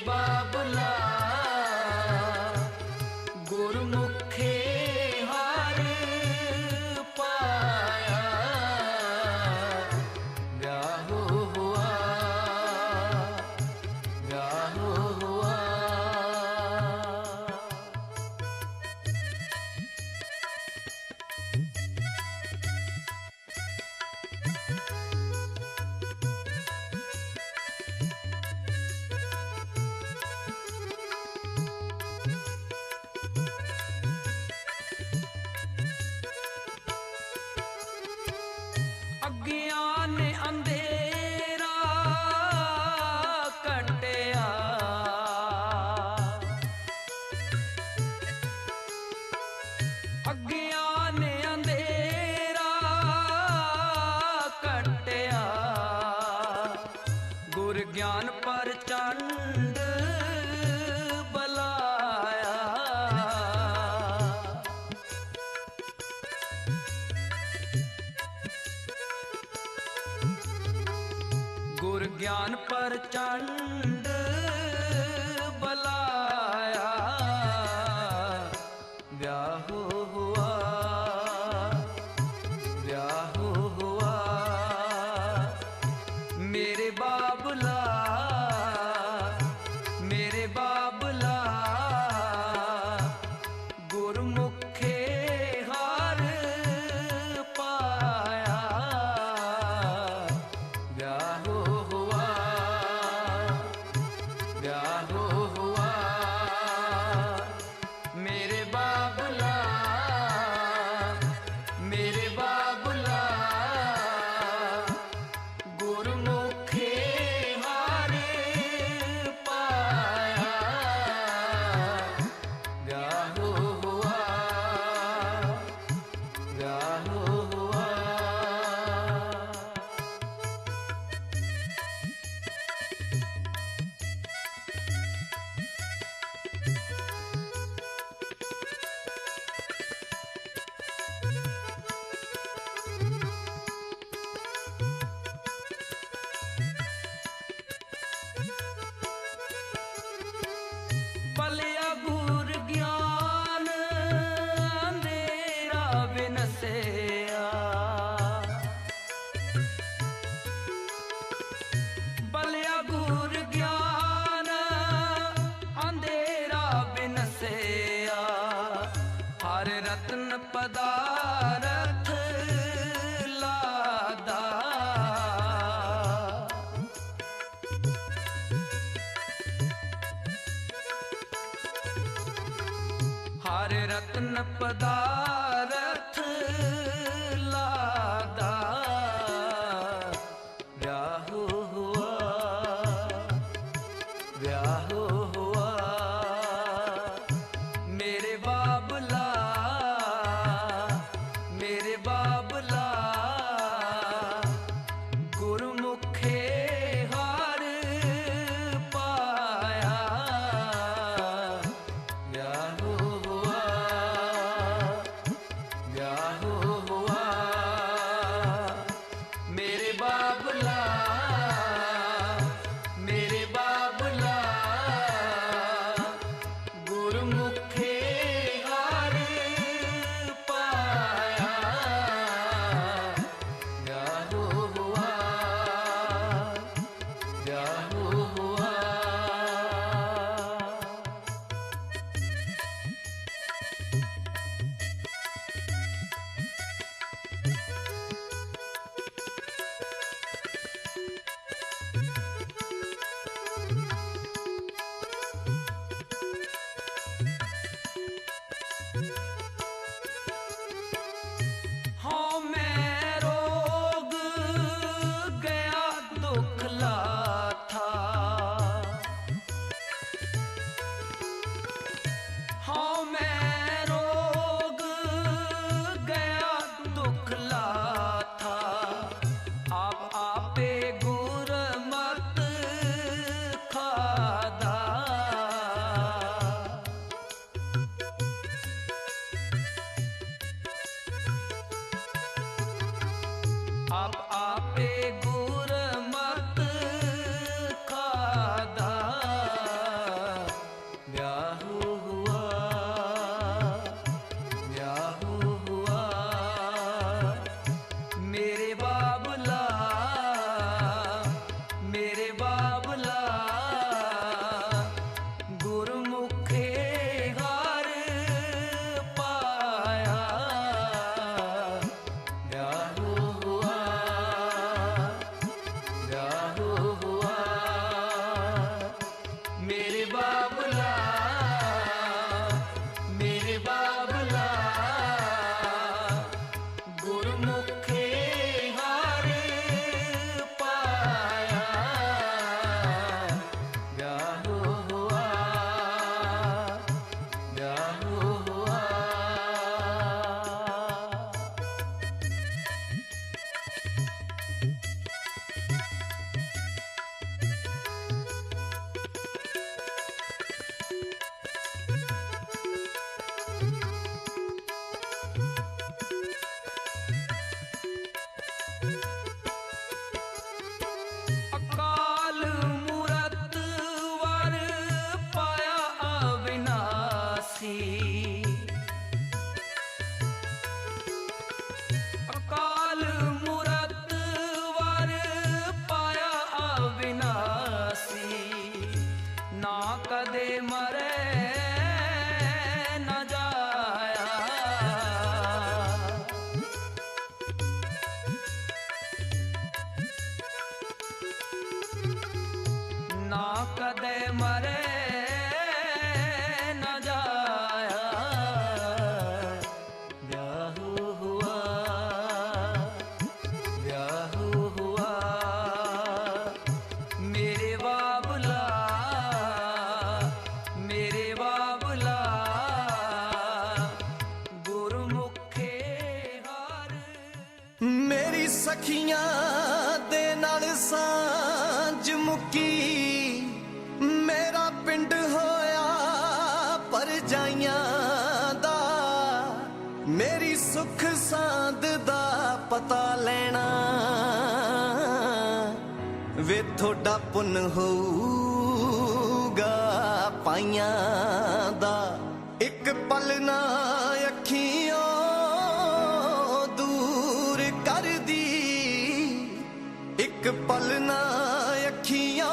बाबला गुरमुखे हार पाया ब्याहो हुआ ब्याहो हुआ। अज्ञान ने अंधेरा कटिया अज्ञान ने अंधेरा कटिया गुर ज्ञान पर चंड बलाया गुर ज्ञान पर चंड बलाया ब्याहो हुआ ब्याहो हुआ। मेरे बाबला गुरमुखे हार पाया ब्याहो हुआ ब्याहो हुआ। मेरे बाबला गुरमुखे हार पाया ब्याहो हुआ ब्याहो हुआ। बलिया गुर ज्ञान अंधेरा बिनसेया बलिया गुर ज्ञान अंधेरा बिनसेया हर रत्न पदारथ लादा हर रत्न पदारथ लादा ब्याहो हुआ ब्याहो हुआ। मेरे बाबला गुरमुखे हार पाया ब्याहो हुआ ਅੱਖੀਆਂ ਦੇ ਨਾਲ ਸਾਂਝ ਮੁੱਕੀ ਮੇਰਾ ਪਿੰਡ ਹੋਇਆ ਪਰਜਾਈਆਂ ਦਾ ਮੇਰੀ ਸੁੱਖ ਸਾਂਦ ਦਾ ਪਤਾ ਲੈਣਾ ਵੇ ਤੁਹਾਡਾ ਪੁੰਨ ਹੋਊਗਾ ਪਾਈਆਂ ਦਾ ਇੱਕ ਪਲ ਨਾ ਅੱਖੀਆਂ ਦੂਰ ਕਰਦੀ ਇੱਕ ਪਲ ਨਾ ਅੱਖੀਆਂ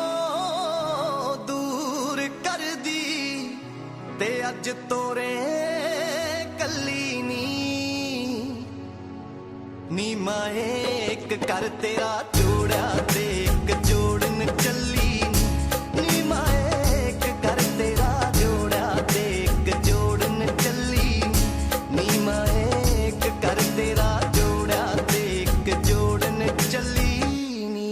ਦੂਰ ਕਰਦੀ ਤੇ ਅੱਜ ਤੋਰੇ ਕੱਲੀ ਨੀ ਮਾਏ ਇੱਕ ਕਰ ਤੇਰਾ ਜੋੜਿਆ ਤੇ ਇੱਕ ਜੋੜਨ ਚੱਲੀ ਨੀ ਮਾਏ ਇੱਕ ਕਰ ਤੇਰਾ ਜੋੜਿਆ ਤੇ ਇੱਕ ਜੋੜਨ ਚੱਲੀ ਨੀ ਮਾਏ ਇੱਕ ਕਰ ਤੇਰਾ ਜੋੜਿਆ ਤੇ ਇੱਕ ਜੋੜਨ ਚੱਲੀ ਨੀ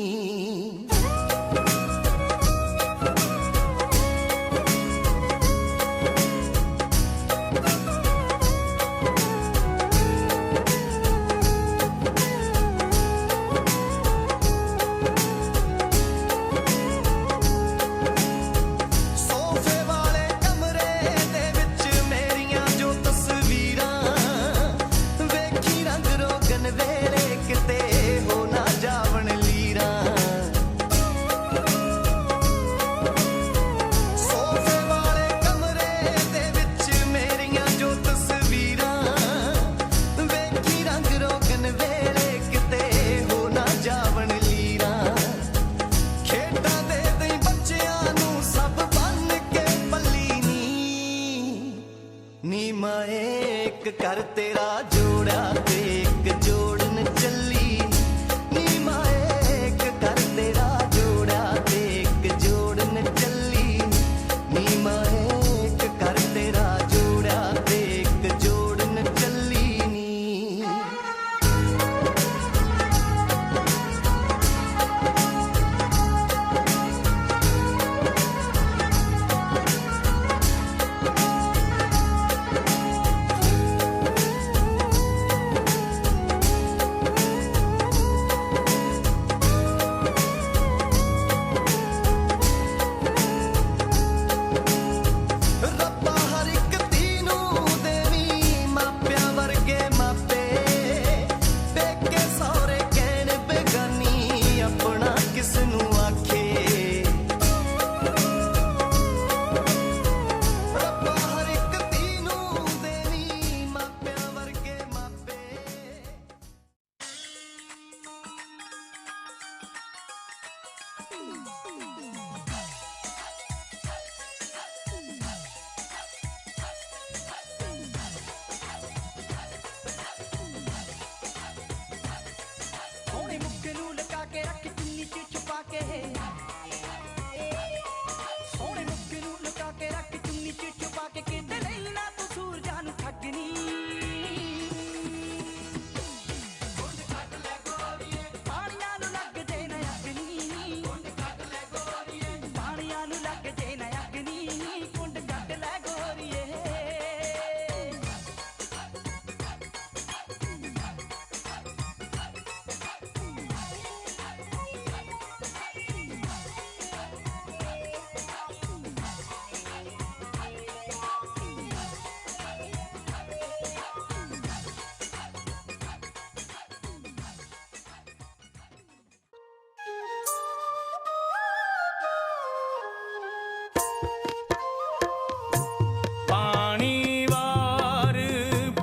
ਸੋਫੇ ਵਾਲੇ ਕਮਰੇ ਦੇ ਵਿੱਚ ਮੇਰੀਆਂ ਜੋ ਤਸਵੀਰਾਂ ਵੇਖੀ ਰੰਗ ਰੋਗਨ ਵੇਲੇ ਕਿਤੇ ਹੋ ਨਾ ਜਾਵਣ ਲੀਰਾਂ ਸੋਫੇ ਵਾਲੇ ਕਮਰੇ ਦੇ ਵਿੱਚ ਮੇਰੀਆਂ ਜੋ ਤਸਵੀਰਾਂ ਵੇਖੀ ਰੰਗ ਰੋਗਨ ਵੇਲੇ ਕਿਤੇ ਹੋ ਨਾ ਜਾਵਣ ਲੀਰਾਂ ਖੇਡਾਂ ਦੇ ਦਈ ਬੱਚਿਆਂ ਨੂੰ ਸਭ ਬੰਨ ਕੇ ਪੱਲੀ ਨੀ ਮਾਏ ਇੱਕ ਕਰ ਤੇਰਾ ਜੋੜਿਆ ਤੇ ਇੱਕ ਜੋੜਨ ਚੱਲੀ ਨੀ ਮਾਏ ਇੱਕ ਕਰ ਤੇਰਾ ਜੋੜਿਆ ਤੇ ਇੱਕ ਜੋੜਨ ਚੱਲੀ ਨੀ ਮਾਏ ਇੱਕ ਕਰ ਤੇਰਾ ਜੋੜਿਆ ਤੇ ਇੱਕ ਜੋੜਨ ਚੱਲੀ ਨੀ ਰੱਬਾ ਹਰ ਇੱਕ ਧੀ ਨੂੰ ਦੇਵੀਂ ਮਾਪਿਆਂ ਵਰਗੇ ਮਾਪੇ ਪੇਕੇ ਸਹੁਰੇ ਕਹਿਣ ਬੇਗਾਨੀ ਆਪਣਾ ਕਿਸ ਨੂੰ ਆਖੇ ਰੱਬਾ ਹਰ ਇੱਕ ਧੀ ਨੂੰ ਦੇਵੀਂ ਮਾਪਿਆਂ ਵਰਗੇ ਮਾਪੇ ਸੋਹਣੇ ਮੁੱਖ ਨੂੰ ਲਗਾ ਕੇ ਰੱਖ ਚੁੰਨੀ ਚ ਛੁਪਾ ਕੇ ਸੋਹਣੇ ਮੁੱਖ ਨੂੰ ਲਗਾ ਕੇ ਰੱਖ ਚੁੰਨੀ ਚ ਛੁਪਾ ਕੇ ਕਿਤੇ ਨਹੀਂ ਨਾ ਤੂੰ ਸੂਰਜਾਂ ਨੂੰ ਠੱਗਣੀ ਪਾਣੀਆਂ ਨੂੰ ਲੱਗ ਜੇ ਨਾ ਅਗਨੀ ਪਾਣੀਆਂ ਨੂੰ ਲੱਗ ਜੇ ਨਾ ਅਗਨੀ ਕੁੰਡ ਕੱਢ ਲੈ ਗੋਰੀਏ ਪਾਣੀ ਵਾਰ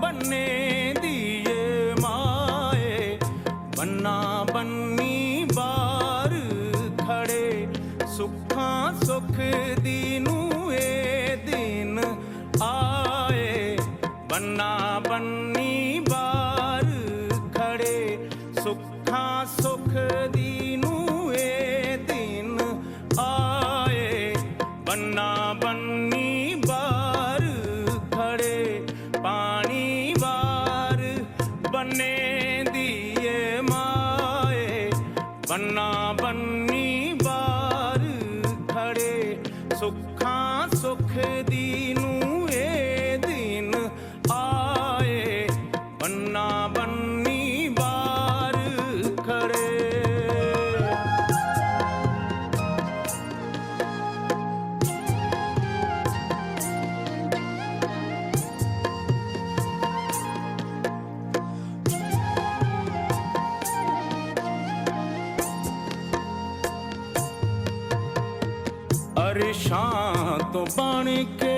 ਬੰਨੇ ਦੀਏ ਮਾਏ ਬੰਨਾ ਬੰਨੀ ਬਾਰ ਖੜੇ ਸੁੱਖਾਂ ਸੁੱਖ ਦੀ ਨੂੰ ਇਹ ਦਿਨ ਆਏ ਬੰਨਾ ਬੰਨੀ ਬਾਰ ਖੜੇ ਸੁੱਖਾਂ ਸੁੱਖ ਦੀ ਨੂੰ ਇਹ ਦਿਨ ਆਏ ਬੰਨਾ ਬੰਨੀ ਬਾਰ ਖੜੇ ਪਾਣੀ ਵਾਰ ਬੰਨੇ ਦੀਏ ਮਾਏ ਬੰਨਾ ਬੰਨੀ ਬਾਰ ਖੜੇ ਸੁੱਖਾਂ ਸੁੱਖ ਦੀ ਨੂੰ ਇਹ ਦਿਨ ਆਏ ਬੰਨਾ ਬੰਨੀ ਬਾਰ ਖੜੇ बन के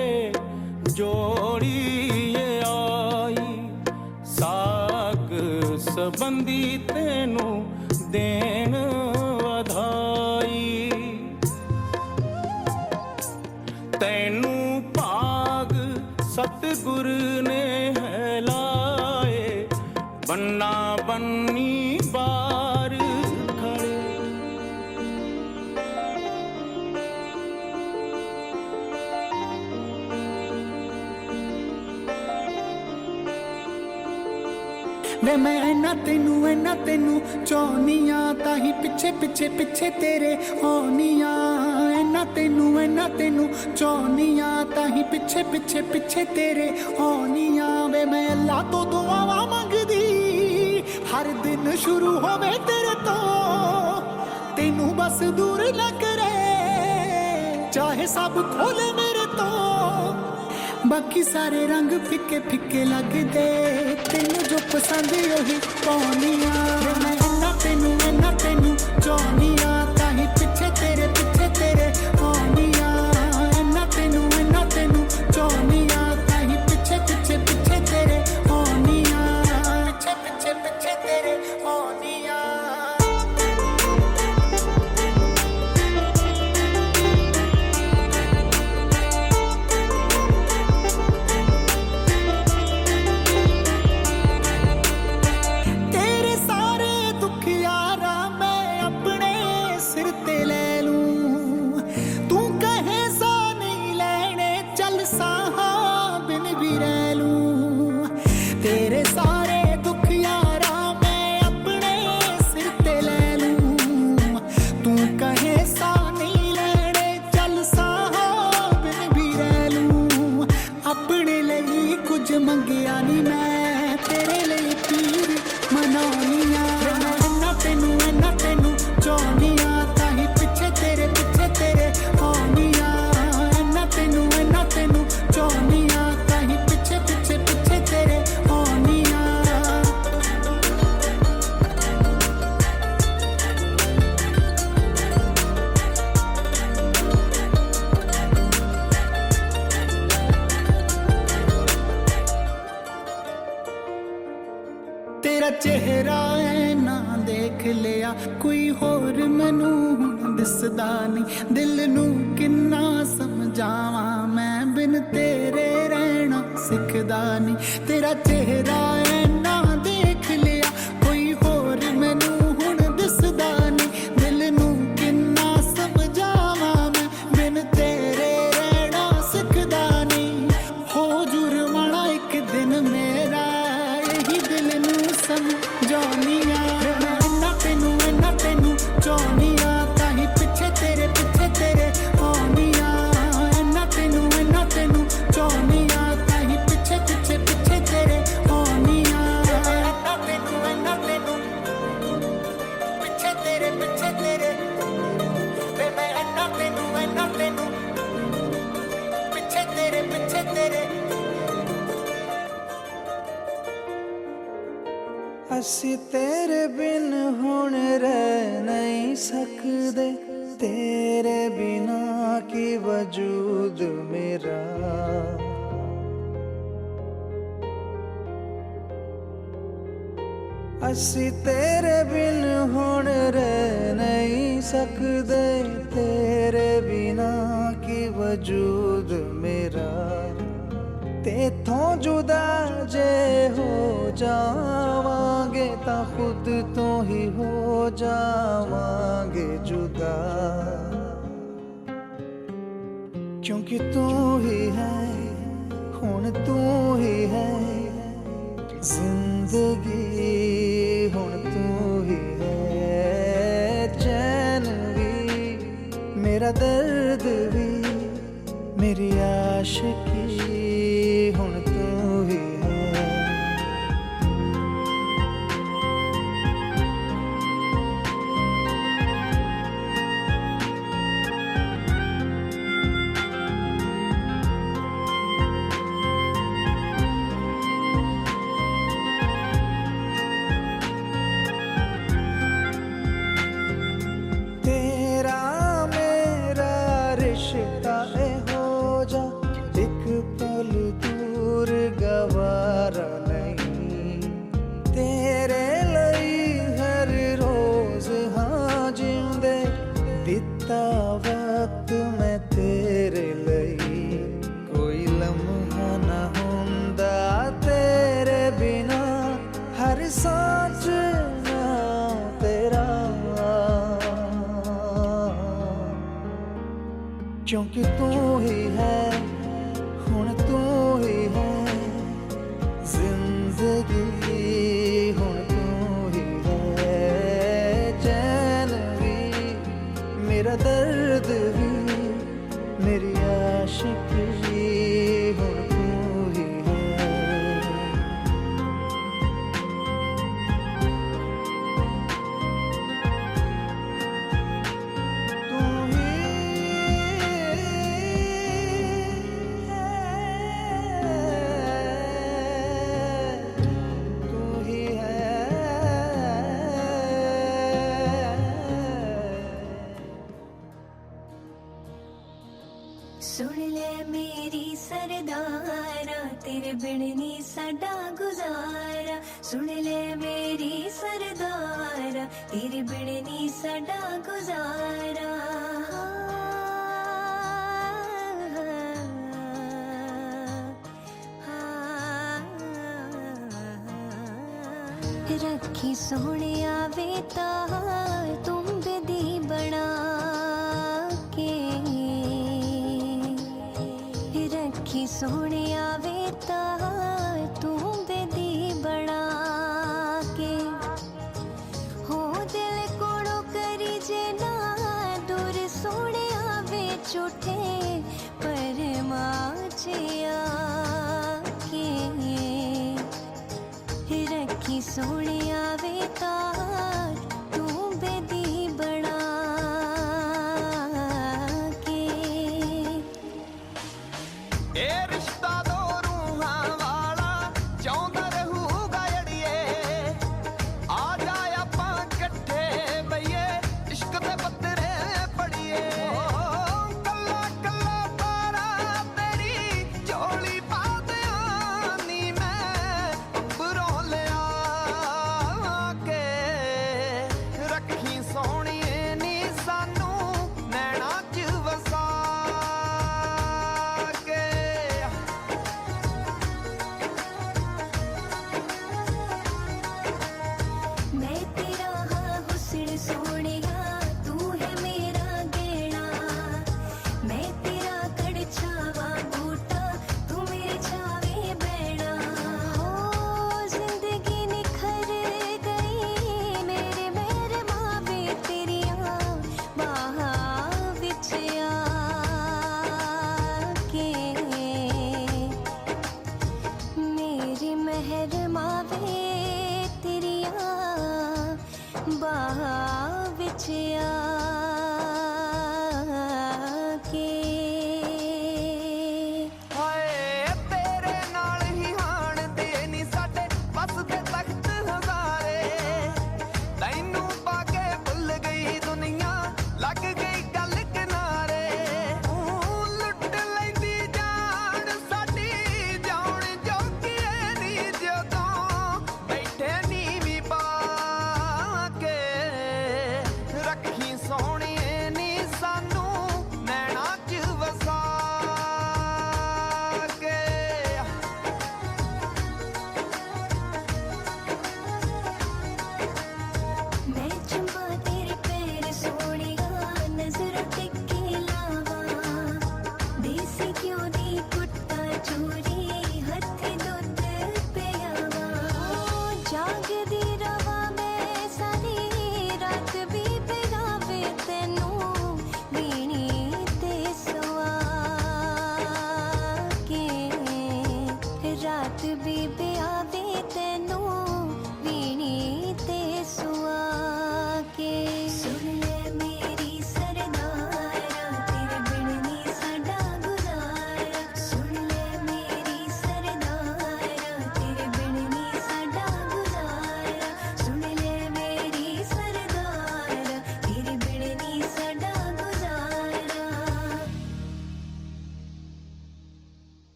जोड़ी ये आई साग संबंधी तेनू देन वधाई तैनू भाग सतगुर ने है लाए बन्ना बन्नी बार खड़े वे मैं ऐना तेनू चाहनिया ताही पिछे पिछे पिछे तेरे आनिया ऐना तेनू चाहनिया ताही पिछे पिछे पिछे तेरे आनिया वे मैं अल्लाह तो दुआवा मंगदी हर दिन शुरू होवे तेरे तो तेनू बस दूर न करे चाहे सब खोले मेरे तो बाकी सारे रंग फिक्के फिक्के लगदे तेनू जो पसंद ओही पाउनिया मैं ऐना तेनू चाहनिया ताही पिछे तेरे आनिया ऐना तेनू चाहनिया ताही पिछे पिछे पिछे तेरे आनिया पिछे पिछे पिछे तेरे आनिया तेरे सारे दुख यारा मैं अपने सिर ते ले लूं तू कहे सा नहीं लेने चल साहा बिन भी रह लूं अपने लिए कुछ मंगिया नहीं मैं तेरे लिए पीर मनानिया ऐना तेनू चाहनिया ताही पिछे तेरे आनिया ऐना तेनू चाहनिया ताही पिछे पिछे पिछे तेरे आनिया तेरा चेहरा है ना देख लिया कोई होर मैनू हुण दिसदा नहीं दिल नू किन्ना समझावा मैं बिन तेरे रहना सिखदा नहीं तेरा चेहरा है ना देख लिया कोई होर मैनू हुण दिसदा नहीं दिल नू किन्ना समझावा मैं बिन तेरे रहना सिखदा नहीं हो जुर्माना एक दिन मेरा यही दिल नू समझानिया ऐना तेनू चाहनिया ताही पिछे तेरे आनिया ऐना तेनू चाहनिया ताही पिछे पिछे पिछे तेरे आनिया ऐना तेनू पिछे तेरे वे मैं ऐना तेनू पिछे तेरे ਅਸੀਂ तेरे बिन हुण रह नहीं सकदे तेरे बिना की वजूद मेरा ਅਸੀਂ तेरे बिन हुण रह नहीं सकदे तेरे बिना की वजूद मेरा तेथों जुदा जे हो जावांगे ता खुद तो ही हो जावांगे जुदा क्योंकि तू ही है हुण तू ही है जिंदगी हुण तू ही है चैन भी मेरा दर्द भी मेरी आशिकी हुण तू ही है तेरा मेरा रिश्ता हो क्योंकि तू ही है, हुण तू ही है जिंदगी, हुण तू ही है चैन भी, मेरा दर्द भी, मेरी आशिकी, हुण तू ही है। तू ही सुन ले मेरी सरदारा, तेरे बिन नी साडा गुजारा। सुन ले मेरी सरदारा, तेरे बिन नी साडा गुजारा। रखी सोने आवे तार तुम बेदी बना के, रखी सोने आवे तार तुम बेदी बना के। हो दिल कोड़ो करी जे ना दूर सोने आवे झूठे पर माचिया के, रखी सोने आवे तार तू बेदी बना के। ए रिश्ता